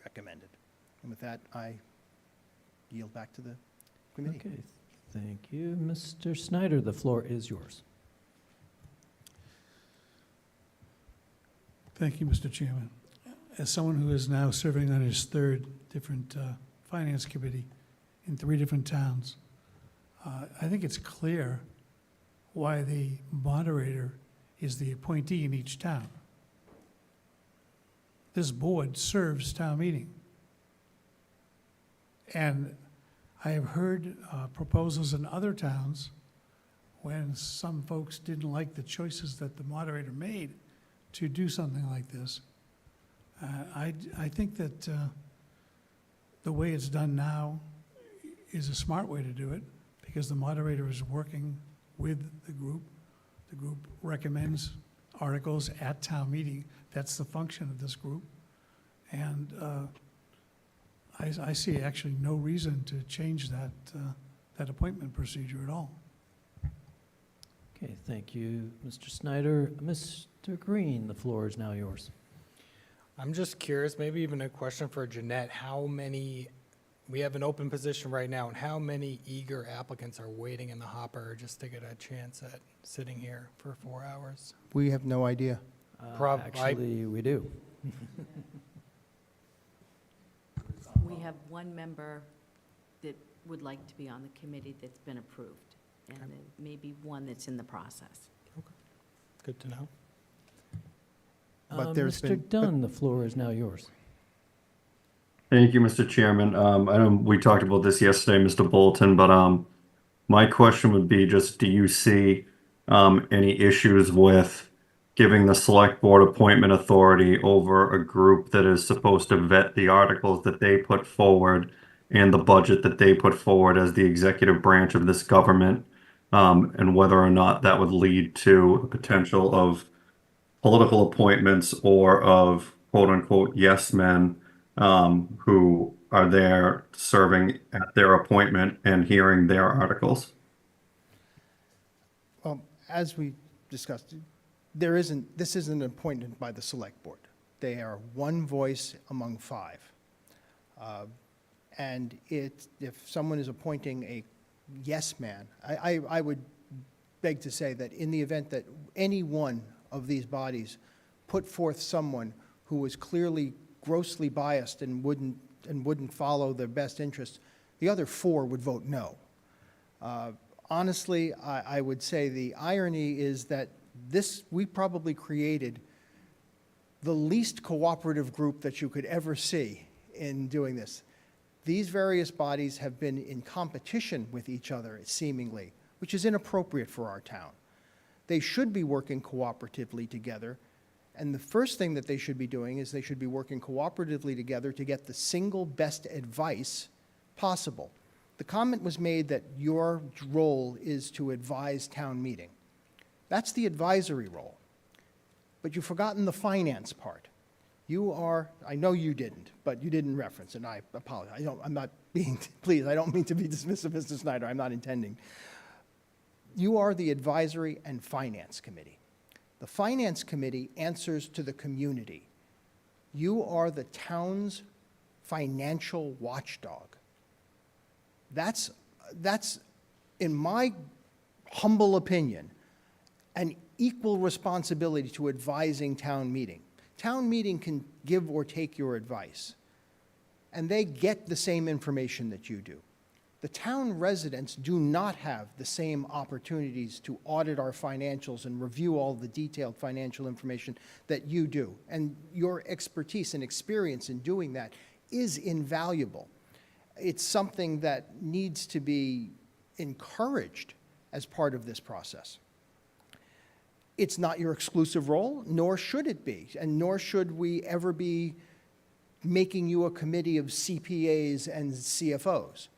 recommended. And with that, I yield back to the committee. Okay, thank you. Mr. Snyder, the floor is yours. Thank you, Mr. Chairman. As someone who is now serving on his third different finance committee in 3 different towns, I think it's clear why the moderator is the appointee in each town. This board serves town meeting. And I have heard proposals in other towns when some folks didn't like the choices that the moderator made to do something like this. I think that the way it's done now is a smart way to do it because the moderator is working with the group. The group recommends articles at town meeting. That's the function of this group. And I see actually no reason to change that appointment procedure at all. Okay, thank you, Mr. Snyder. Mr. Green, the floor is now yours. I'm just curious, maybe even a question for Jeanette, we have an open position right now, and how many eager applicants are waiting in the hopper just to get a chance at sitting here for 4 hours? We have no idea. Prob- Actually, we do. We have one member that would like to be on the committee that's been approved, and then maybe one that's in the process. Good to know. But there's been- Mr. Dunn, the floor is now yours. Thank you, Mr. Chairman. I know we talked about this yesterday, Mr. Bolton, but my question would be just, do you see any issues with giving the select board appointment authority over a group that is supposed to vet the articles that they put forward and the budget that they put forward as the executive branch of this government, and whether or not that would lead to a potential of political appointments or of quote unquote yes men who are there serving at their appointment and hearing their articles? Well, as we discussed, this isn't an appointment by the select board. They are one voice among five. And if someone is appointing a yes man, I would beg to say that in the event that any one of these bodies put forth someone who was clearly grossly biased and wouldn't follow their best interests, the other four would vote no. Honestly, I would say the irony is that we probably created the least cooperative group that you could ever see in doing this. These various bodies have been in competition with each other, seemingly, which is inappropriate for our town. They should be working cooperatively together, and the first thing that they should be doing is they should be working cooperatively together to get the single best advice possible. The comment was made that your role is to advise town meeting. That's the advisory role. But you've forgotten the finance part. You are, I know you didn't, but you didn't reference, and I apologize. I'm not being, please, I don't mean to be dismissive, Mr. Snyder, I'm not intending. You are the advisory and finance committee. The finance committee answers to the community. You are the town's financial watchdog. That's, in my humble opinion, an equal responsibility to advising town meeting. Town meeting can give or take your advice, and they get the same information that you do. The town residents do not have the same opportunities to audit our financials and review all the detailed financial information that you do. And your expertise and experience in doing that is invaluable. It's something that needs to be encouraged as part of this process. It's not your exclusive role, nor should it be, and nor should we ever be making you a committee of CPAs and CFOs.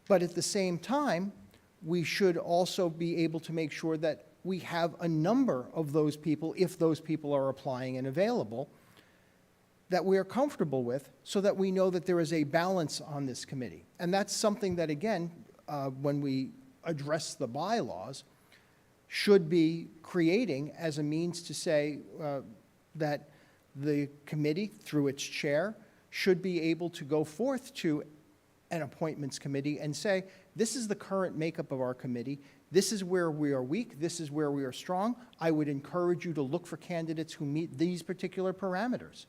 But at the same time, we should also be able to make sure that we have a number of those people, if those people are applying and available, that we are comfortable with, so that we know that there is a balance on this committee. And that's something that, again, when we address the bylaws, should be creating as a means to say that the committee, through its chair, should be able to go forth to an appointments committee and say, this is the current makeup of our committee, this is where we are weak, this is where we are strong. I would encourage you to look for candidates who meet these particular parameters,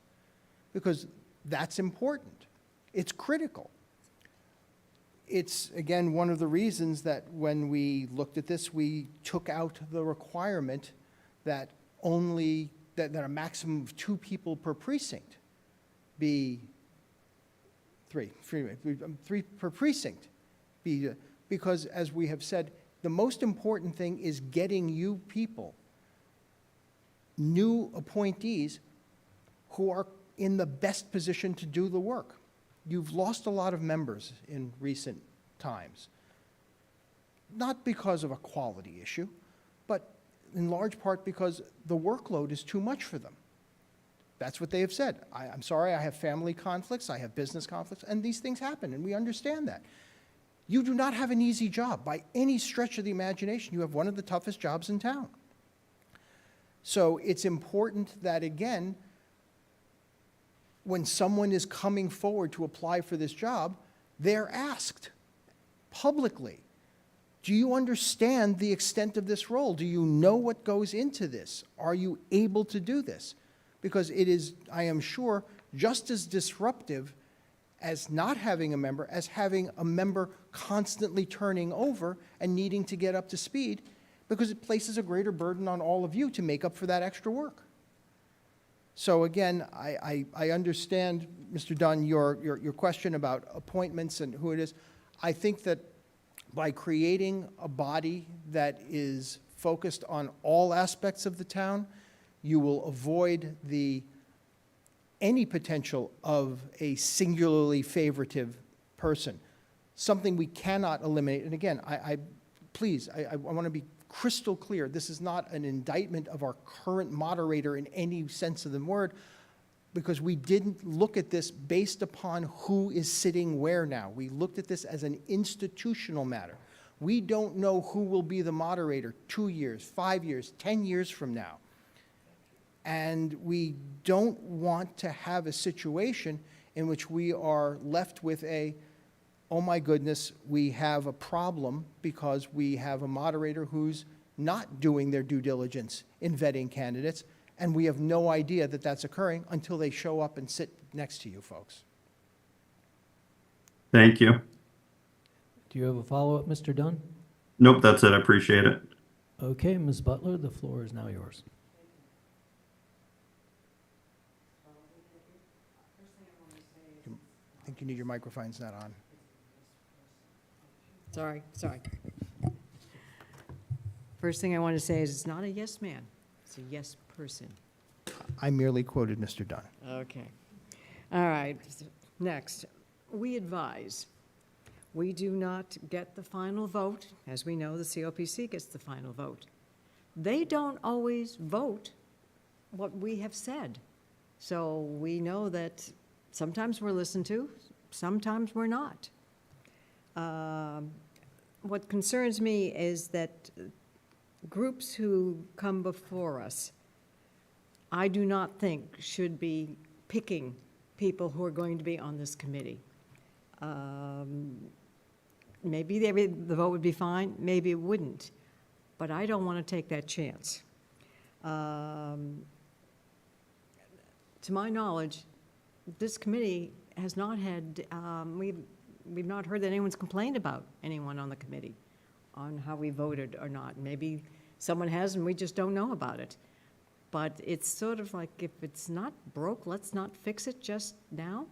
because that's important. It's critical. It's, again, one of the reasons that when we looked at this, we took out the requirement that that a maximum of 2 people per precinct be three per precinct be, because, as we have said, the most important thing is getting you people, new appointees, who are in the best position to do the work. You've lost a lot of members in recent times, not because of a quality issue, but in large part because the workload is too much for them. That's what they have said. I'm sorry, I have family conflicts, I have business conflicts, and these things happen, and we understand that. You do not have an easy job by any stretch of the imagination. You have one of the toughest jobs in town. So it's important that, again, when someone is coming forward to apply for this job, they're asked publicly, do you understand the extent of this role? Do you know what goes into this? Are you able to do this? because it is, I am sure, just as disruptive as not having a member, as having a member constantly turning over and needing to get up to speed, because it places a greater burden on all of you to make up for that extra work. So again, I understand, Mr. Dunn, your question about appointments and who it is. I think that by creating a body that is focused on all aspects of the town, you will avoid any potential of a singularly favoritive person, something we cannot eliminate. And again, please, I want to be crystal clear. This is not an indictment of our current moderator in any sense of the word, because we didn't look at this based upon who is sitting where now. We looked at this as an institutional matter. We don't know who will be the moderator 2 years, 5 years, 10 years from now. And we don't want to have a situation in which we are left with oh my goodness, we have a problem because we have a moderator who's not doing their due diligence in vetting candidates, and we have no idea that that's occurring until they show up and sit next to you folks. Thank you. Do you have a follow-up, Mr. Dunn? Nope, that's it. I appreciate it. Okay, Ms. Butler, the floor is now yours. I think you need your microphone's not on. Sorry. First thing I want to say is it's not a yes man, it's a yes person. I merely quoted Mr. Dunn. Okay. All right, next. We advise, we do not get the final vote. As we know, the COPC gets the final vote. They don't always vote what we have said. So we know that sometimes we're listened to, sometimes we're not. What concerns me is that groups who come before us, I do not think should be picking people who are going to be on this committee. Maybe the vote would be fine, maybe it wouldn't, but I don't want to take that chance. To my knowledge, this committee has not had, we've not heard that anyone's complained about anyone on the committee on how we voted or not. Maybe someone has and we just don't know about it. But it's sort of like, if it's not broke, let's not fix it just now.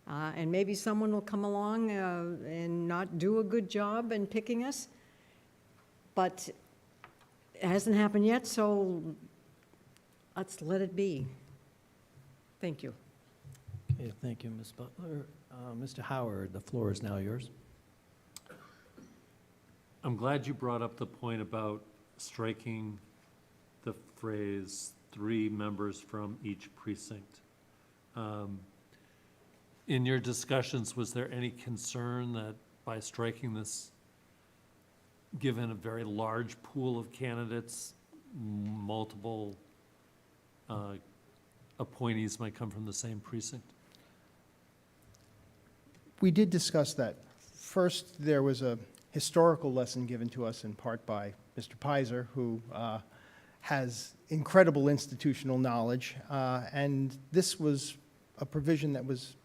And maybe someone will come along and not do a good job in picking us. But it hasn't happened yet, so let's let it be. Thank you. Okay, thank you, Ms. Butler. Mr. Howard, the floor is now yours. I'm glad you brought up the point about striking the phrase 3 members from each precinct. In your discussions, was there any concern that by striking this, given a very large pool of candidates, multiple appointees might come from the same precinct? We did discuss that. First, there was a historical lesson given to us in part by Mr. Pizer, who has incredible institutional knowledge, and this was a provision that was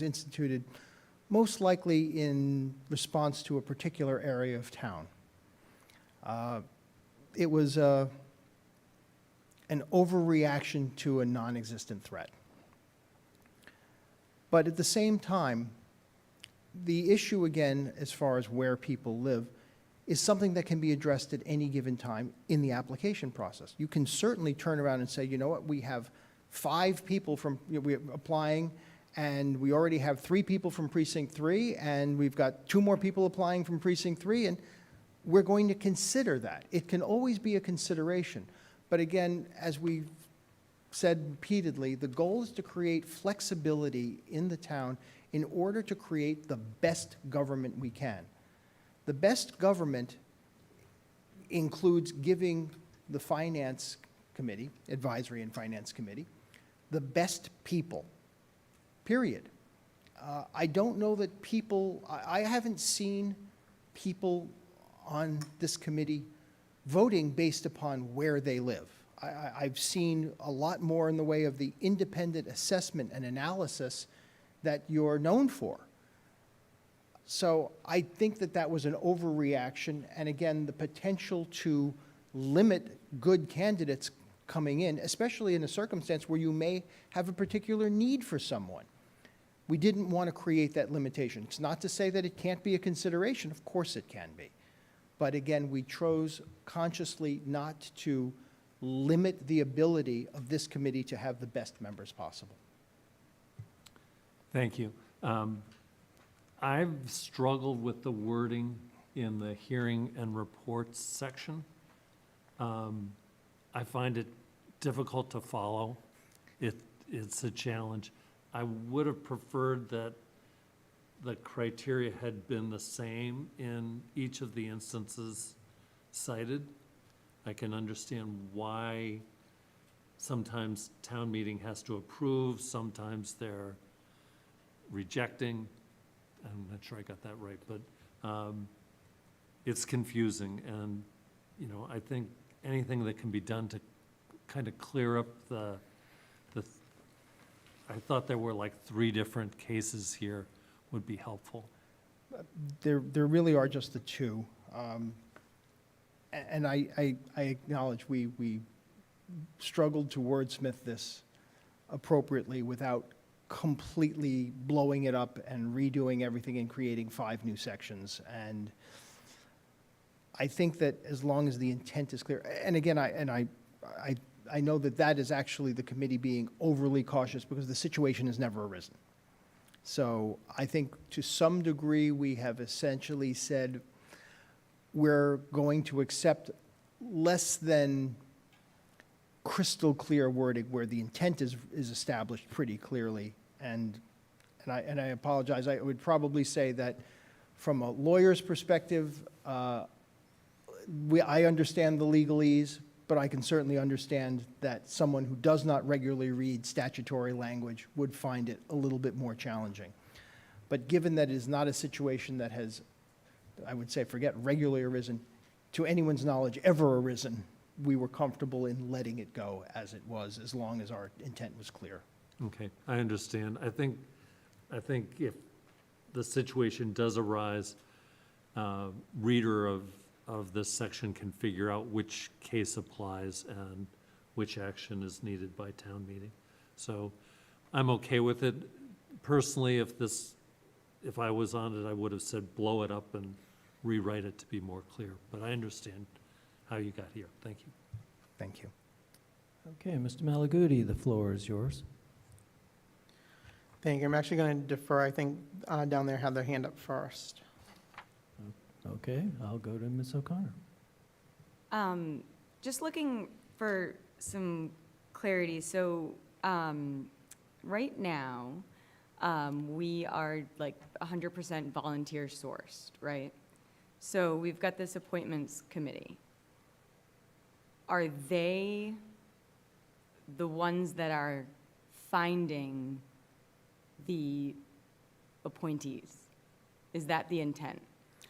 instituted most likely in response to a particular area of town. It was an overreaction to a non-existent threat. But at the same time, the issue, again, as far as where people live, is something that can be addressed at any given time in the application process. You can certainly turn around and say, you know what, we have 5 people from, we're applying, and we already have 3 people from Precinct 3, and we've got 2 more people applying from Precinct 3, and we're going to consider that. It can always be a consideration. But again, as we've said repeatedly, the goal is to create flexibility in the town in order to create the best government we can. The best government includes giving the Finance Committee, Advisory and Finance Committee, the best people, period. I don't know that people, I haven't seen people on this committee voting based upon where they live. I've seen a lot more in the way of the independent assessment and analysis that you're known for. So I think that that was an overreaction, and again, the potential to limit good candidates coming in, especially in a circumstance where you may have a particular need for someone. We didn't want to create that limitation. It's not to say that it can't be a consideration. Of course it can be. But again, we chose consciously not to limit the ability of this committee to have the best members possible. Thank you. I've struggled with the wording in the hearing and reports section. I find it difficult to follow. It's a challenge. I would have preferred that the criteria had been the same in each of the instances cited. I can understand why sometimes town meeting has to approve, sometimes they're rejecting. I'm not sure I got that right, but it's confusing, and, you know, I think anything that can be done to kind of clear up I thought there were like 3 different cases here would be helpful. There really are just the 2. And I acknowledge we struggled to wordsmith this appropriately without completely blowing it up and redoing everything and creating 5 new sections. And I think that as long as the intent is clear, and again, I know that that is actually the committee being overly cautious because the situation has never arisen. So I think to some degree, we have essentially said we're going to accept less than crystal clear wording where the intent is established pretty clearly. And I apologize, I would probably say that from a lawyer's perspective, I understand the legalese, but I can certainly understand that someone who does not regularly read statutory language would find it a little bit more challenging. But given that it is not a situation that has, I would say, forget regularly arisen, to anyone's knowledge ever arisen, we were comfortable in letting it go as it was, as long as our intent was clear. Okay, I understand. I think if the situation does arise, reader of this section can figure out which case applies and which action is needed by town meeting. So I'm okay with it. Personally, if I was on it, I would have said blow it up and rewrite it to be more clear. But I understand how you got here. Thank you. Thank you. Okay, Mr. Malaguti, the floor is yours. Thank you. I'm actually going to defer, I think, down there have their hand up first. Okay, I'll go to Ms. O'Connor. Just looking for some clarity. So right now, we are like 100% volunteer sourced, right? So we've got this appointments committee. Are they the ones that are finding the appointees? Is that the intent?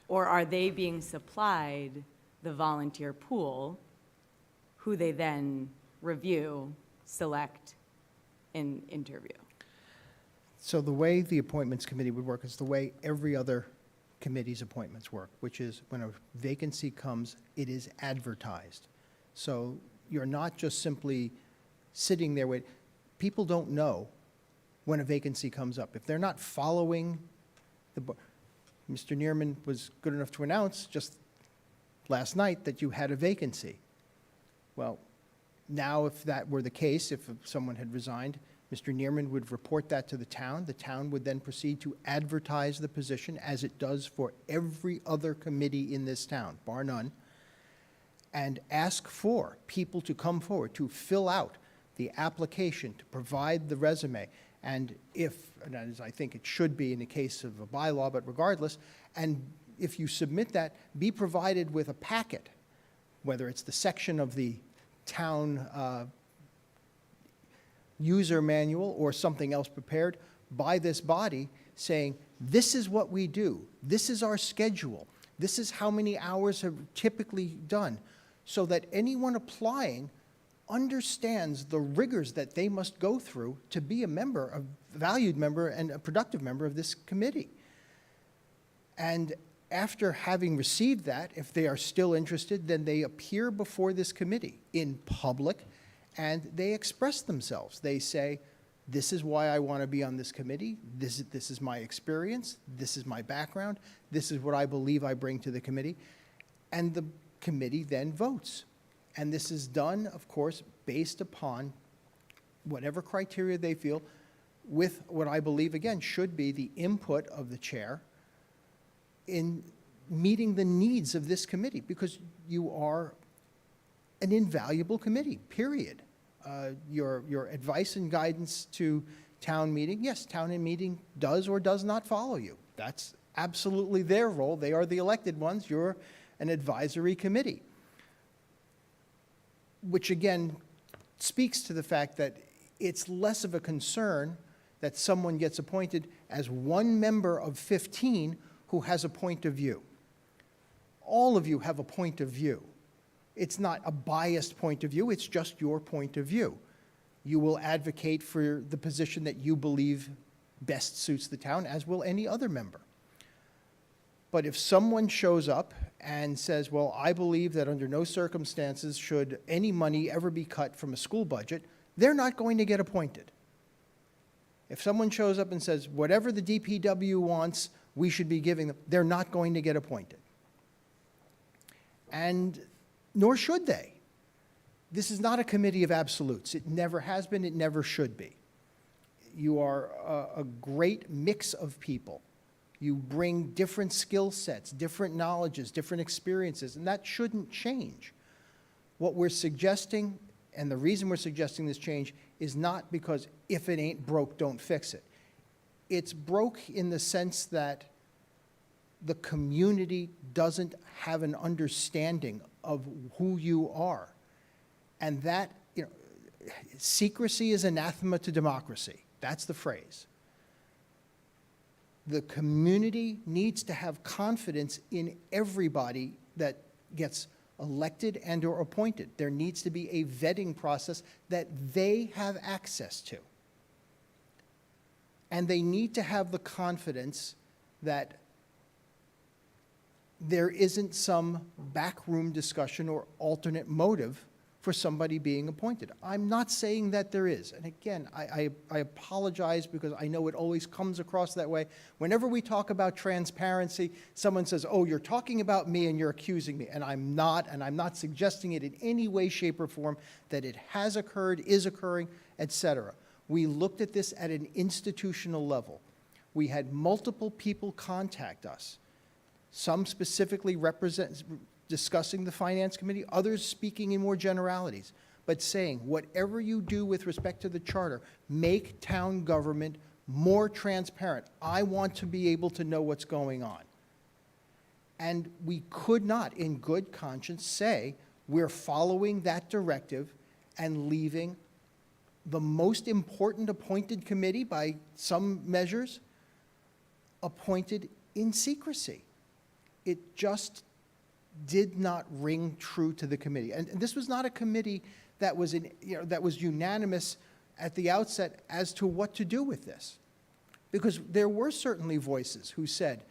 Or are they being supplied the volunteer pool, who they then review, select, and interview? So the way the appointments committee would work is the way every other committee's appointments work, which is when a vacancy comes, it is advertised. So you're not just simply sitting there waiting. People don't know when a vacancy comes up. If they're not following Mr. Neerman was good enough to announce just last night that you had a vacancy. Well, now if that were the case, if someone had resigned, Mr. Neerman would report that to the town. The town would then proceed to advertise the position as it does for every other committee in this town, bar none, and ask for people to come forward to fill out the application, to provide the resume. And as I think it should be in the case of a bylaw, but regardless, and if you submit that, be provided with a packet, whether it's the section of the town user manual or something else prepared by this body saying, this is what we do, this is our schedule, this is how many hours have typically done, so that anyone applying understands the rigors that they must go through to be a member, a valued member and a productive member of this committee. And after having received that, if they are still interested, then they appear before this committee in public and they express themselves. They say, this is why I want to be on this committee. This is my experience. This is my background. This is what I believe I bring to the committee. And the committee then votes. And this is done, of course, based upon whatever criteria they feel, with what I believe, again, should be the input of the chair in meeting the needs of this committee, because you are an invaluable committee, period. Your advice and guidance to town meeting, yes, town meeting does or does not follow you. That's absolutely their role. They are the elected ones. You're an advisory committee, which again speaks to the fact that it's less of a concern that someone gets appointed as one member of 15 who has a point of view. All of you have a point of view. It's not a biased point of view, it's just your point of view. You will advocate for the position that you believe best suits the town, as will any other member. But if someone shows up and says, well, I believe that under no circumstances should any money ever be cut from a school budget, they're not going to get appointed. If someone shows up and says, whatever the DPW wants, we should be giving them, they're not going to get appointed. And nor should they. This is not a committee of absolutes. It never has been, it never should be. You are a great mix of people. You bring different skill sets, different knowledges, different experiences, and that shouldn't change. What we're suggesting, and the reason we're suggesting this change, is not because if it ain't broke, don't fix it. It's broke in the sense that the community doesn't have an understanding of who you are. And that, you know, secrecy is anathema to democracy. That's the phrase. The community needs to have confidence in everybody that gets elected and or appointed. There needs to be a vetting process that they have access to. And they need to have the confidence that there isn't some backroom discussion or alternate motive for somebody being appointed. I'm not saying that there is. And again, I apologize because I know it always comes across that way. Whenever we talk about transparency, someone says, oh, you're talking about me and you're accusing me. And I'm not suggesting it in any way, shape, or form that it has occurred, is occurring, etc. We looked at this at an institutional level. We had multiple people contact us. Some specifically discussing the Finance Committee, others speaking in more generalities, but saying, whatever you do with respect to the charter, make town government more transparent. I want to be able to know what's going on. And we could not, in good conscience, say we're following that directive and leaving the most important appointed committee, by some measures, appointed in secrecy. It just did not ring true to the committee. And this was not a committee that was, that was unanimous at the outset as to what to do with this. Because there were certainly voices who said,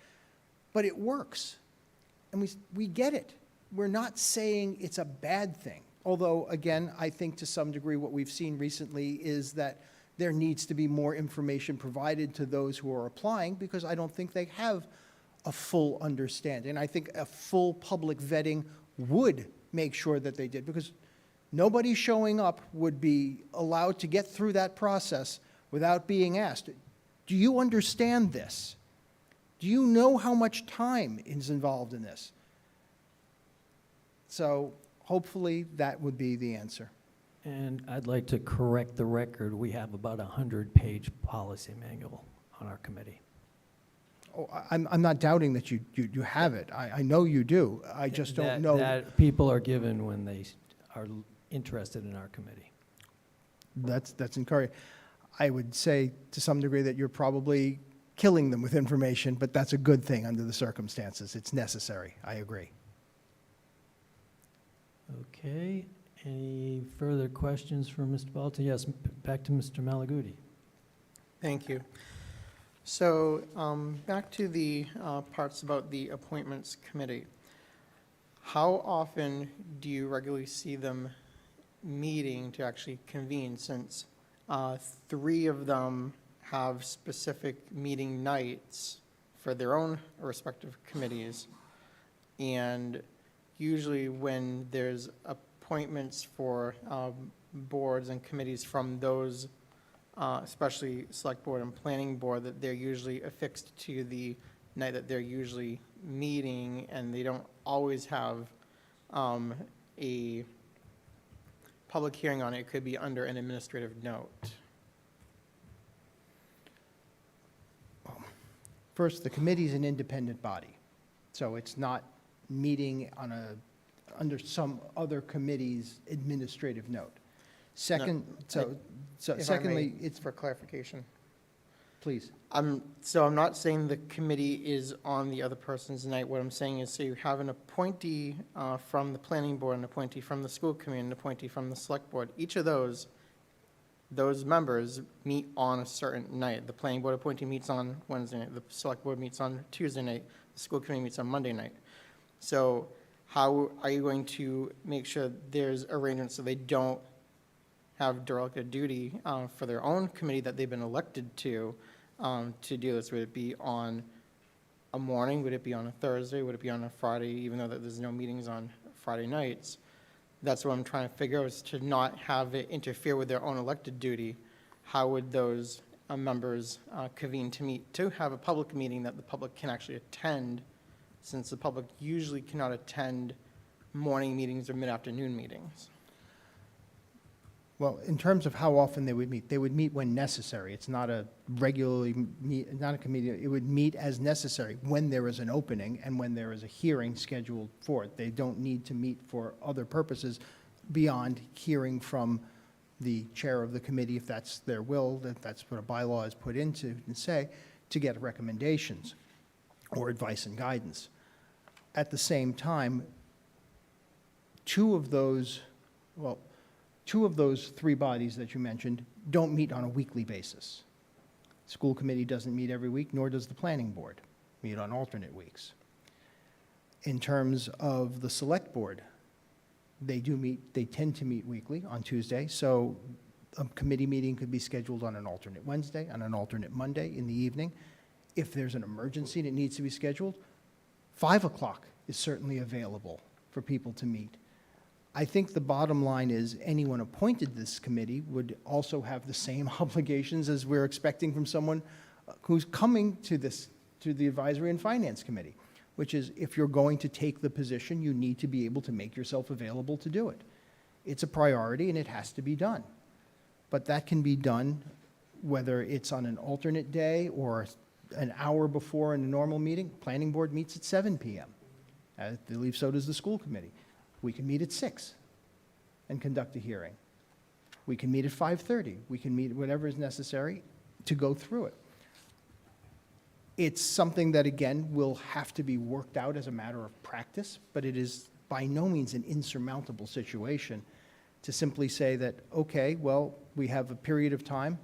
but it works. And we get it. We're not saying it's a bad thing. Although, again, I think to some degree what we've seen recently is that there needs to be more information provided to those who are applying, because I don't think they have a full understanding. And I think a full public vetting would make sure that they did, because nobody showing up would be allowed to get through that process without being asked, do you understand this? Do you know how much time is involved in this? So hopefully that would be the answer. And I'd like to correct the record. We have about a 100-page policy manual on our committee. Oh, I'm not doubting that you have it. I know you do. I just don't know. That people are given when they are interested in our committee. That's encouraging. I would say to some degree that you're probably killing them with information, but that's a good thing under the circumstances. It's necessary. I agree. Okay, Any further questions for Mr. Balta? Yes, back to Mr. Malaguti. Thank you. So back to the parts about the appointments committee. How often do you regularly see them meeting to actually convene, since 3 of them have specific meeting nights for their own respective committees? And usually when there's appointments for boards and committees from those, especially select board and planning board, that they're usually affixed to the night that they're usually meeting, and they don't always have a public hearing on it. It could be under an administrative note. First, the committee is an independent body, so it's not meeting on under some other committee's administrative note. Second, If I may, secondly, it's, for clarification. please. So I'm not saying the committee is on the other person's night. What I'm saying is, so you have an appointee from the planning board, an appointee from the school committee, an appointee from the select board. Each of those members meet on a certain night. The planning board appointee meets on Wednesday night, the select board meets on Tuesday night, the school committee meets on Monday night. So how are you going to make sure there's arrangements so they don't have direct duty for their own committee that they've been elected to do this? Would it be on a morning? Would it be on a Thursday? Would it be on a Friday, even though that there's no meetings on Friday nights? That's what I'm trying to figure out, is to not have it interfere with their own elected duty. How would those members convene to meet, to have a public meeting that the public can actually attend, since the public usually cannot attend morning meetings or mid-afternoon meetings? Well, in terms of how often they would meet when necessary. It's not a regularly not a committee. It would meet as necessary when there is an opening and when there is a hearing scheduled for it. They don't need to meet for other purposes beyond hearing from the chair of the committee, if that's their will, that that's what a bylaw is put into and say, to get recommendations or advice and guidance. At the same time, two of those 3 bodies that you mentioned don't meet on a weekly basis. School committee doesn't meet every week, nor does the planning board meet on alternate weeks. In terms of the select board, they tend to meet weekly on Tuesday, so a committee meeting could be scheduled on an alternate Wednesday, on an alternate Monday in the evening. If there's an emergency that needs to be scheduled, 5 o'clock is certainly available for people to meet. I think the bottom line is anyone appointed to this committee would also have the same obligations as we're expecting from someone who's coming to the Advisory and Finance Committee, which is, if you're going to take the position, you need to be able to make yourself available to do it. It's a priority and it has to be done. But that can be done whether it's on an alternate day or an hour before in a normal meeting. Planning board meets at 7 p.m. I believe so does the school committee. We can meet at 6 and conduct a hearing. We can meet at 5:30. We can meet whatever is necessary to go through it. It's something that, again, will have to be worked out as a matter of practice, but it is by no means an insurmountable situation to simply say that, okay, well, we have a period of time.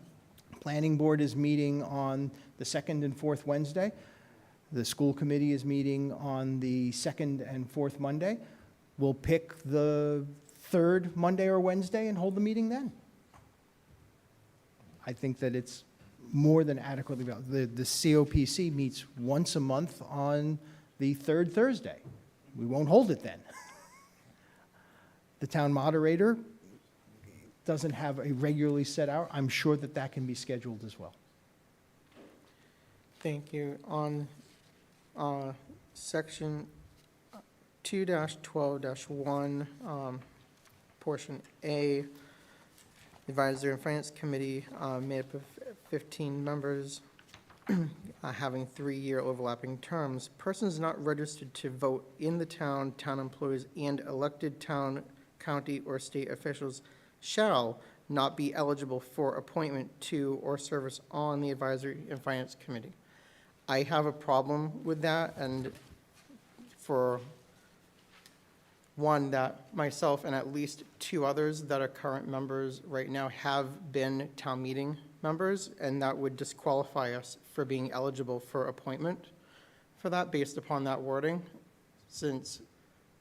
Planning board is meeting on the 2nd and 4th Wednesday. The school committee is meeting on the 2nd and 4th Monday. We'll pick the 3rd Monday or Wednesday and hold the meeting then. I think that it's more than adequately valid. The COPC meets once a month on the 3rd Thursday. We won't hold it then. The town moderator doesn't have a regularly set hour. I'm sure that that can be scheduled as well. Thank you. On section 2-12-1, portion A, Advisory and Finance Committee made up of 15 members having 3-year overlapping terms. Persons not registered to vote in the town, town employees, and elected town, county, or state officials shall not be eligible for appointment to or service on the Advisory and Finance Committee. I have a problem with that, and for one, that myself and at least two others that are current members right now have been town meeting members, and that would disqualify us for being eligible for appointment for that based upon that wording, since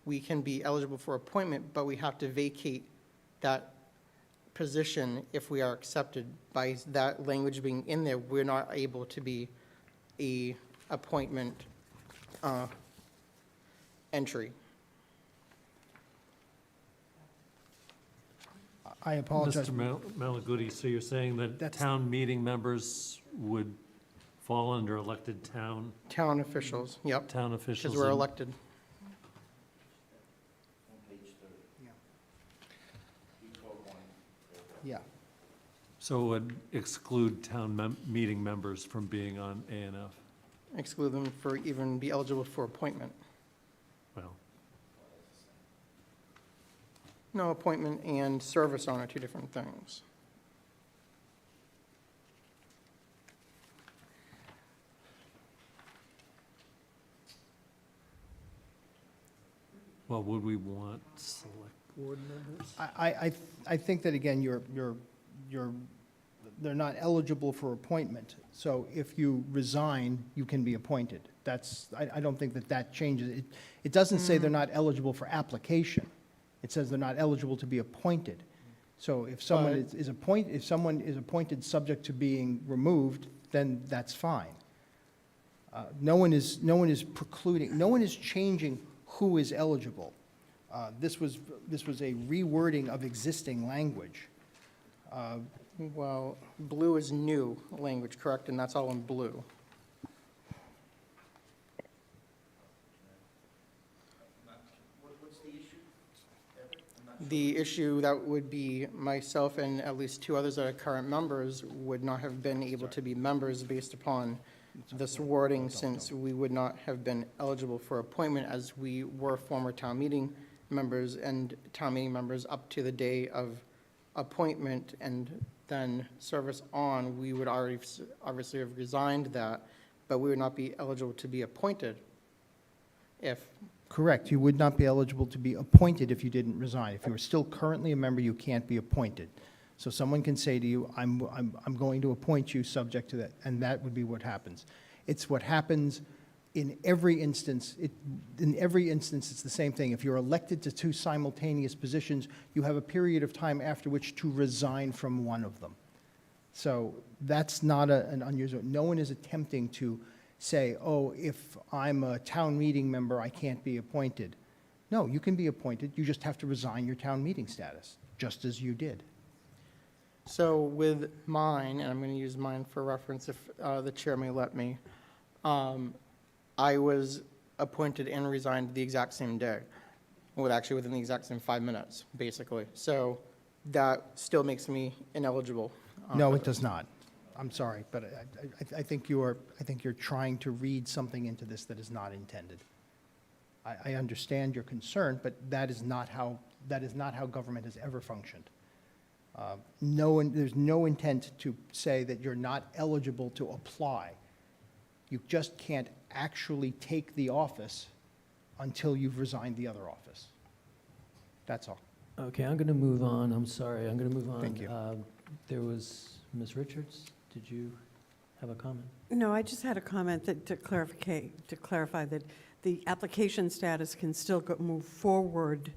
we can be eligible for appointment, but we have to vacate that position if we are accepted. By that language being in there, we're not able to be a appointment entry. I apologize. Mr. Malaguti, so you're saying that That's- town meeting members would fall under elected town Town officials, yep, officials? because we're and- elected. Yeah. So it would exclude town meeting members from being on ANF? Exclude them for even be eligible for appointment. Well, No, appointment and service on are two different things. well, would we want select board members? I think that, again, they're not eligible for appointment. So if you resign, you can be appointed. I don't think that changes. It doesn't say they're not eligible for application. It says they're not eligible to be appointed. So if someone if someone is appointed subject to being removed, then that's fine. No one is precluding, no one is changing who is eligible. This was a rewording of existing language. Well, blue is new language, correct? And that's all in blue. The issue that would be myself and at least two others that are current members would not have been able to be members based upon this wording, since we would not have been eligible for appointment, as we were former town meeting members and town meeting members up to the day of appointment and then service on. We would already obviously have resigned that, but we would not be eligible to be appointed if. Correct. You would not be eligible to be appointed if you didn't resign. If you are still currently a member, you can't be appointed. So someone can say to you, I'm going to appoint you subject to that, and that would be what happens. It's what happens in every instance. In every instance, it's the same thing. If you're elected to two simultaneous positions, you have a period of time after which to resign from one of them. So that's not an unusual. No one is attempting to say, oh, if I'm a town meeting member, I can't be appointed. No, you can be appointed. You just have to resign your town meeting status, just as you did. So with mine, and I'm going to use mine for reference if the chair may let me, I was appointed and resigned the exact same day, actually within the exact same 5 minutes, basically. So that still makes me ineligible. No, it does not. I'm sorry, but I think you're trying to read something into this that is not intended. I understand your concern, but that is not how government has ever functioned. There's no intent to say that you're not eligible to apply. You just can't actually take the office until you've resigned the other office. That's all. Okay, I'm going to move on. I'm sorry, I'm going to move on. Thank you. There was Ms. Richards. Did you have a comment? No, I just had a comment that to clarify that the application status can still move forward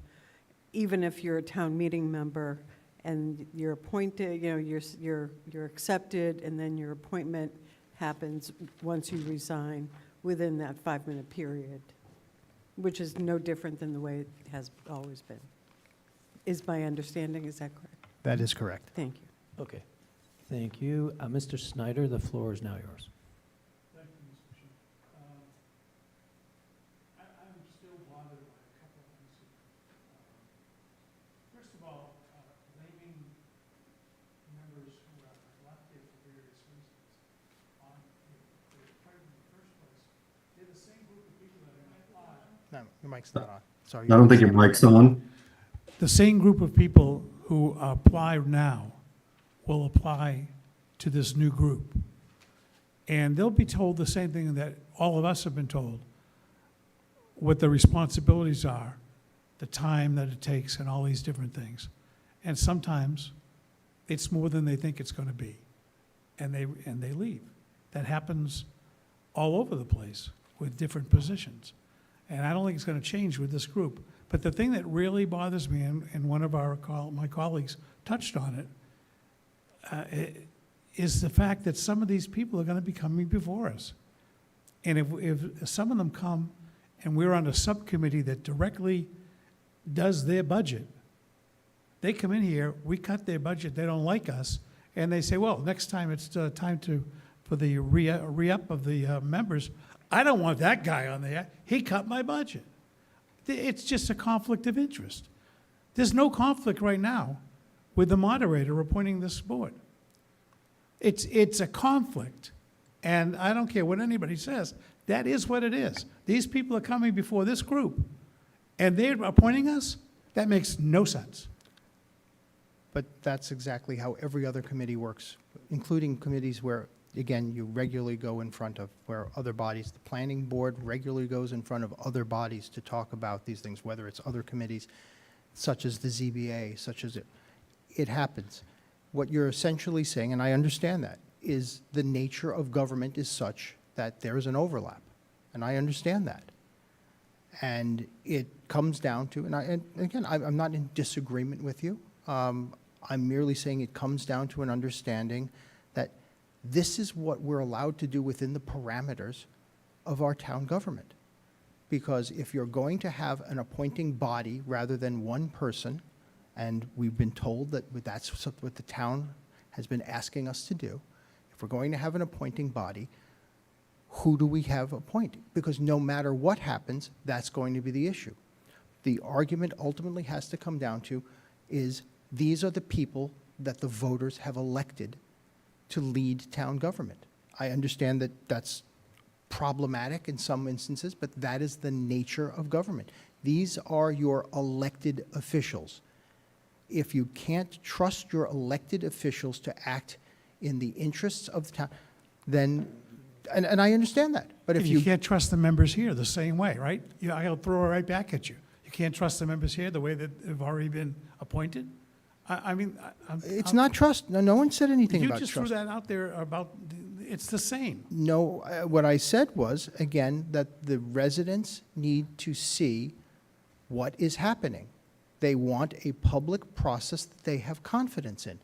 even if you're a town meeting member and you're appointed, you're accepted, and then your appointment happens once you resign within that 5-minute period, which is no different than the way it has always been. Is my understanding, is that correct? That is correct. Thank you. Okay, thank you. Mr. Snyder, the floor is now yours. Thank you, Mr. Chair. I'm still bothered by a couple of things here. First of all, blaming members who are elected for various reasons on the appointment in the first place. They're the same group of people that are going to apply. No, your mic's not on. Sorry. I don't think your mic's on. The same group of people who apply now will apply to this new group. And they'll be told the same thing that all of us have been told, what the responsibilities are the time that it takes and all these different things. And sometimes it's more than they think it's going to be, and they leave. That happens all over the place with different positions. And I don't think it's going to change with this group. But the thing that really bothers me, and one of my colleagues touched on it, is the fact that some of these people are going to be coming before us. And if some of them come and we're on a subcommittee that directly does their budget, they come in here, we cut their budget, they don't like us, and they say, well, next time it's time for the re-up of the members, I don't want that guy on there. He cut my budget. It's just a conflict of interest. There's no conflict right now with the moderator appointing this board. It's a conflict, and I don't care what anybody says. That is what it is. These people are coming before this group, and they're appointing us? That makes no sense. But that's exactly how every other committee works, including committees where, again, you regularly go in front of where other bodies, the planning board regularly goes in front of other bodies to talk about these things, whether it's other committees such as the ZBA, such as it happens. What you're essentially saying, and I understand that, is the nature of government is such that there is an overlap. And I understand that. And it comes down to, and again, I'm not in disagreement with you. I'm merely saying it comes down to an understanding that this is what we're allowed to do within the parameters of our town government. Because if you're going to have an appointing body rather than one person, and we've been told that that's what the town has been asking us to do, if we're going to have an appointing body, who do we have appointed? Because no matter what happens, that's going to be the issue. The argument ultimately has to come down to is these are the people that the voters have elected to lead town government. I understand that that's problematic in some instances, but that is the nature of government. These are your elected officials. If you can't trust your elected officials to act in the interests of the town, then, and I understand that, but if You can't trust the members here the same way, right? I'll throw it right back at you. You can't trust the members here the way that have already been appointed? I mean, it's not trust, no one said anything about You just trust. threw that out there about, it's the same. No, what I said was, again, that the residents need to see what is happening. They want a public process that they have confidence in.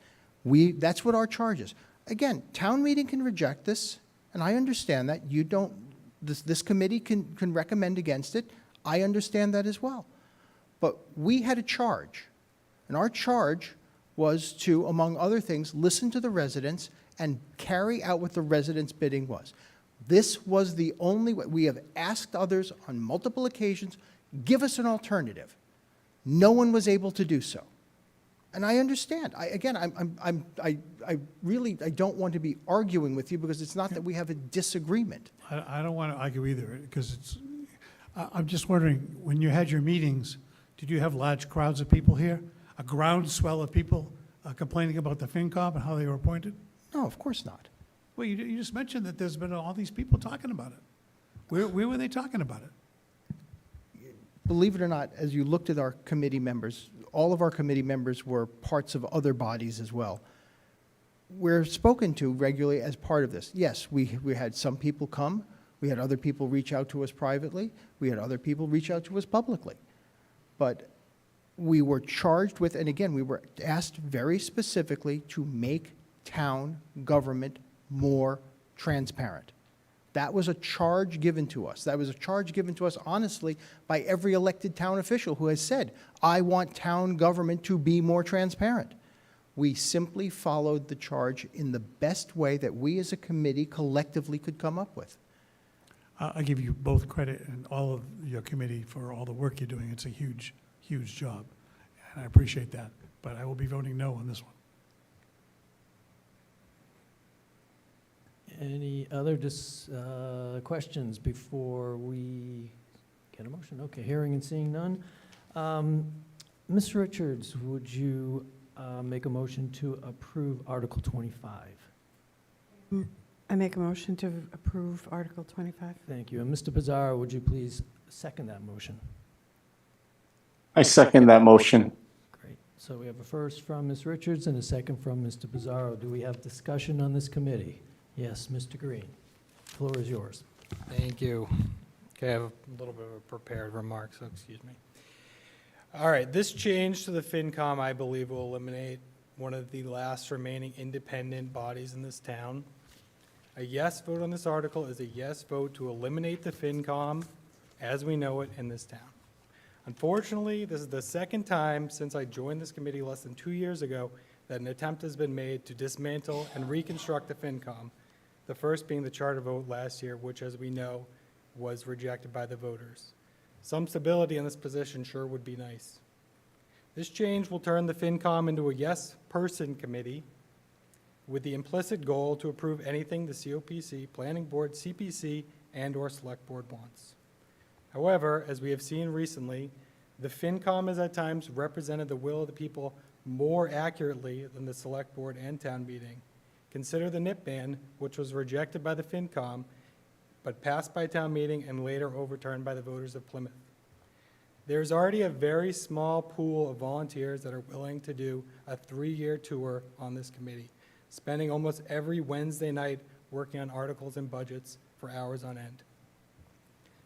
That's what our charge is. Again, town meeting can reject this, and I understand that. You don't, this committee can recommend against it. I understand that as well. But we had a charge, and our charge was to, among other things, listen to the residents and carry out what the residents' bidding was. This was the only way. We have asked others on multiple occasions, give us an alternative. No one was able to do so. And I understand. I really don't want to be arguing with you because it's not that we have a disagreement. I don't want to argue either, because I'm just wondering, when you had your meetings, did you have large crowds of people here? A groundswell of people complaining about the FinCom and how they were appointed? No, of course not. Well, you just mentioned that there's been all these people talking about it. Where were they talking about it? Believe it or not, as you looked at our committee members, all of our committee members were parts of other bodies as well. We're spoken to regularly as part of this. Yes, we had some people come. We had other people reach out to us privately. We had other people reach out to us publicly. But we were charged with, and again, we were asked very specifically to make town government more transparent. That was a charge given to us. That was a charge given to us, honestly, by every elected town official who has said, I want town government to be more transparent. We simply followed the charge in the best way that we as a committee collectively could come up with. I give you both credit and all of your committee for all the work you're doing. It's a huge, huge job, and I appreciate that. But I will be voting no on this one. Any other questions before we get a motion? Okay, hearing and seeing none. Ms. Richards, would you make a motion to approve Article 25? I make a motion to approve Article 25. Thank you. And Mr. Pizarro, would you please second that motion? I second that motion. Great. So we have a first from Ms. Richards and a second from Mr. Pizarro. Do we have discussion on this committee? Yes, Mr. Green. Floor is yours. Thank you. Okay, I have a little bit of a prepared remark, so excuse me. All right, this change to the FinCom, I believe, will eliminate one of the last remaining independent bodies in this town. A yes vote on this article is a yes vote to eliminate the FinCom as we know it in this town. Unfortunately, this is the second time since I joined this committee less than 2 years ago that an attempt has been made to dismantle and reconstruct the FinCom, the first being the charter vote last year, which, as we know, was rejected by the voters. Some stability in this position sure would be nice. This change will turn the FinCom into a yes-person committee with the implicit goal to approve anything the COPC, Planning Board, CPC, and/or Select Board wants. However, as we have seen recently, the FinCom has at times represented the will of the people more accurately than the Select Board and Town Meeting. Consider the NIP ban, which was rejected by the FinCom, but passed by Town Meeting and later overturned by the voters of Plymouth. There's already a very small pool of volunteers that are willing to do a 3-year tour on this committee, spending almost every Wednesday night working on articles and budgets for hours on end.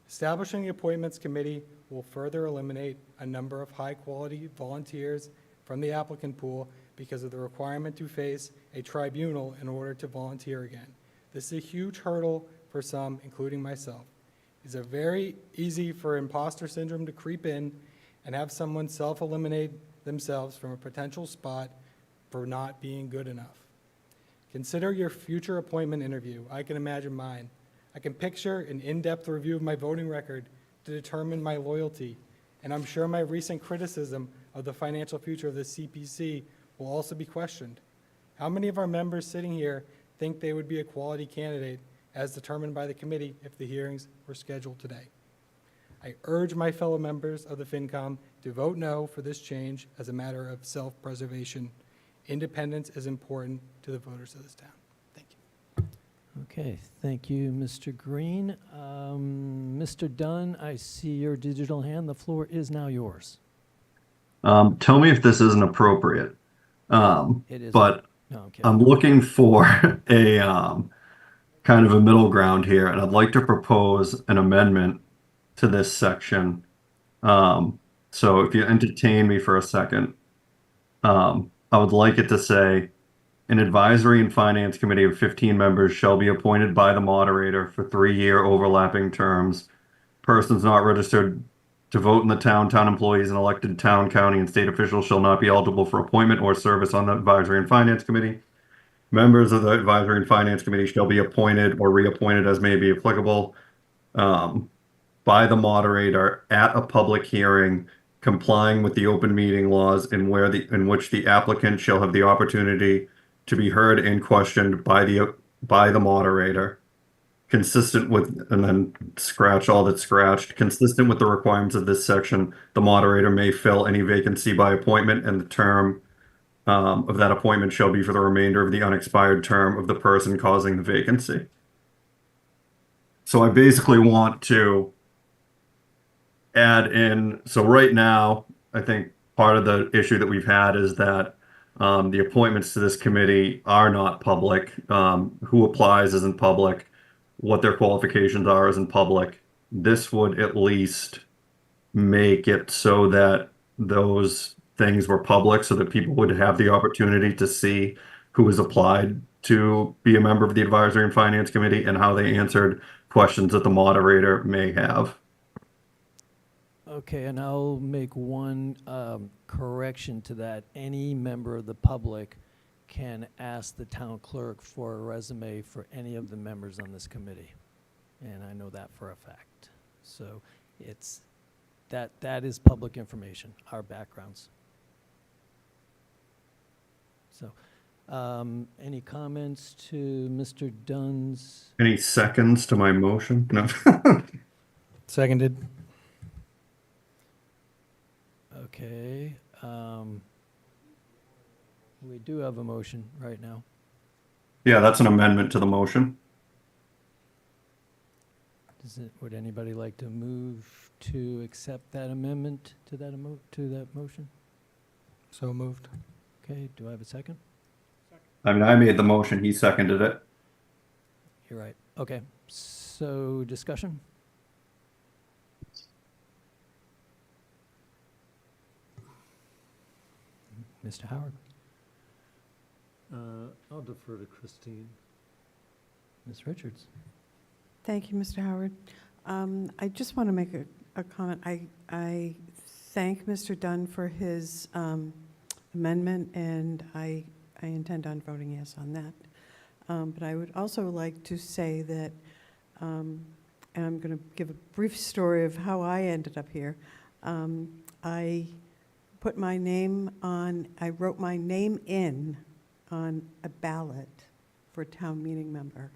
Establishing the Appointments Committee will further eliminate a number of high-quality volunteers from the applicant pool because of the requirement to face a tribunal in order to volunteer again. This is a huge hurdle for some, including myself. It's very easy for imposter syndrome to creep in and have someone self-eliminate themselves from a potential spot for not being good enough. Consider your future appointment interview. I can imagine mine. I can picture an in-depth review of my voting record to determine my loyalty, and I'm sure my recent criticism of the financial future of the CPC will also be questioned. How many of our members sitting here think they would be a quality candidate as determined by the committee if the hearings were scheduled today? I urge my fellow members of the FinCom to vote no for this change as a matter of self-preservation. Independence is important to the voters of this town. Thank you. Okay, thank you, Mr. Green. Mr. Dunn, I see your digital hand. The floor is now yours. Tell me if this isn't appropriate. It is. But No, I'm kidding. I'm looking for a kind of a middle ground here, and I'd like to propose an amendment to this section. So if you entertain me for a second, I would like it to say, an advisory and finance committee of 15 members shall be appointed by the moderator for 3-year overlapping terms. Persons not registered to vote in the town employees and elected town, county, and state officials shall not be eligible for appointment or service on the advisory and finance committee. Members of the advisory and finance committee shall be appointed or reappointed as may be applicable by the moderator at a public hearing, complying with the open meeting laws in which the applicant shall have the opportunity to be heard and questioned by the moderator, consistent with, and then scratch all that's scratched, consistent with the requirements of this section. The moderator may fill any vacancy by appointment, and the term of that appointment shall be for the remainder of the unexpired term of the person causing the vacancy. So I basically want to add in, so right now, I think part of the issue that we've had is that the appointments to this committee are not public. Who applies isn't public. What their qualifications are isn't public. This would at least make it so that those things were public, so that people would have the opportunity to see who has applied to be a member of the Advisory and Finance Committee and how they answered questions that the moderator may have. Okay, and I'll make one correction to that. Any member of the public can ask the town clerk for a resume for any of the members on this committee. And I know that for a fact. So it's, that is public information, our backgrounds. So, any comments to Mr. Dunn's? Any seconds to my motion? No. Seconded. Okay, we do have a motion right now. Yeah, that's an amendment to the motion. Would anybody like to move to accept that amendment to that motion? So moved. Okay, do I have a second? I mean, I made the motion, he seconded it. You're right. Okay, so discussion? Mr. Howard? I'll defer to Christine. Ms. Richards? Thank you, Mr. Howard. I just want to make a comment. I thank Mr. Dunn for his amendment, and I intend on voting yes on that. But I would also like to say that, and I'm going to give a brief story of how I ended up here. I put my name on, I wrote my name in on a ballot for town meeting member,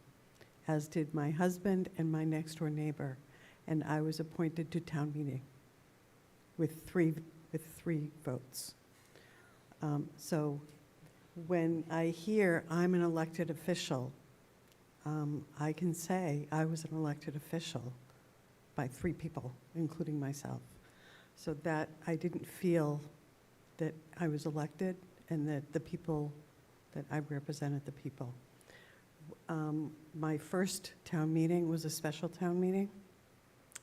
as did my husband and my next door neighbor, and I was appointed to town meeting with three votes. So when I hear I'm an elected official, I can say I was an elected official by 3 people, including myself. So that I didn't feel that I was elected and that the people, that I represented the people. My first town meeting was a special town meeting,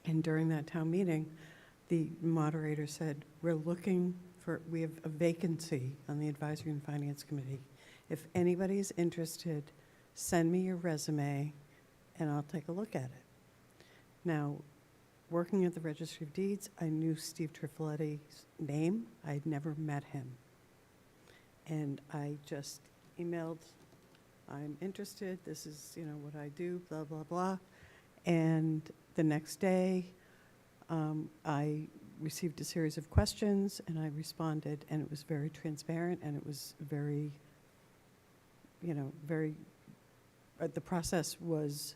and during that town meeting, the moderator said, we have a vacancy on the Advisory and Finance Committee. If anybody's interested, send me your resume and I'll take a look at it. Now, working at the Registry of Deeds, I knew Steve Trifoletti's name. I'd never met him. And I just emailed, I'm interested, this is, what I do, blah, blah, blah. And the next day, I received a series of questions and I responded, and it was very transparent, and it was very, the process was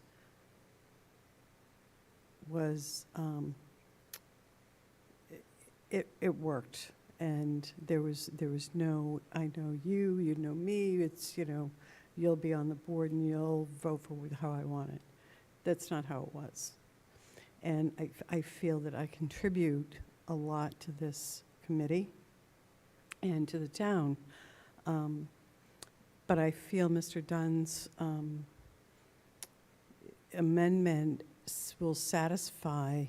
it worked, and there was no, I know you, you know me, it's, you'll be on the board and you'll vote for how I want it. That's not how it was. And I feel that I contribute a lot to this committee and to the town. But I feel Mr. Dunn's amendment will satisfy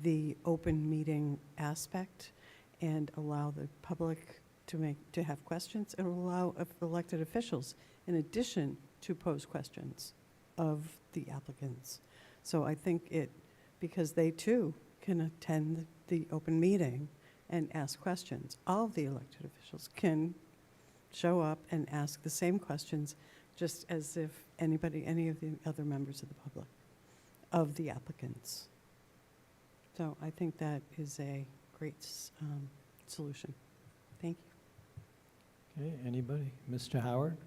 the open meeting aspect and allow the public to have questions, and will allow elected officials, in addition, to pose questions of the applicants. So I think because they too can attend the open meeting and ask questions. All of the elected officials can show up and ask the same questions, just as if any of the other members of the public, of the applicants. So I think that is a great solution. Thank you. Okay, anybody? Mr. Howard?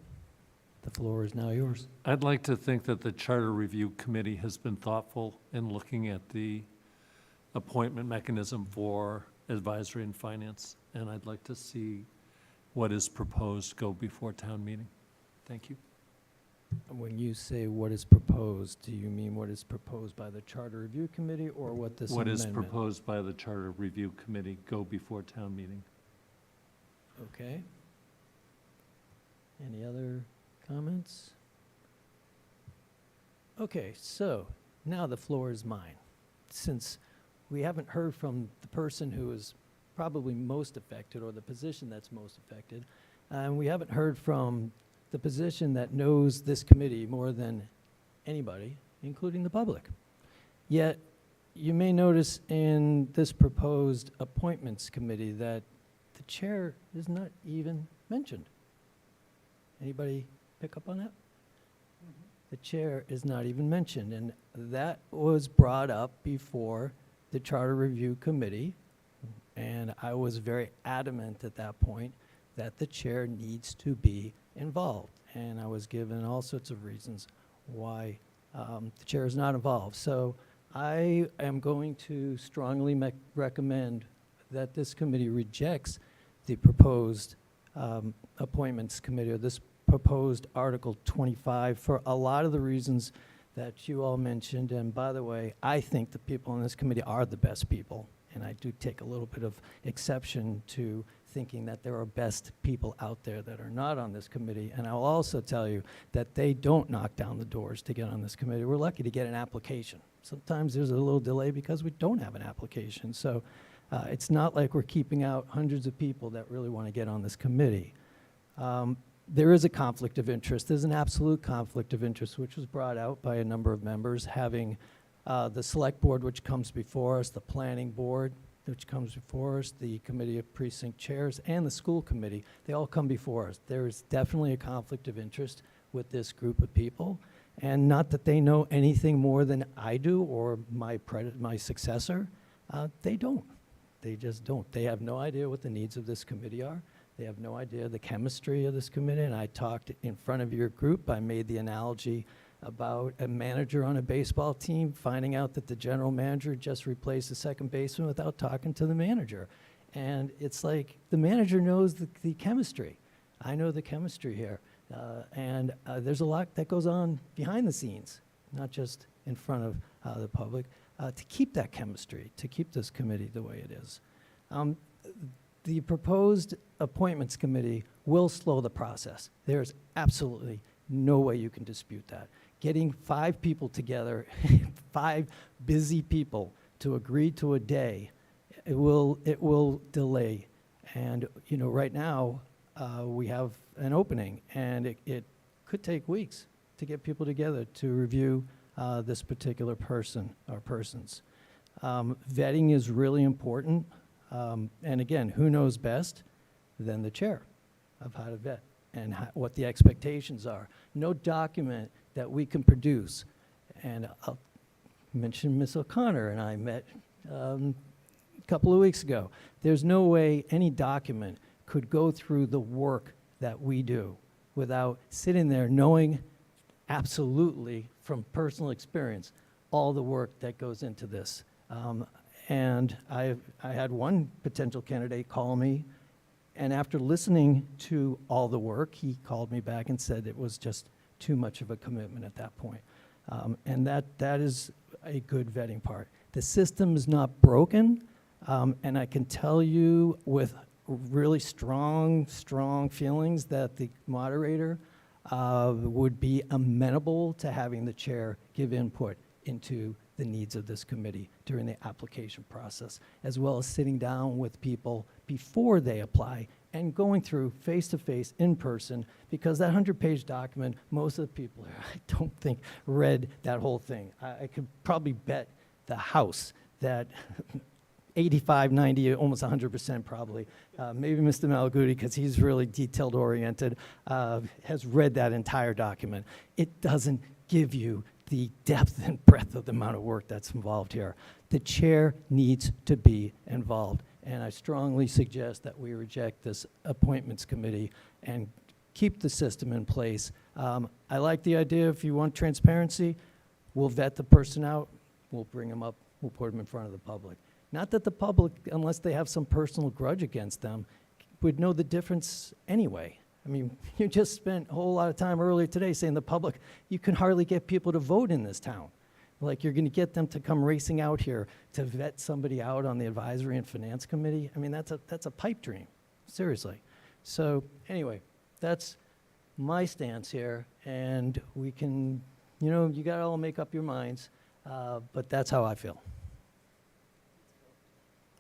The floor is now yours. I'd like to think that the Charter Review Committee has been thoughtful in looking at the appointment mechanism for advisory and finance, and I'd like to see what is proposed go before town meeting. Thank you. When you say what is proposed, do you mean what is proposed by the Charter Review Committee, or what this What amendment? is proposed by the Charter Review Committee go before town meeting? Okay. Any other comments? Okay, so now the floor is mine. Since we haven't heard from the person who is probably most affected, or the position that's most affected, and we haven't heard from the position that knows this committee more than anybody, including the public. Yet, you may notice in this proposed appointments committee that the chair is not even mentioned. Anybody pick up on that? The chair is not even mentioned, and that was brought up before the Charter Review Committee, and I was very adamant at that point that the chair needs to be involved, and I was given all sorts of reasons why the chair is not involved. So I am going to strongly recommend that this committee rejects the proposed appointments committee, or this proposed Article 25, for a lot of the reasons that you all mentioned. And by the way, I think the people on this committee are the best people. And I do take a little bit of exception to thinking that there are best people out there that are not on this committee. And I'll also tell you that they don't knock down the doors to get on this committee. We're lucky to get an application. Sometimes there's a little delay because we don't have an application. So it's not like we're keeping out hundreds of people that really want to get on this committee. There is a conflict of interest. There's an absolute conflict of interest, which was brought out by a number of members, having the select board, which comes before us, the planning board, which comes before us, the committee of precinct chairs, and the school committee. They all come before us. There is definitely a conflict of interest with this group of people. And not that they know anything more than I do or my successor. They don't. They just don't. They have no idea what the needs of this committee are. They have no idea the chemistry of this committee. And I talked in front of your group. I made the analogy about a manager on a baseball team finding out that the general manager just replaced the second baseman without talking to the manager. And it's like the manager knows the chemistry. I know the chemistry here. And there's a lot that goes on behind the scenes, not just in front of the public, to keep that chemistry, to keep this committee the way it is. The proposed appointments committee will slow the process. There's absolutely no way you can dispute that. Getting 5 people together, 5 busy people to agree to a day, it will delay. And you know, right now we have an opening, and it could take weeks to get people together to review this particular person or persons. Vetting is really important. And again, who knows best than the chair of how to vet and what the expectations are. No document that we can produce, and I'll mention Ms. O'Connor and I met a couple of weeks ago. There's no way any document could go through the work that we do without sitting there knowing absolutely from personal experience all the work that goes into this. And I had one potential candidate call me, and after listening to all the work, he called me back and said it was just too much of a commitment at that point. And that is a good vetting part. The system is not broken, and I can tell you with really strong feelings that the moderator would be amenable to having the chair give input into the needs of this committee during the application process, as well as sitting down with people before they apply and going through face-to-face, in person, because that 100-page document, most of the people, I don't think, read that whole thing. I could probably bet the house that 85, 90, almost 100% probably, maybe Mr. Malaguti, because he's really detailed-oriented, has read that entire document. It doesn't give you the depth and breadth of the amount of work that's involved here. The chair needs to be involved, and I strongly suggest that we reject this appointments committee and keep the system in place. I like the idea, if you want transparency, we'll vet the person out, we'll bring them up, we'll put them in front of the public. Not that the public, unless they have some personal grudge against them, would know the difference anyway. I mean, you just spent a whole lot of time earlier today saying the public, you can hardly get people to vote in this town. Like, you're going to get them to come racing out here to vet somebody out on the Advisory and Finance Committee. I mean, that's a pipe dream, seriously. So anyway, that's my stance here, and we can, you know, you got to all make up your minds, but that's how I feel.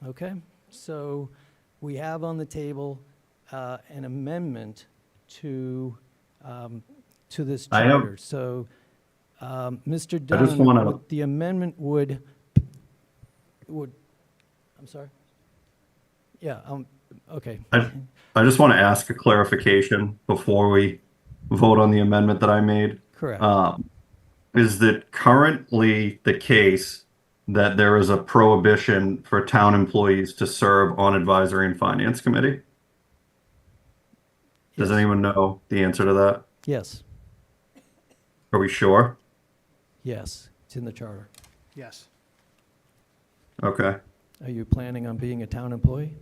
Okay, so we have on the table an amendment to this I have- charter. So, Mr. I just Dunn, wanna- the amendment would, I'm sorry? Yeah, okay. I just want to ask a clarification before we vote on the amendment that I made. Correct. Is it currently the case that there is a prohibition for town employees to serve on Advisory and Finance Committee? Does Yes. anyone know the answer to that? Yes, Are we sure? yes, it's in the charter. Yes. Okay. Are you planning on being a town employee?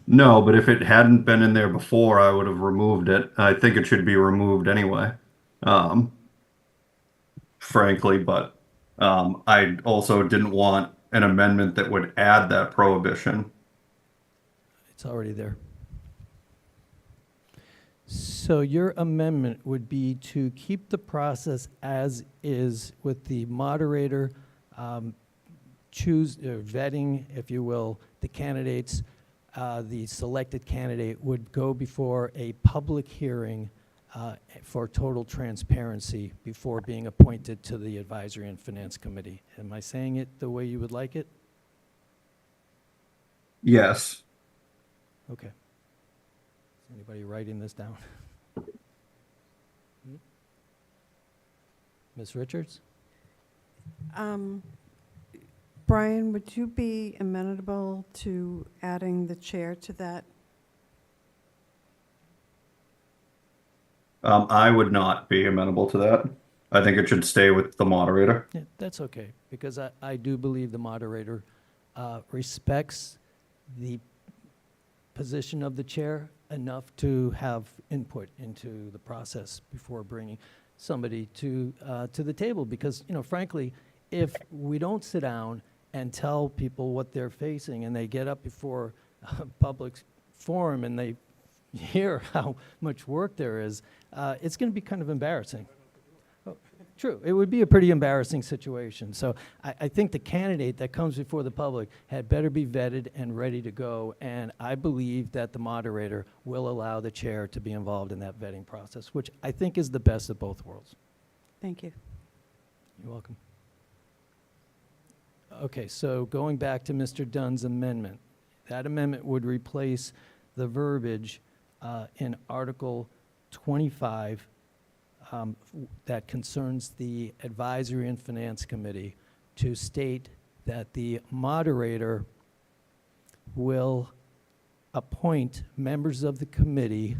No, but if it hadn't been in there before, I would have removed it. I think it should be removed anyway. frankly, but I also didn't want an amendment that would add that prohibition. It's already there. So your amendment would be to keep the process as is with the moderator vetting, if you will, the candidates. The selected candidate would go before a public hearing for total transparency before being appointed to the Advisory and Finance Committee. Am I saying it the way you would like it? Yes. Okay. Is anybody writing this down? Ms. Richards? Brian, would you be amenable to adding the chair to that? I would not be amenable to that. I think it should stay with the moderator. Yeah, that's okay, because I do believe the moderator respects the position of the chair enough to have input into the process before bringing somebody to the table. Because, frankly, if we don't sit down and tell people what they're facing and they get up before a public forum and they hear how much work there is, it's going to be kind of embarrassing. True, it would be a pretty embarrassing situation. So I think the candidate that comes before the public had better be vetted and ready to go, and I believe that the moderator will allow the chair to be involved in that vetting process, which I think is the best of both worlds. Thank you. You're welcome. Okay, so going back to Mr. Dunn's amendment, that amendment would replace the verbiage in Article 25 that concerns the Advisory and Finance Committee to state that the moderator will appoint members of the committee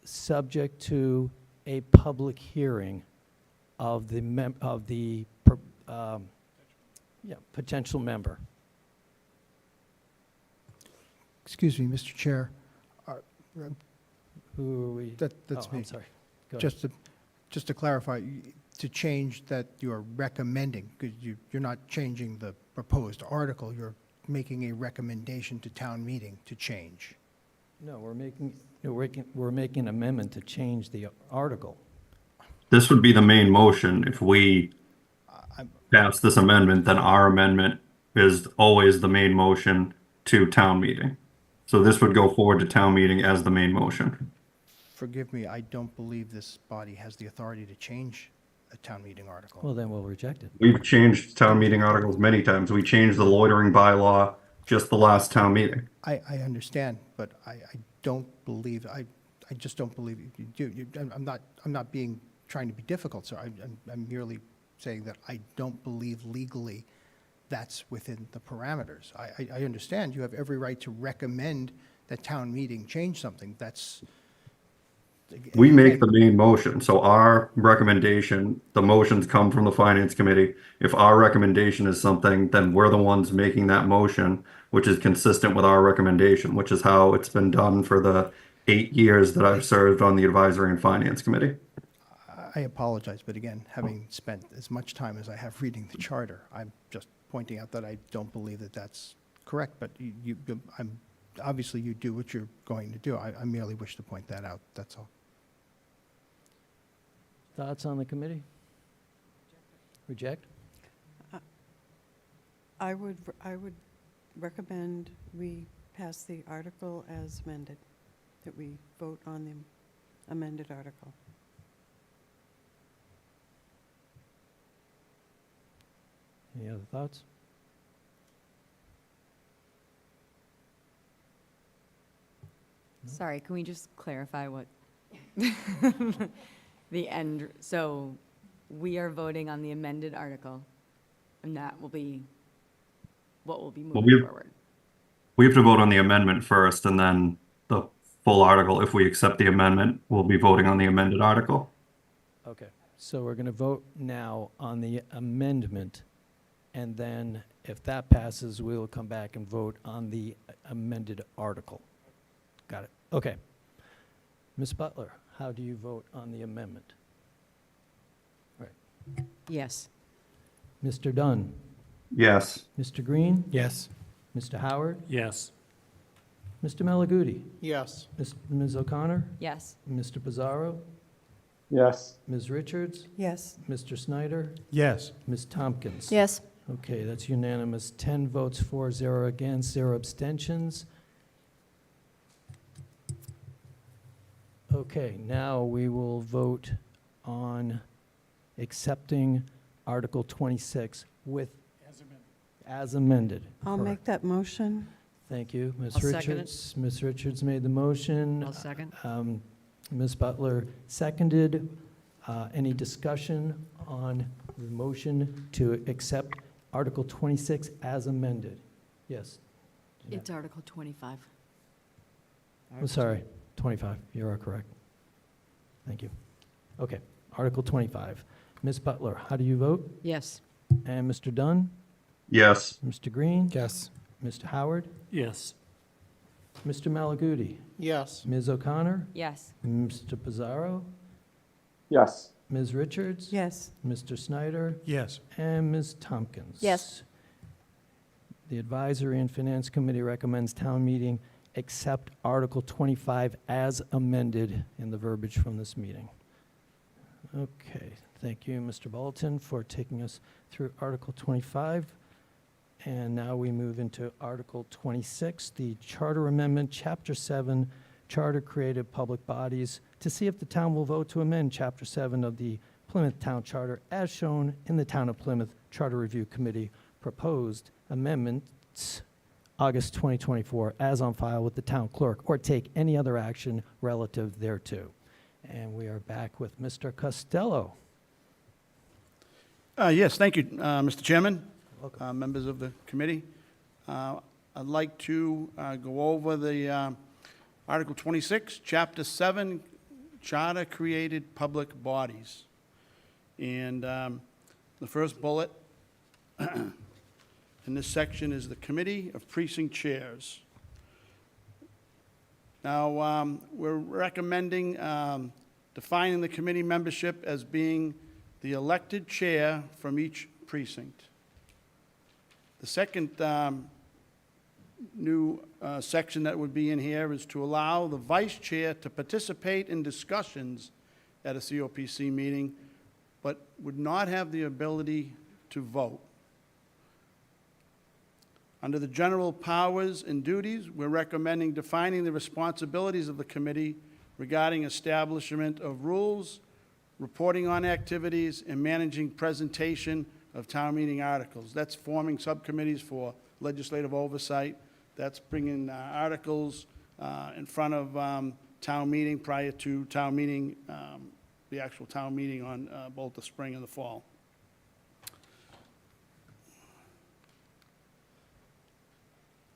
subject to a public hearing of the potential member. Excuse me, Mr. Chair. Who are we? That's me. I'm sorry. Go ahead. Just to clarify, to change that you're recommending, because you're not changing the proposed article, you're making a recommendation to town meeting to change. No, we're making an amendment to change the article. This would be the main motion. If we pass this amendment, then our amendment is always the main motion to town meeting. So this would go forward to town meeting as the main motion. Forgive me, I don't believe this body has the authority to change a town meeting article. Well, then we'll reject it. We've changed town meeting articles many times. We changed the loitering bylaw just the last town meeting. I understand, but I don't believe, I just don't believe you. I'm not being, trying to be difficult, sir. I'm merely saying that I don't believe legally that's within the parameters. I understand you have every right to recommend that town meeting change something. That's. We make the main motion. So our recommendation, the motions come from the finance committee. If our recommendation is something, then we're the ones making that motion, which is consistent with our recommendation, which is how it's been done for the 8 years that I've served on the advisory and finance committee. I apologize, but again, having spent as much time as I have reading the charter, I'm just pointing out that I don't believe that that's correct, but obviously you do what you're going to do. I merely wish to point that out, that's all. Thoughts on the committee? Reject? I would recommend we pass the article as amended, that we vote on the amended article. Any other thoughts? Sorry, can we just clarify what the end, so we are voting on the amended article, and that will be what will be moving forward. We have to vote on the amendment first and then the full article. If we accept the amendment, we'll be voting on the amended article. Okay, so we're going to vote now on the amendment, and then if that passes, we'll come back and vote on the amended article. Got it. Okay. Ms. Butler, how do you vote on the amendment? Right. Yes. Mr. Dunn, Yes. Mr. Green, Yes. Mr. Howard, Yes. Mr. Malaguti, Yes. Ms. O'Connor, Yes. Mr. Pizarro, Yes. Ms. Richards, Yes. Mr. Snyder, Yes. Ms. Tompkins. Yes. Okay, that's unanimous. 10 votes for, 0 against, 0 abstentions. Okay, now we will vote on accepting Article 26 with, as amended. I'll Correct. make that motion. Thank you, Ms. I'll second it. Richards. Ms. Richards made the motion. I'll second. Ms. Butler seconded. Any discussion on the motion to accept Article 26 as amended? Yes. It's Article 25. I'm sorry, 25. You are correct. Thank you. Okay, Article 25. Ms. Butler, how do you vote? Yes. And Mr. Dunn? Yes. Mr. Green? Yes. Mr. Howard? Yes. Mr. Malaguti? Yes. Ms. O'Connor? Yes. Mr. Pizarro? Yes. Ms. Richards? Yes. Mr. Snyder? Yes. And Ms. Tompkins? Yes. The Advisory and Finance Committee recommends town meeting accept Article 25 as amended in the verbiage from this meeting. Okay, thank you, Mr. Bolton, for taking us through Article 25. And now we move into Article 26, the Charter Amendment, Chapter 7, Charter Created Public Bodies, to see if the town will vote to amend Chapter 7 of the Plymouth Town Charter as shown in the Town of Plymouth Charter Review Committee proposed amendments August 2024 as on file with the town clerk, or take any other action relative thereto. And we are back with Mr. Costello. Yes, thank you, Mr. Chairman, members of the committee. I'd like to go over the Article 26, Chapter 7, Charter Created Public Bodies. And the first bullet in this section is the Committee of Precinct Chairs. Now, we're recommending defining the committee membership as being the elected chair from each precinct. The second new section that would be in here is to allow the vice chair to participate in discussions at a COPC meeting, but would not have the ability to vote. Under the general powers and duties, we're recommending defining the responsibilities of the committee regarding establishment of rules, reporting on activities, and managing presentation of town meeting articles. That's forming subcommittees for legislative oversight. That's bringing articles in front of town meeting prior to town meeting, the actual town meeting on both the spring and the fall.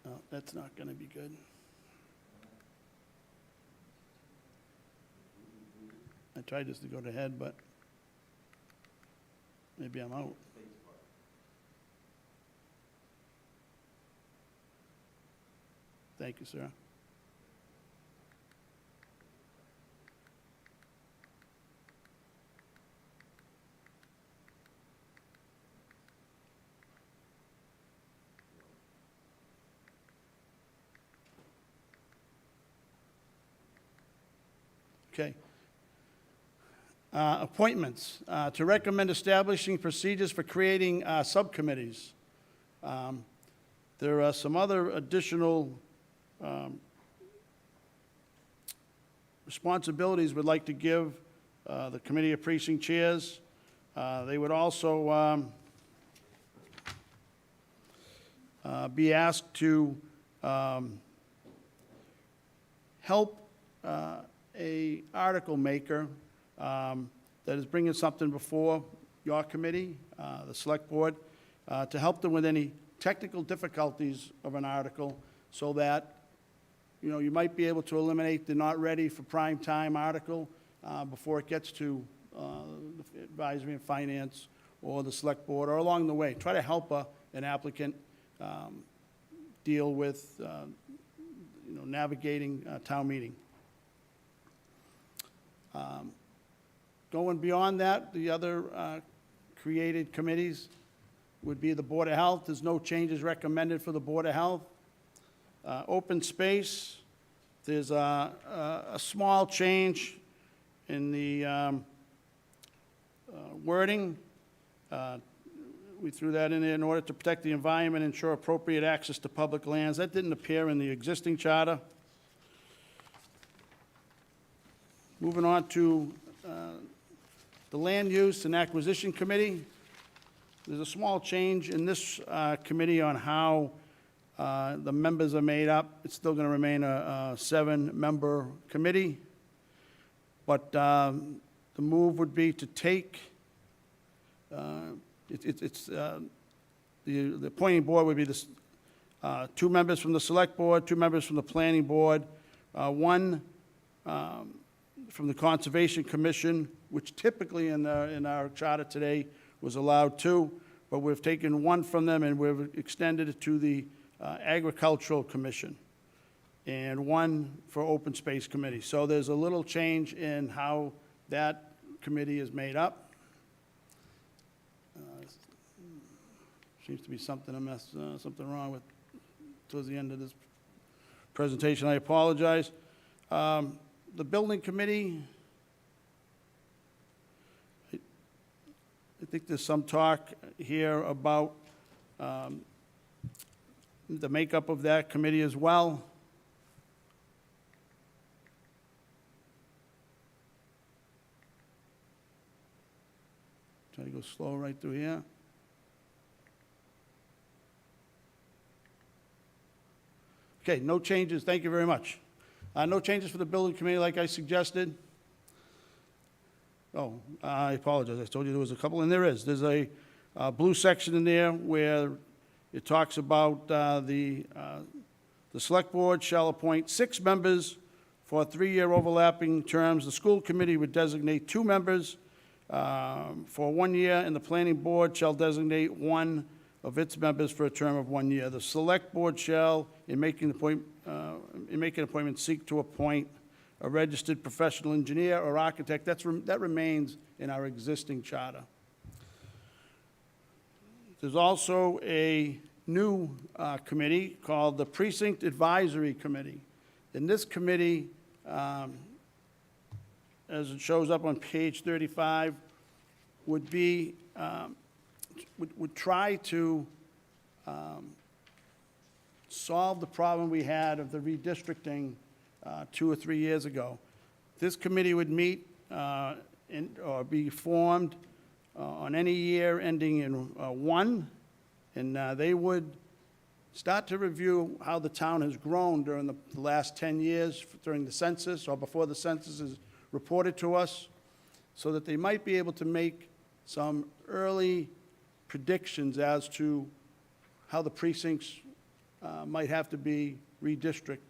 No, that's not going to be good. I tried this to go to head, but maybe I'm out. Thank you, sir. Okay. Appointments. To recommend establishing procedures for creating subcommittees. There are some other additional responsibilities we'd like to give the Committee of Precinct Chairs. They would also be asked to help a article maker that is bringing something before your committee, the Select Board, to help them with any technical difficulties of an article so that, you know, you might be able to eliminate the not ready for prime time article before it gets to the Advisory and Finance or the Select Board or along the way. Try to help an applicant deal with, navigating town meeting. Going beyond that, the other created committees would be the Board of Health. There's no changes recommended for the Board of Health. Open Space, there's a small change in the wording. We threw that in there in order to protect the environment and ensure appropriate access to public lands. That didn't appear in the existing charter. Moving on to the Land Use and Acquisition Committee. There's a small change in this committee on how the members are made up. It's still going to remain a 7-member committee, but the move would be to take, the appointing board would be the 2 members from the Select Board, 2 members from the Planning Board, 1 from the Conservation Commission, which typically in our charter today was allowed 2, but we've taken 1 from them and we've extended it to the Agricultural Commission, and 1 for Open Space Committee. So there's a little change in how that committee is made up. Seems to be something wrong with towards the end of this presentation. I apologize. The Building Committee, I think there's some talk here about the makeup of that committee as well. Try to go slow right through here. Okay, no changes. Thank you very much. No changes for the Building Committee like I suggested. Oh, I apologize. I told you there was a couple, and there is. There's a blue section in there where it talks about the Select Board shall appoint 6 members for 3-year overlapping terms. The School Committee would designate 2 members for 1 year, and the Planning Board shall designate 1 of its members for a term of 1 year. The Select Board shall, in making appointments, seek to appoint a registered professional engineer or architect. That remains in our existing charter. There's also a new committee called the Precinct Advisory Committee. And this committee, as it shows up on page 35, would be would try to solve the problem we had of the redistricting 2 or 3 years ago. This committee would meet or be formed on any year ending in 1, and they would start to review how the town has grown during the last 10 years during the census or before the census is reported to us, so that they might be able to make some early predictions as to how the precincts might have to be redistricted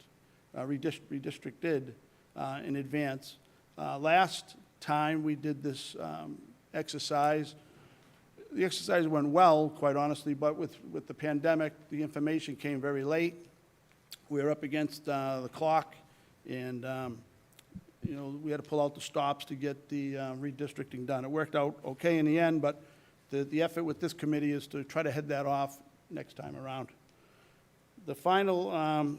in advance. Last time we did this exercise, the exercise went well, quite honestly, but with the pandemic, the information came very late. We were up against the clock, and we had to pull out the stops to get the redistricting done. It worked out okay in the end, but the effort with this committee is to try to head that off next time around. The final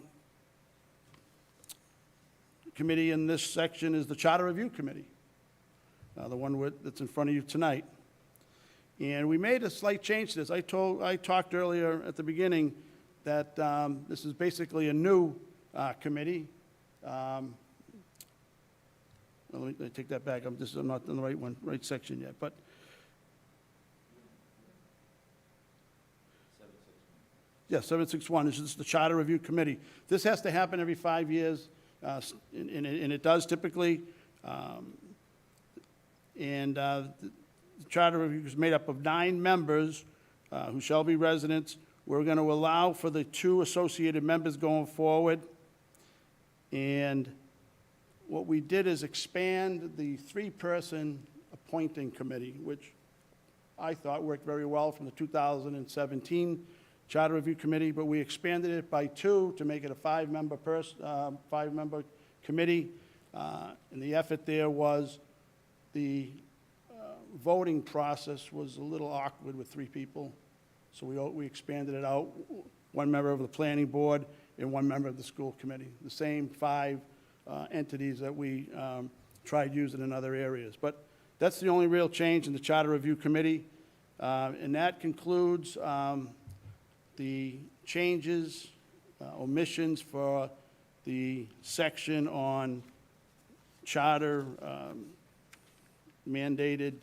committee in this section is the Charter Review Committee, the one that's in front of you tonight. And we made a slight change to this. I talked earlier at the beginning that this is basically a new committee. Let me take that back. I'm not in the right section yet, but. Yeah, 761, this is the Charter Review Committee. This has to happen every 5 years, and it does typically. The Charter Review is made up of 9 members who shall be residents. We're going to allow for the 2 associated members going forward. And what we did is expand the 3-person appointing committee, which I thought worked very well from the 2017 Charter Review Committee, but we expanded it by 2 to make it a 5-member committee. And the effort there was the voting process was a little awkward with 3 people, so we expanded it out, 1 member of the planning board and 1 member of the school committee, the same 5 entities that we tried using in other areas. But that's the only real change in the Charter Review Committee. And that concludes the changes, omissions for the section on charter mandated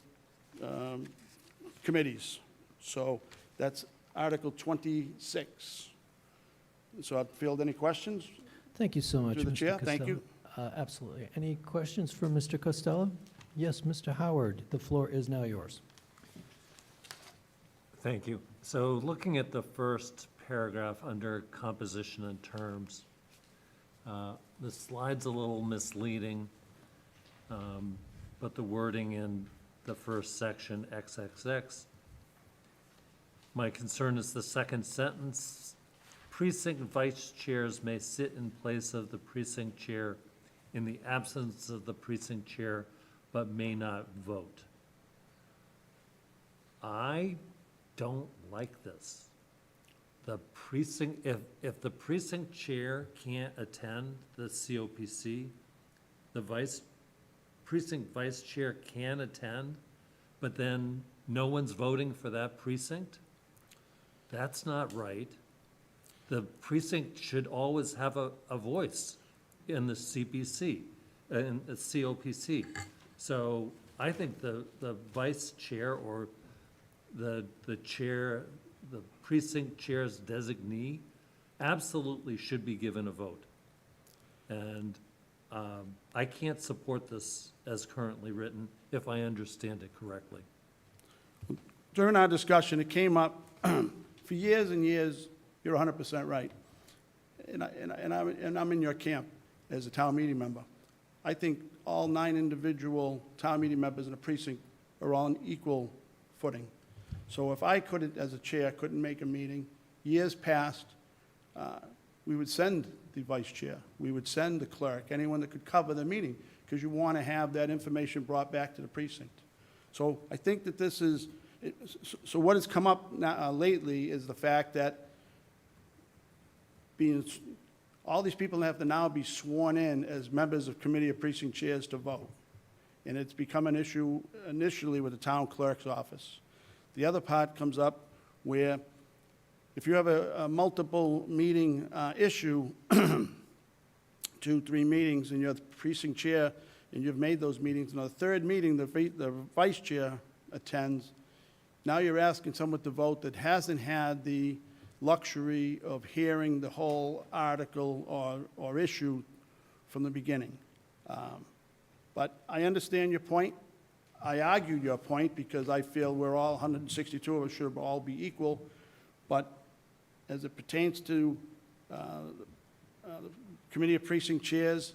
committees. So that's Article 26. So I've fielded any questions? Thank you so much, Through the Mr. chair, Costello. thank you. Absolutely. Any questions for Mr. Costello? Yes, Mr. Howard, the floor is now yours. Thank you. So looking at the first paragraph under composition and terms, the slide's a little misleading, but the wording in the first section, XXX. My concern is the second sentence. Precinct vice chairs may sit in place of the precinct chair in the absence of the precinct chair, but may not vote. I don't like this. The precinct, if the precinct chair can't attend the COPC, the precinct vice chair can attend, but then no one's voting for that precinct? That's not right. The precinct should always have a voice in the CPC, in the COPC. So I think the vice chair or the chair, the precinct chair's designee absolutely should be given a vote. And I can't support this as currently written, if I understand it correctly. During our discussion, it came up for years and years. You're 100% right. And I'm in your camp as a town meeting member. I think all 9 individual town meeting members in a precinct are on equal footing. So if I couldn't, as a chair, couldn't make a meeting, years past, we would send the vice chair, we would send the clerk, anyone that could cover the meeting, because you want to have that information brought back to the precinct. So I think that this is, so what has come up now, lately is the fact that all these people have to now be sworn in as members of committee of precinct chairs to vote. And it's become an issue initially with the town clerk's office. The other part comes up where if you have a multiple meeting issue, 2, 3 meetings, and you're the precinct chair, and you've made those meetings, and on the 3rd meeting, the vice chair attends, now you're asking someone to vote that hasn't had the luxury of hearing the whole article or issue from the beginning. But I understand your point. I argued your point because I feel we're all, 162 of us should all be equal. But as it pertains to the Committee of Precinct Chairs,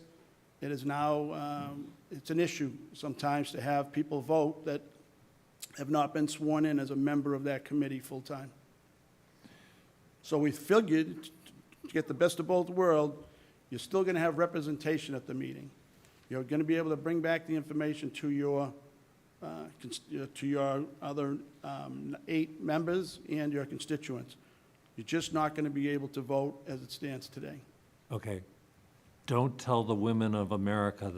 it is now, it's an issue sometimes to have people vote that have not been sworn in as a member of that committee full-time. So we figured, to get the best of both worlds, you're still going to have representation at the meeting. You're going to be able to bring back the information to your other 8 members and your constituents. You're just not going to be able to vote as it stands today. Okay. Don't tell the women of America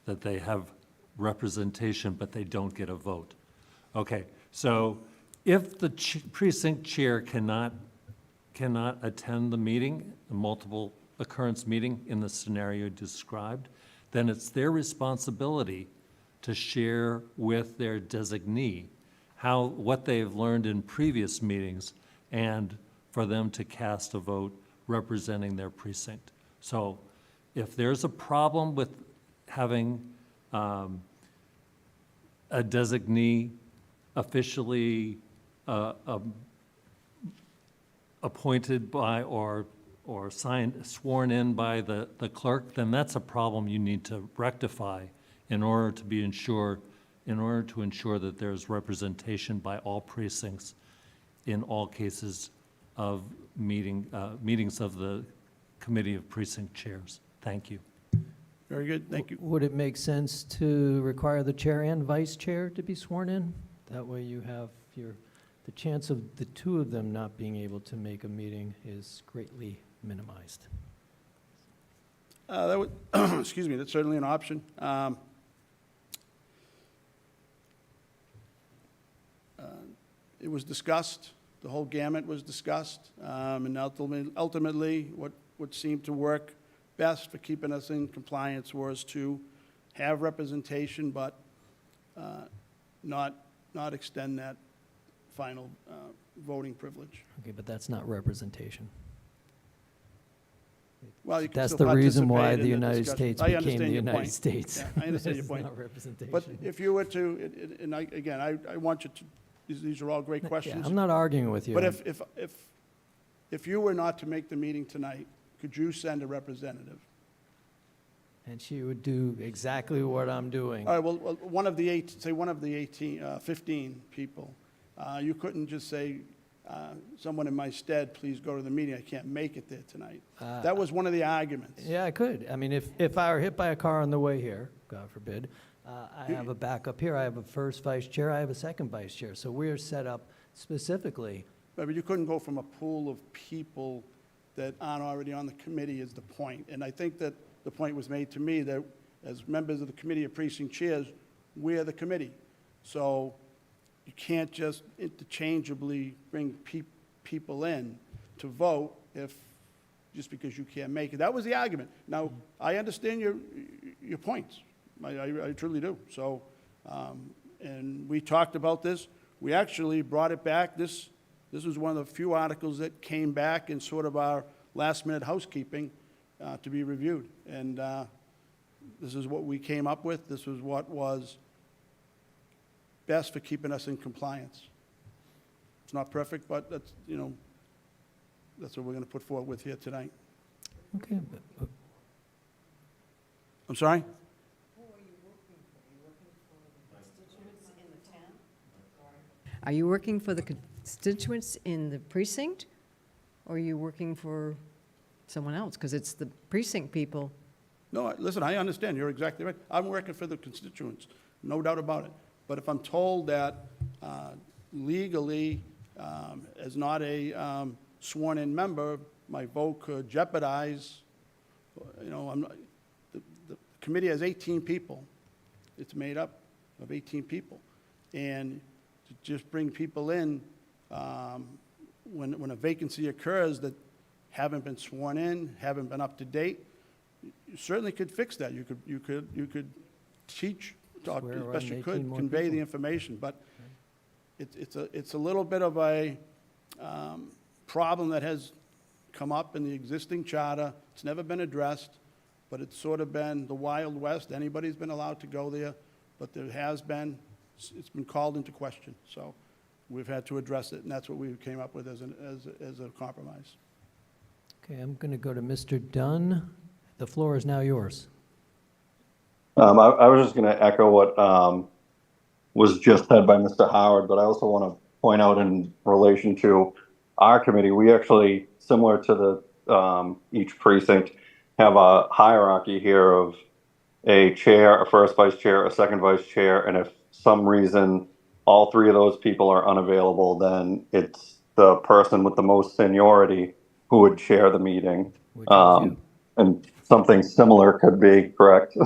that they have representation, but they don't get a vote. Okay, so if the precinct chair cannot attend the meeting, a multiple occurrence meeting in the scenario described, then it's their responsibility to share with their designee what they've learned in previous meetings and for them to cast a vote representing their precinct. So if there's a problem with having a designee officially appointed by or sworn in by the clerk, then that's a problem you need to rectify in order to ensure that there's representation by all precincts in all cases of meetings of the Committee of Precinct Chairs. Thank you. Very good, thank you. Would it make sense to require the chair and vice chair to be sworn in? That way you have the chance of the two of them not being able to make a meeting is greatly minimized. That would, excuse me, that's certainly an option. It was discussed, the whole gamut was discussed, and ultimately, what seemed to work best for keeping us in compliance was to have representation, but not extend that final voting privilege. Okay, but that's not representation. Well, you can That's still the reason why participate the in United discussion. States I became understand the your United point. States. Yeah, I understand your It's point. not representation. But if you were to, and again, I want you to, these are all great questions. Yeah, I'm not arguing with you. But if you were not to make the meeting tonight, could you send a representative? And she would do exactly what I'm doing. All right, well, one of the 15 people, you couldn't just say, someone in my stead, please go to the meeting, I can't make it there tonight. That was one of the arguments. Yeah, I could. I mean, if I were hit by a car on the way here, God forbid, I have a backup here, I have a first vice chair, I have a second vice chair. So we're set up specifically. But you couldn't go from a pool of people that aren't already on the committee is the point. And I think that the point was made to me that as members of the committee of precinct chairs, we're the committee. So you can't just interchangeably bring people in to vote just because you can't make it. That was the argument. Now, I understand your points. I truly do. So, and we talked about this. We actually brought it back. This was one of the few articles that came back in sort of our last-minute housekeeping to be reviewed. And this is what we came up with. This was what was best for keeping us in compliance. It's not perfect, but that's, that's what we're going to put forward with here tonight. Okay. I'm sorry? Are you working for the constituents in the precinct, or are you working for someone else? Because it's the precinct people. No, listen, I understand. You're exactly right. I'm working for the constituents, no doubt about it. But if I'm told that legally, as not a sworn-in member, my vote could jeopardize, the committee has 18 people. It's made up of 18 people. And to just bring people in when a vacancy occurs that haven't been sworn in, haven't been up to date, you certainly could fix that. You could teach, talk as best you could, convey the information, but it's a little bit of a problem that has come up in the existing charter. It's never been addressed, but it's sort of been the Wild West. Anybody's been allowed to go there, but it's been called into question. So we've had to address it, and that's what we came up with as a compromise. Okay, I'm going to go to Mr. Dunn. The floor is now yours. I was just going to echo what was just said by Mr. Howard, but I also want to point out in relation to our committee, we actually, similar to the each precinct, have a hierarchy here of a chair, a first vice chair, a second vice chair, and if some reason all three of those people are unavailable, then it's the person with the most seniority who would chair the meeting. And something similar could be, correct,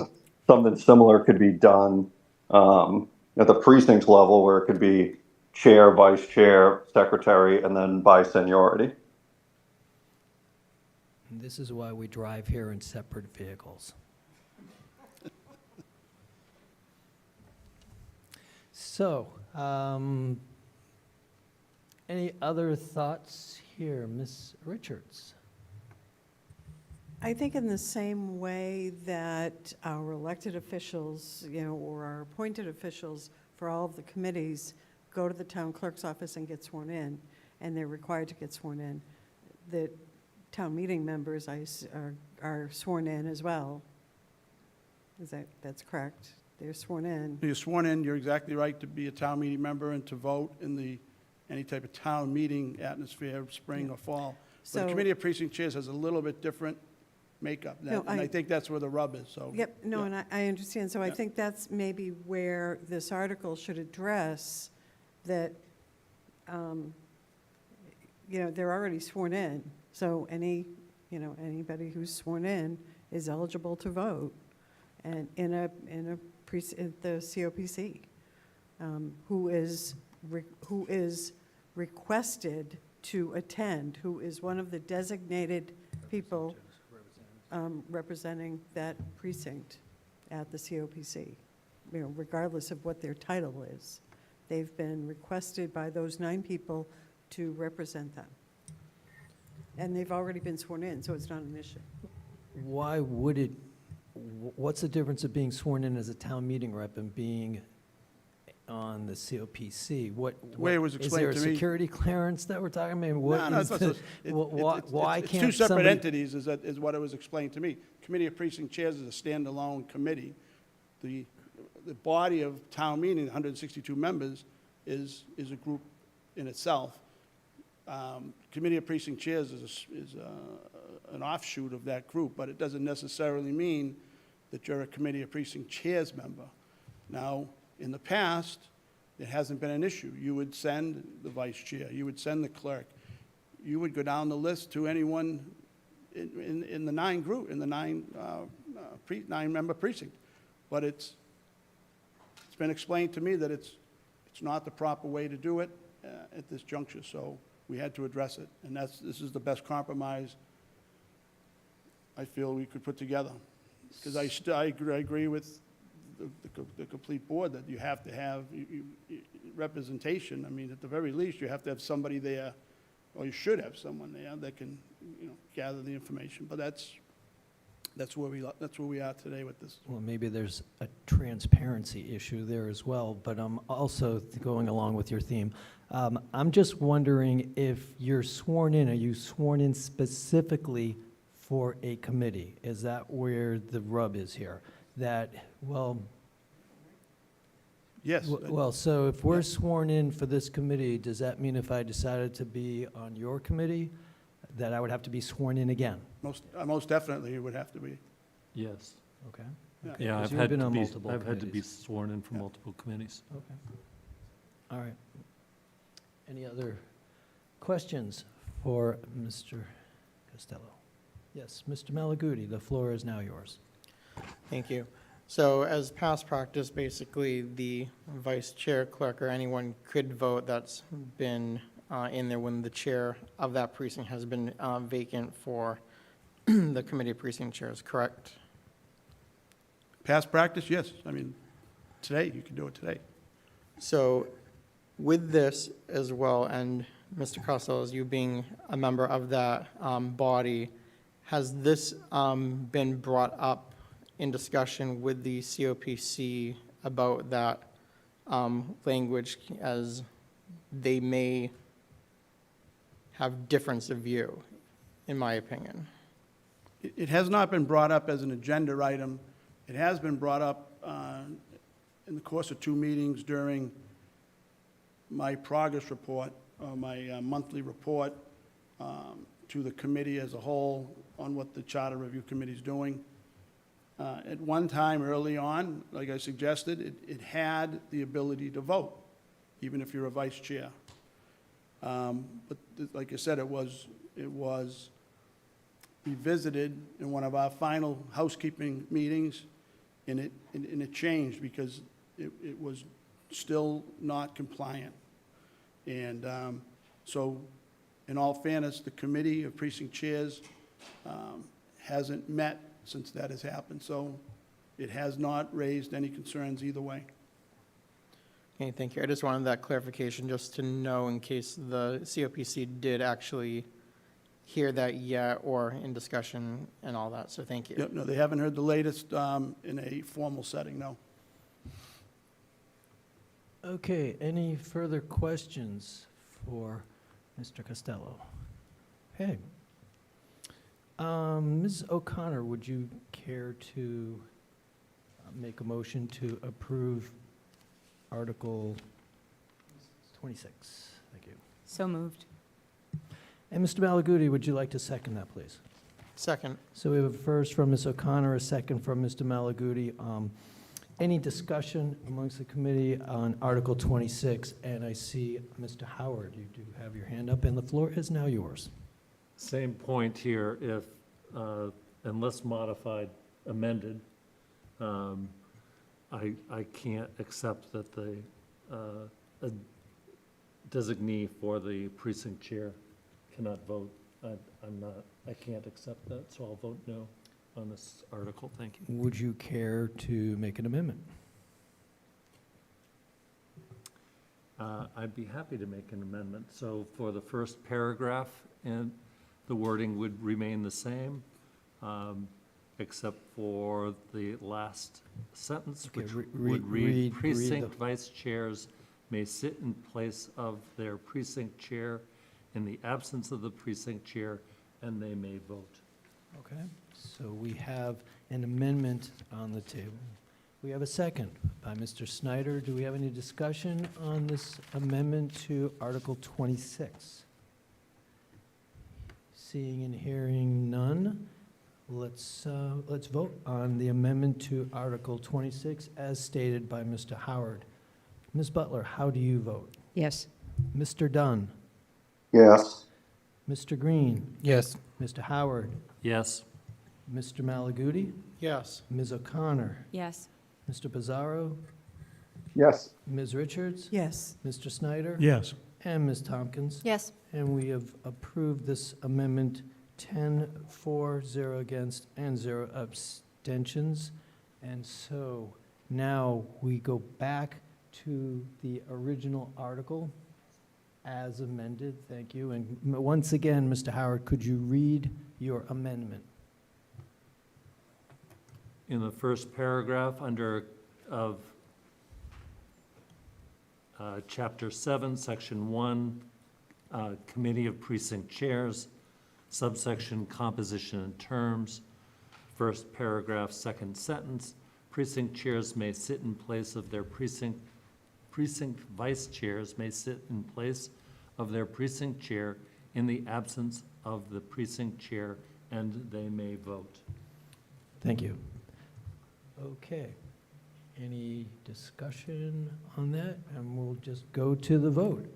something similar could be done at the precinct level where it could be chair, vice chair, secretary, and then by seniority. And this is why we drive here in separate vehicles. So, any other thoughts here? Ms. Richards? I think in the same way that our elected officials, or our appointed officials for all of the committees go to the town clerk's office and get sworn in, and they're required to get sworn in, that town meeting members are sworn in as well. That's correct? They're sworn in. You're sworn in, you're exactly right to be a town meeting member and to vote in any type of town meeting atmosphere, spring or fall. But the So- Committee of Precinct Chairs has a little bit different makeup. No, And I I- think that's where the rub is, so. Yep, no, yeah. and I understand. So I Yeah. think that's maybe where this article should address that, they're already sworn in. So anybody who's sworn in is eligible to vote and in the COPC, who is requested to attend, who is one of the designated people representing that precinct at the COPC, regardless of what their title is. They've been requested by those 9 people to represent them. And they've already been sworn in, so it's not an issue. Why would it, what's the difference of being sworn in as a town meeting rep and being on the COPC? The way it was explained to Is there a me- security clearance that we're talking about? I mean, what No, is it's the, not so- why it's can't two separate somebody? entities, is what it was explained to me. Committee of Precinct Chairs is a standalone committee. The body of town meeting, 162 members, is a group in itself. Committee of Precinct Chairs is an offshoot of that group, but it doesn't necessarily mean that you're a Committee of Precinct Chairs member. Now, in the past, it hasn't been an issue. You would send the vice chair, you would send the clerk, you would go down the list to anyone in the 9-member precinct. But it's been explained to me that it's not the proper way to do it at this juncture, so we had to address it. And this is the best compromise I feel we could put together. Because I agree with the complete board that you have to have representation. I mean, at the very least, you have to have somebody there, or you should have someone there that can, gather the information. But that's where we are today with this. Well, maybe there's a transparency issue there as well, but I'm also going along with your theme. I'm just wondering if you're sworn in, are you sworn in specifically for a committee? Is that where the rub is here? That, well, Yes. well, so if we're sworn in for this committee, does that mean if I decided to be on your committee, that I would have to be sworn in again? Most definitely, it would have to be. Yes. Okay. Yeah. Okay, Yeah, 'cause I've you've had been to on be, multiple I've had to be committees. sworn in for multiple committees. Okay. All right. Any other questions for Mr. Costello? Yes, Mr. Malaguti, the floor is now yours. Thank you. So as past practice, basically, the vice chair, clerk, or anyone could vote that's been in there when the chair of that precinct has been vacant for the committee of precinct chairs, correct? Past practice, yes. I mean, today, you can do it today. So with this as well, and Mr. Costello, as you being a member of that body, has this been brought up in discussion with the COPC about that language, as they may have difference of view, in my opinion? It has not been brought up as an agenda item. It has been brought up in the course of 2 meetings during my progress report, or my monthly report to the committee as a whole on what the Charter Review Committee is doing. At one time early on, like I suggested, it had the ability to vote, even if you're a vice chair. But like I said, it was revisited in one of our final housekeeping meetings, and it changed because it was still not compliant. And so, in all fairness, the committee of precinct chairs hasn't met since that has happened, so it has not raised any concerns either way. Okay, thank you. I just wanted that clarification, just to know in case the COPC did actually hear that yet, or in discussion and all that, so thank you. Yep, no, they haven't heard the latest in a formal setting, no. Okay, any further questions for Mr. Costello? Okay. Ms. O'Connor, would you care to make a motion to approve Article 26? Thank you. So moved. And Mr. Malaguti, would you like to second that, please? Second. So we have a first from Ms. O'Connor, a second from Mr. Malaguti. Any discussion amongst the committee on Article 26? And I see Mr. Howard, you do have your hand up, and the floor is now yours. Same point here, if, unless modified, amended, I can't accept that the a designee for the precinct chair cannot vote. I can't accept that, so I'll vote no on this article. Thank you. Would you care to make an amendment? I'd be happy to make an amendment. So for the first paragraph, and the wording would remain the same, except for the last sentence, Okay, which re- would read read, the- precinct vice chairs may sit in place of their precinct chair in the absence of the precinct chair, and they may vote. Okay, so we have an amendment on the table. We have a second by Mr. Snyder. Do we have any discussion on this amendment to Article 26? Seeing and hearing none, let's vote on the amendment to Article 26 as stated by Mr. Howard. Ms. Butler, how do you vote? Yes. Mr. Dunn? Yes. Mr. Green? Yes. Mr. Howard? Yes. Mr. Malaguti? Yes. Ms. O'Connor? Yes. Mr. Pizarro? Yes. Ms. Richards? Yes. Mr. Snyder? Yes. And Ms. Tompkins? Yes. And we have approved this amendment 10-4, 0 against, and 0 abstentions. And so now we go back to the original article as amended. Thank you. And once again, Mr. Howard, could you read your amendment? In the first paragraph of Chapter 7, Section 1, Committee of Precinct Chairs, subsection Composition and Terms, first paragraph, second sentence, precinct chairs may sit in place of their precinct vice chairs may sit in place of their precinct chair in the absence of the precinct chair, and they may vote. Thank you. Okay. Any discussion on that? And we'll just go to the vote.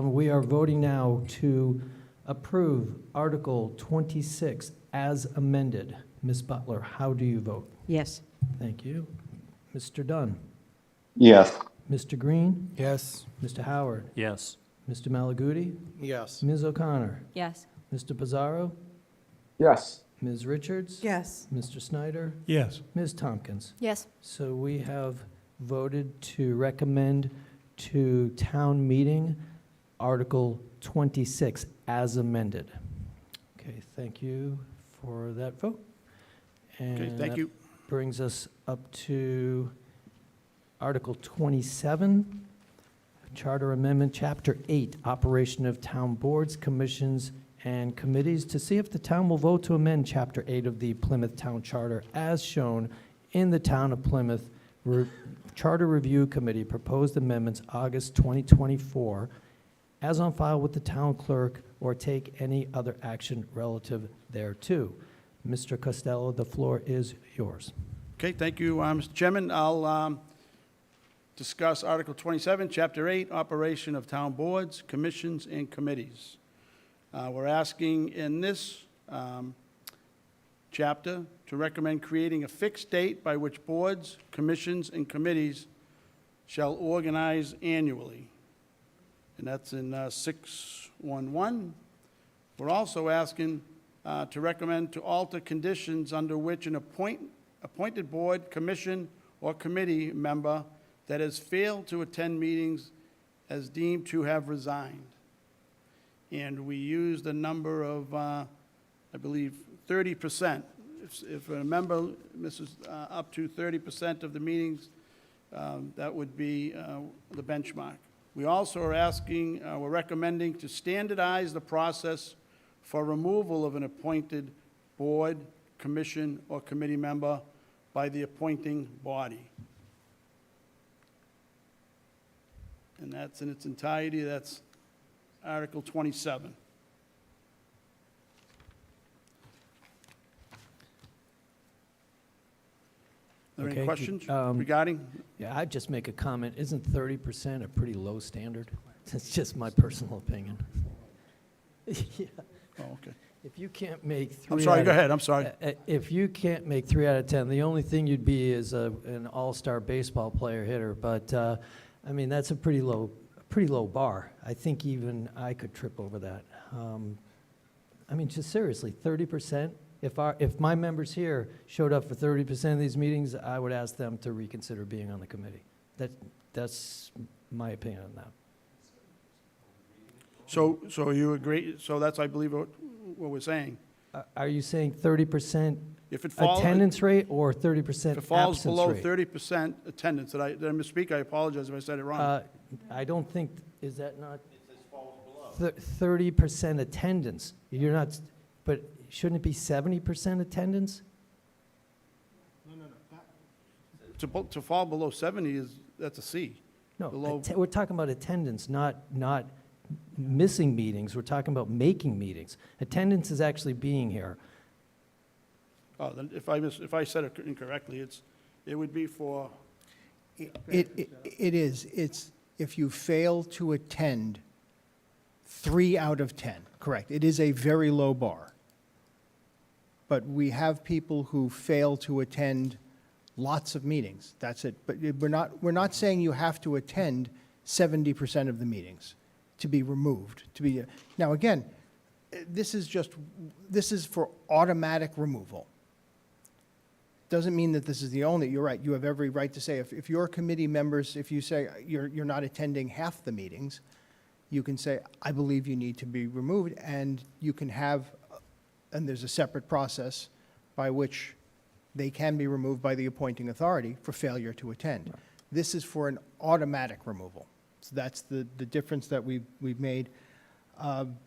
We are voting now to approve Article 26 as amended. Ms. Butler, how do you vote? Yes. Thank you. Mr. Dunn? Yes. Mr. Green? Yes. Mr. Howard? Yes. Mr. Malaguti? Yes. Ms. O'Connor? Yes. Mr. Pizarro? Yes. Ms. Richards? Yes. Mr. Snyder? Yes. Ms. Tompkins? Yes. So we have voted to recommend to town meeting Article 26 as amended. Okay, thank you for that vote. Okay, And thank that you. brings us up to Article 27, Charter Amendment, Chapter 8, Operation of Town Boards, Commissions, and Committees, to see if the town will vote to amend Chapter 8 of the Plymouth Town Charter as shown in the Town of Plymouth Charter Review Committee proposed amendments August 2024, as on file with the town clerk, or take any other action relative thereto. Mr. Costello, the floor is yours. Okay, thank you, Mr. Chairman. I'll discuss Article 27, Chapter 8, Operation of Town Boards, Commissions, and Committees. We're asking in this chapter to recommend creating a fixed date by which boards, commissions, and committees shall organize annually. And that's in 611. We're also asking to recommend to alter conditions under which an appointed board, commission, or committee member that has failed to attend meetings as deemed to have resigned. And we used a number of, I believe, 30%. If a member misses up to 30% of the meetings, that would be the benchmark. We also are asking, we're recommending to standardize the process for removal of an appointed board, commission, or committee member by the appointing body. And that's in its entirety, that's Article 27. there any Okay, questions um, regarding? Yeah, I'd just make a comment. Isn't 30% a pretty low standard? It's just my personal opinion. Yeah. Oh, okay. If you can't make 3 I'm sorry, out go of- ahead, I'm sorry. If you can't make 3 out of 10, the only thing you'd be is an all-star baseball player hitter. But, I mean, that's a pretty low bar. I think even I could trip over that. I mean, just seriously, 30%? If my members here showed up for 30% of these meetings, I would ask them to reconsider being on the committee. That's my opinion on that. So you agree, so that's, I believe, what we're saying. Are you saying 30% If it falls, attendance rate or 30% if it falls absence below rate? 30% attendance, did I misspeak? I apologize if I said it wrong. I don't think, is that not? 30% attendance. You're not, but shouldn't it be 70% attendance? To fall below 70 that's a C. No, Below- we're talking about attendance, not missing meetings. We're talking about making meetings. Attendance is actually being here. Oh, then if I said it incorrectly, it would be for, It is. It's if you fail to attend 3 out of 10, correct. It is a very low bar. But we have people who fail to attend lots of meetings. That's it. But we're not saying you have to attend 70% of the meetings to be removed, now again, this is for automatic removal. Doesn't mean that this is the only, you're right, you have every right to say, if your committee members, if you say you're not attending half the meetings, you can say, I believe you need to be removed, and you can have, and there's a separate process by which they can be removed by the appointing authority for failure to attend. This is for an automatic removal. So that's the difference that we've made. And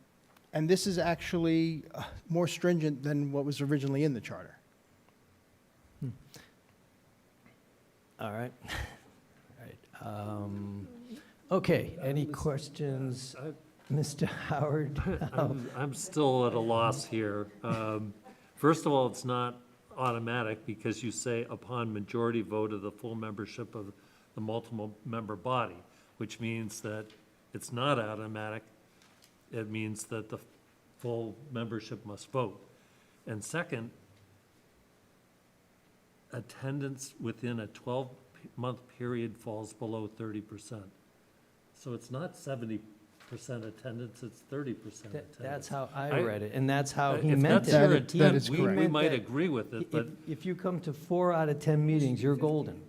this is actually more stringent than what was originally in the charter. All right. All right. Okay, any questions? Mr. Howard? I'm still at a loss here. First of all, it's not automatic because you say upon majority vote of the full membership of the multiple member body, which means that it's not automatic. It means that the full membership must vote. And second, attendance within a 12-month period falls below 30%. So it's not 70% attendance, it's 30% attendance. That's how I read it, and that's how he If meant that's it. your That intent, is we correct. might agree with it, but If you come to 4 out of 10 meetings, you're golden,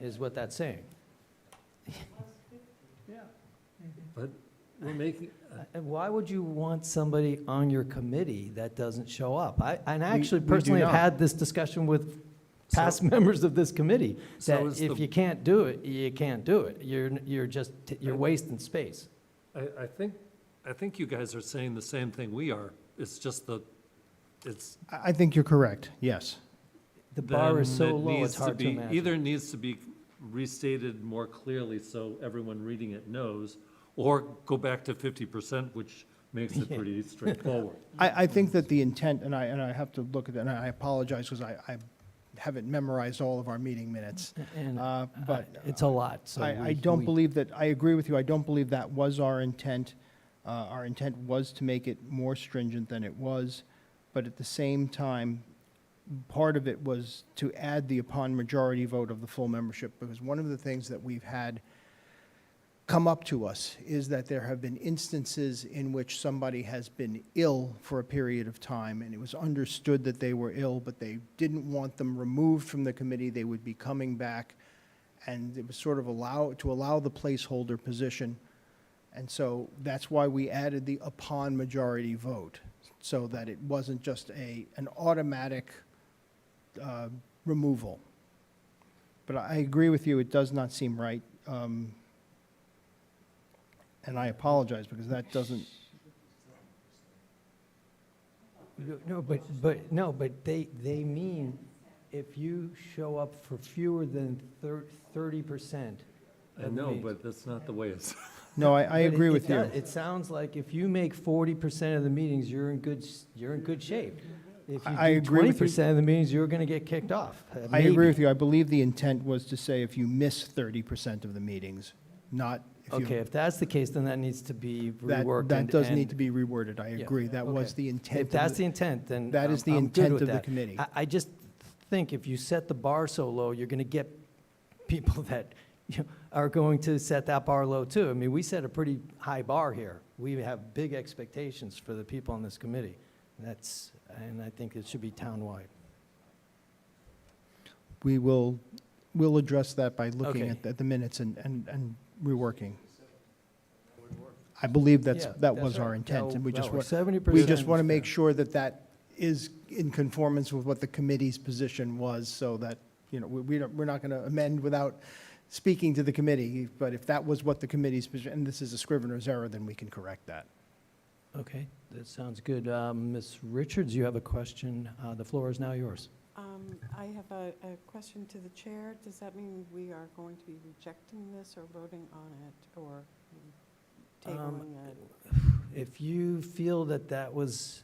is what that's saying. but we're making, And why would you want somebody on your committee that doesn't show up? And actually we do personally have not. had this discussion with past members of this committee, So that is if the- you can't do it, you can't do it. You're wasting space. I think you guys are saying the same thing we are. It's just it's. I think you're correct, yes. The bar is then so it low, needs it's hard to be- imagine. Either needs to be restated more clearly so everyone reading it knows, or go back to 50%, which makes it pretty straightforward. I think that the intent, and I have to look at it, and I apologize because I haven't memorized all of our meeting minutes. And But it's a lot, so. I don't believe that, I agree with you, I don't believe that was our intent. Our intent was to make it more stringent than it was, but at the same time, part of it was to add the upon majority vote of the full membership, because one of the things that we've had come up to us is that there have been instances in which somebody has been ill for a period of time, and it was understood that they were ill, but they didn't want them removed from the committee. They would be coming back, and it was sort of to allow the placeholder position. And so that's why we added the upon majority vote, so that it wasn't just an automatic removal. But I agree with you, it does not seem right. And I apologize, because that doesn't, No, but they mean if you show up for fewer than 30%. I know, but that's not the way it's. no, I But agree it with you. does- It sounds like if you make 40% of the meetings, you're in good shape. If you I do agree with you. 20% of the meetings, you're going to get kicked off. I agree with you. I believe the intent was to say if you miss 30% of the meetings, not if you. Okay, if that's the case, then that needs to be That, reworked. that does and- need to be reworded. I Yeah, agree. That was okay. the intent. If that's the intent, then That is the I'm good intent with of the that. committee. I just think if you set the bar so low, you're going to get people that are going to set that bar low too. I mean, we set a pretty high bar here. We have big expectations for the people on this committee. And I think it should be townwide. We'll address that by looking Okay. at the minutes and reworking. I believe that was that's our right. intent, and we That just works. want, 70% we just want to is make fair. sure that that is in conformance with what the committee's position was, so that, we're not going to amend without speaking to the committee, but if that was what the committee's position, and this is a scrivener's error, then we can correct that. Okay, that sounds good. Ms. Richards, you have a question. The floor is now yours. I have a question to the chair. Does that mean we are going to be rejecting this or voting on it or tabling it? If you feel that that was,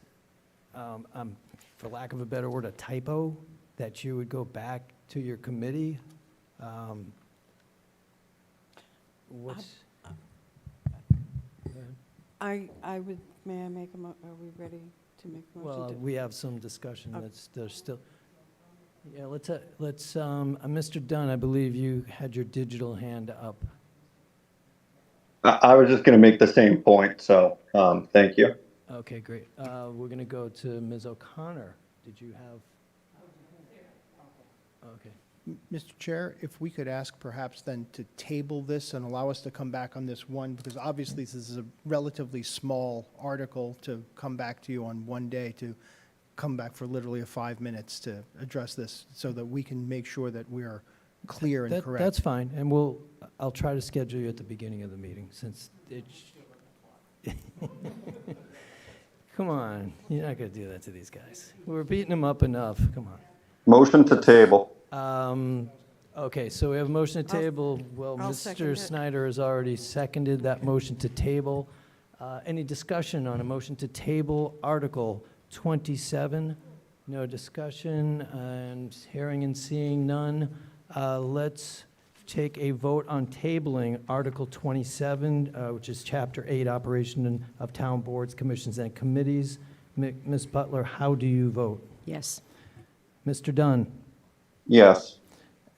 for lack of a better word, a typo, that you would go back to your committee, what's? Go ahead. I would, may I make are we ready to make a motion? Well, to- we have some discussion Okay. there's still, yeah, let's, Mr. Dunn, I believe you had your digital hand up. I was just going to make the same point, so thank you. Okay, great. We're going to go to Ms. O'Connor. Did you have? Okay. Mr. Chair, if we could ask perhaps then to table this and allow us to come back on this one, because obviously this is a relatively small article to come back to you on one day, to come back for literally 5 minutes to address this, so that we can make sure that we are clear and correct. That's fine, and I'll try to schedule you at the beginning of the meeting, since it's... Come on, you're not going to do that to these guys. We're beating them up enough, come on. Motion to table. Okay, so we have a motion to table. Well, I'll second Mr. it. Snyder has already seconded that motion to table. Any discussion on a motion to table Article 27? No discussion, and hearing and seeing none. Let's take a vote on tabling Article 27, which is Chapter 8, Operation of Town Boards, Commissions, and Committees. Ms. Butler, how do you vote? Yes. Mr. Dunn? Yes.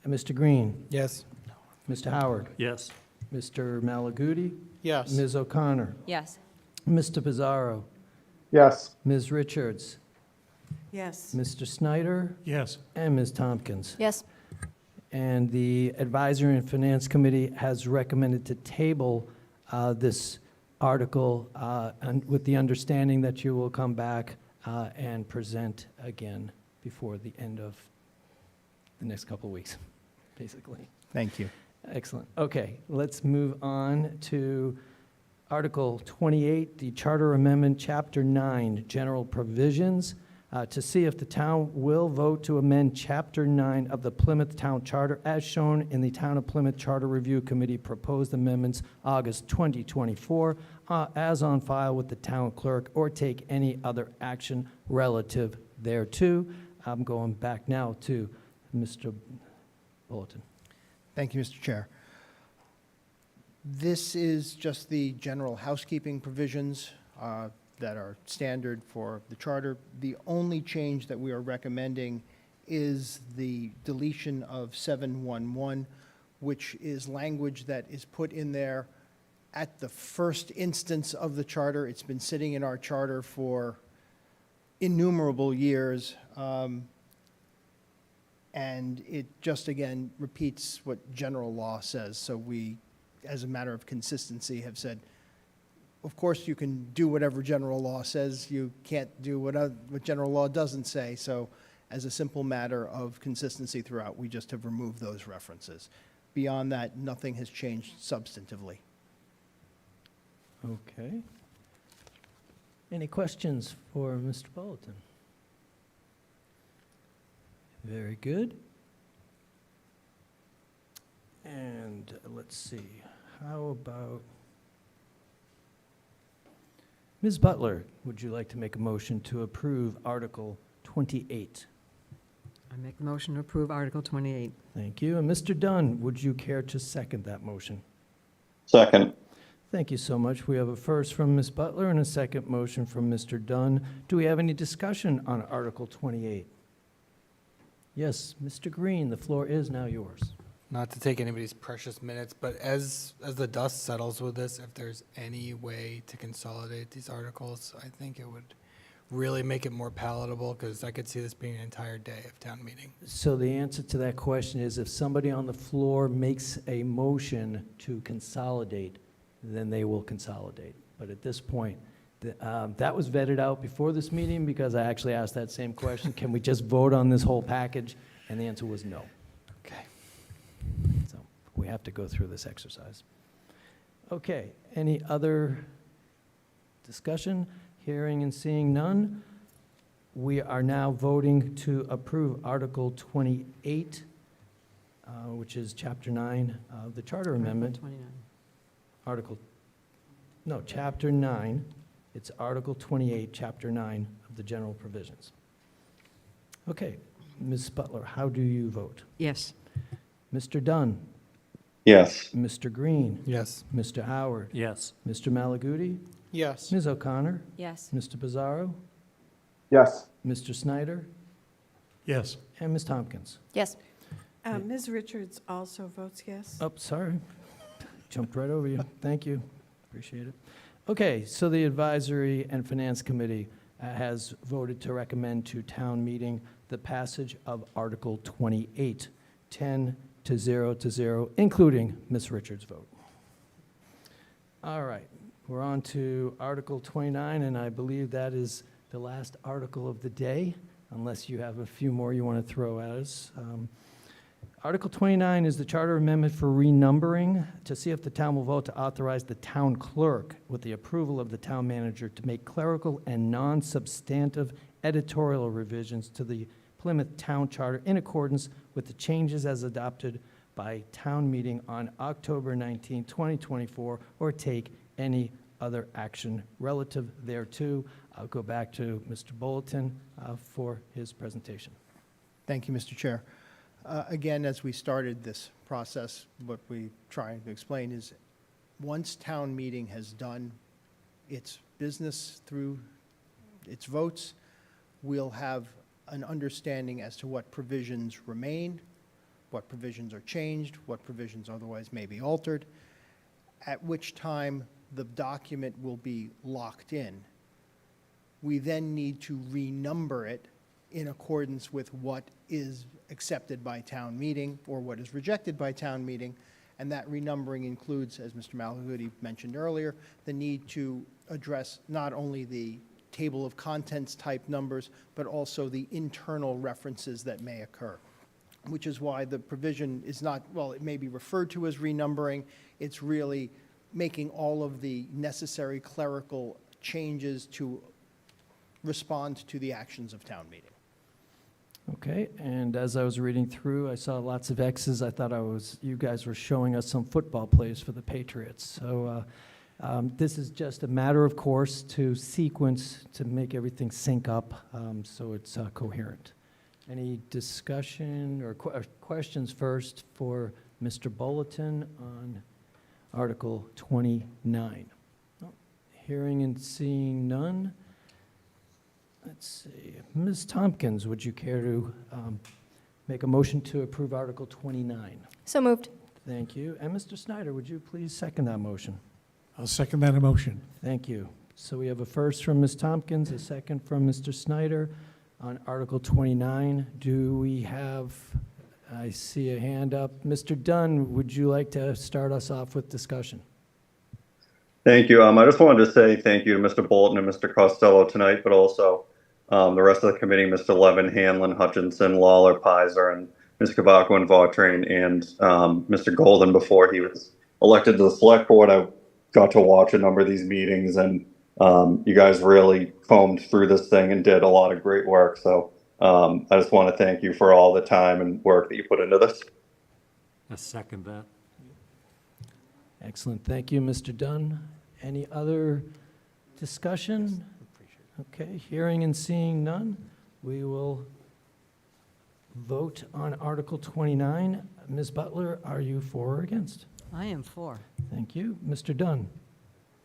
Mr. Green? Yes. Mr. Howard? Yes. Mr. Malaguti? Yes. Ms. O'Connor? Yes. Mr. Pizarro? Yes. Ms. Richards? Yes. Mr. Snyder? Yes. And Ms. Tompkins? Yes. And the Advisory and Finance Committee has recommended to table this article with the understanding that you will come back and present again before the end of the next couple of weeks, basically. Thank you. Excellent. Okay, let's move on to Article 28, the Charter Amendment, Chapter 9, General Provisions, to see if the town will vote to amend Chapter 9 of the Plymouth Town Charter as shown in the Town of Plymouth Charter Review Committee proposed amendments August 2024, as on file with the town clerk, or take any other action relative thereto. I'm going back now to Mr. Bulletin. Thank you, Mr. Chair. This is just the general housekeeping provisions that are standard for the charter. The only change that we are recommending is the deletion of 711, which is language that is put in there at the first instance of the charter. It's been sitting in our charter for innumerable years. And it just, again, repeats what general law says. So we, as a matter of consistency, have said, of course, you can do whatever general law says. You can't do what general law doesn't say. So as a simple matter of consistency throughout, we just have removed those references. Beyond that, nothing has changed substantively. Okay. Any questions for Mr. Bulletin? Very good. And let's see, how about, Ms. Butler, would you like to make a motion to approve Article 28. I make the motion to approve Article 28. Thank you. And Mr. Dunn, would you care to second that motion? Second. Thank you so much. We have a first from Ms. Butler and a second motion from Mr. Dunn. Do we have any discussion on Article 28? Yes, Mr. Green, the floor is now yours. Not to take anybody's precious minutes, but as the dust settles with this, if there's any way to consolidate these articles, I think it would really make it more palatable, because I could see this being an entire day of town meeting. So the answer to that question is if somebody on the floor makes a motion to consolidate, then they will consolidate. But at this point, that was vetted out before this meeting because I actually asked that same question. Can we just vote on this whole package? And the answer was no. Okay. So we have to go through this exercise. Okay, any other discussion? Hearing and seeing none, we are now voting to approve Article 28, which is Chapter 9 of the Charter Amendment. 29. Chapter 9. It's Article 28, Chapter 9 of the General Provisions. Okay, Ms. Butler, how do you vote? Yes. Mr. Dunn? Yes. Mr. Green? Yes. Mr. Howard? Yes. Mr. Malaguti? Yes. Ms. O'Connor? Yes. Mr. Pizarro? Yes. Mr. Snyder? Yes. And Ms. Tompkins? Yes. Ms. Richards also votes yes. Oh, sorry. Jumped right over you. Thank you. Appreciate it. Okay, so the Advisory and Finance Committee has voted to recommend to town meeting the passage of Article 28, 10 to 0, including Ms. Richards' vote. All right, we're on to Article 29, and I believe that is the last article of the day, unless you have a few more you want to throw at us. Article 29 is the charter amendment for renumbering to see if the town will vote to authorize the town clerk with the approval of the town manager to make clerical and non-substantive editorial revisions to the Plymouth Town Charter in accordance with the changes as adopted by town meeting on October 19, 2024, or take any other action relative thereto. I'll go back to Mr. Bulletin for his presentation. Thank you, Mr. Chair. Again, as we started this process, what we're trying to explain is once town meeting has done its business through its votes, we'll have an understanding as to what provisions remain, what provisions are changed, what provisions otherwise may be altered, at which time the document will be locked in. We then need to renumber it in accordance with what is accepted by town meeting or what is rejected by town meeting. And that renumbering includes, as Mr. Malaguti mentioned earlier, the need to address not only the table of contents type numbers, but also the internal references that may occur, which is why the provision is not, well, it may be referred to as renumbering. It's really making all of the necessary clerical changes to respond to the actions of town meeting. Okay, and as I was reading through, I saw lots of X's. I thought you guys were showing us some football plays for the Patriots. So this is just a matter of course to sequence to make everything sync up so it's coherent. Any discussion or questions first for Mr. Bulletin on Article 29? Oh, hearing and seeing none. Let's see. Ms. Tompkins, would you care to make a motion to approve Article 29? So moved. Thank you. And Mr. Snyder, would you please second that motion? I'll second that motion. Thank you. So we have a first from Ms. Tompkins, a second from Mr. Snyder on Article 29. Do we have, I see a hand up. Mr. Dunn, would you like to start us off with discussion? Thank you. I just wanted to say thank you to Mr. Bolton and Mr. Costello tonight, but also the rest of the committee, Mr. Levin, Hanlon, Hutchinson, Lawler, Pizer, and Ms. Kabako and Vautrin, and Mr. Golden before he was elected to the select board. I got to watch a number of these meetings, and you guys really combed through this thing and did a lot of great work. So I just want to thank you for all the time and work that you put into this. I second that. Excellent. Thank you, Mr. Dunn. Any other discussion? Okay, hearing and seeing none, we will vote on Article 29. Ms. Butler, are you for or against? I am for. Thank you. Mr. Dunn?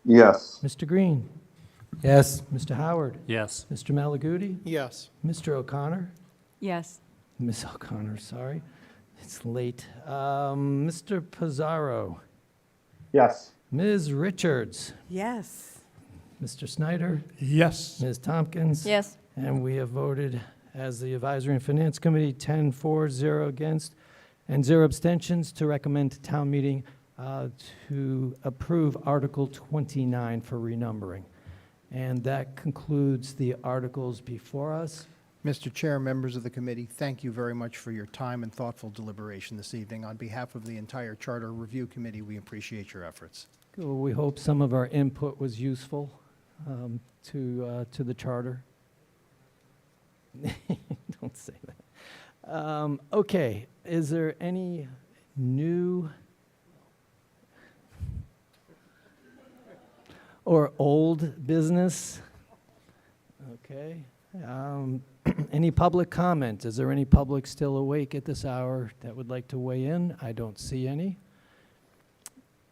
Yes. Mr. Green? Yes. Mr. Howard? Yes. Mr. Malaguti? Yes. Mr. O'Connor? Yes. Ms. O'Connor, sorry. It's late. Mr. Pizarro? Yes. Ms. Richards? Yes. Mr. Snyder? Yes. Ms. Tompkins? Yes. And we have voted as the Advisory and Finance Committee, 10 for, 0 against, and 0 abstentions to recommend to town meeting to approve Article 29 for renumbering. And that concludes the articles before us. Mr. Chair, members of the committee, thank you very much for your time and thoughtful deliberation this evening. On behalf of the entire Charter Review Committee, we appreciate your efforts. Well, we hope some of our input was useful to the charter. Don't say that. Okay, is there any new or old business? Okay. Any public comment? Is there any public still awake at this hour that would like to weigh in? I don't see any.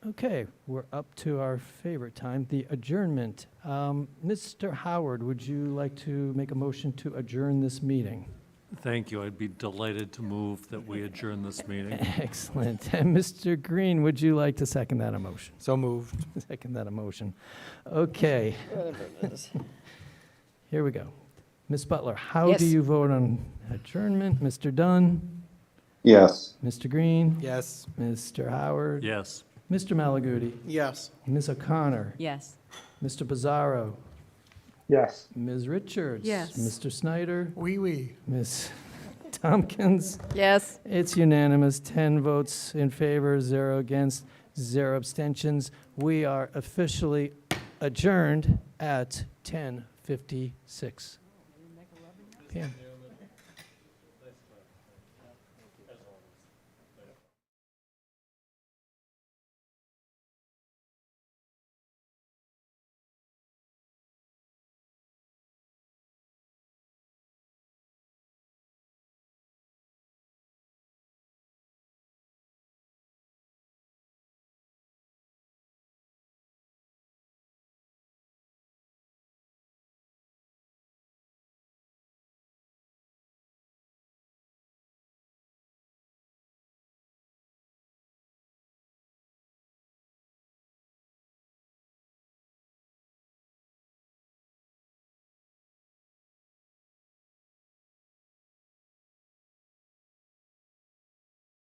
Okay, we're up to our favorite time, the adjournment. Mr. Howard, would you like to make a motion to adjourn this meeting? Thank you. I'd be delighted to move that we adjourn this meeting. Excellent. And Mr. Green, would you like to second that emotion? So moved. Second that emotion. Okay. Here we go. Ms. Butler, how do Yes. you vote on adjournment? Mr. Dunn? Yes. Mr. Green? Yes. Mr. Howard? Yes. Mr. Malaguti? Yes. Ms. O'Connor? Yes. Mr. Pizarro? Yes. Ms. Richards? Yes. Mr. Snyder? Oui. Ms. Tompkins? Yes. It's unanimous, 10 votes in favor, 0 against, 0 abstentions. We are officially adjourned at 10:56 p.m.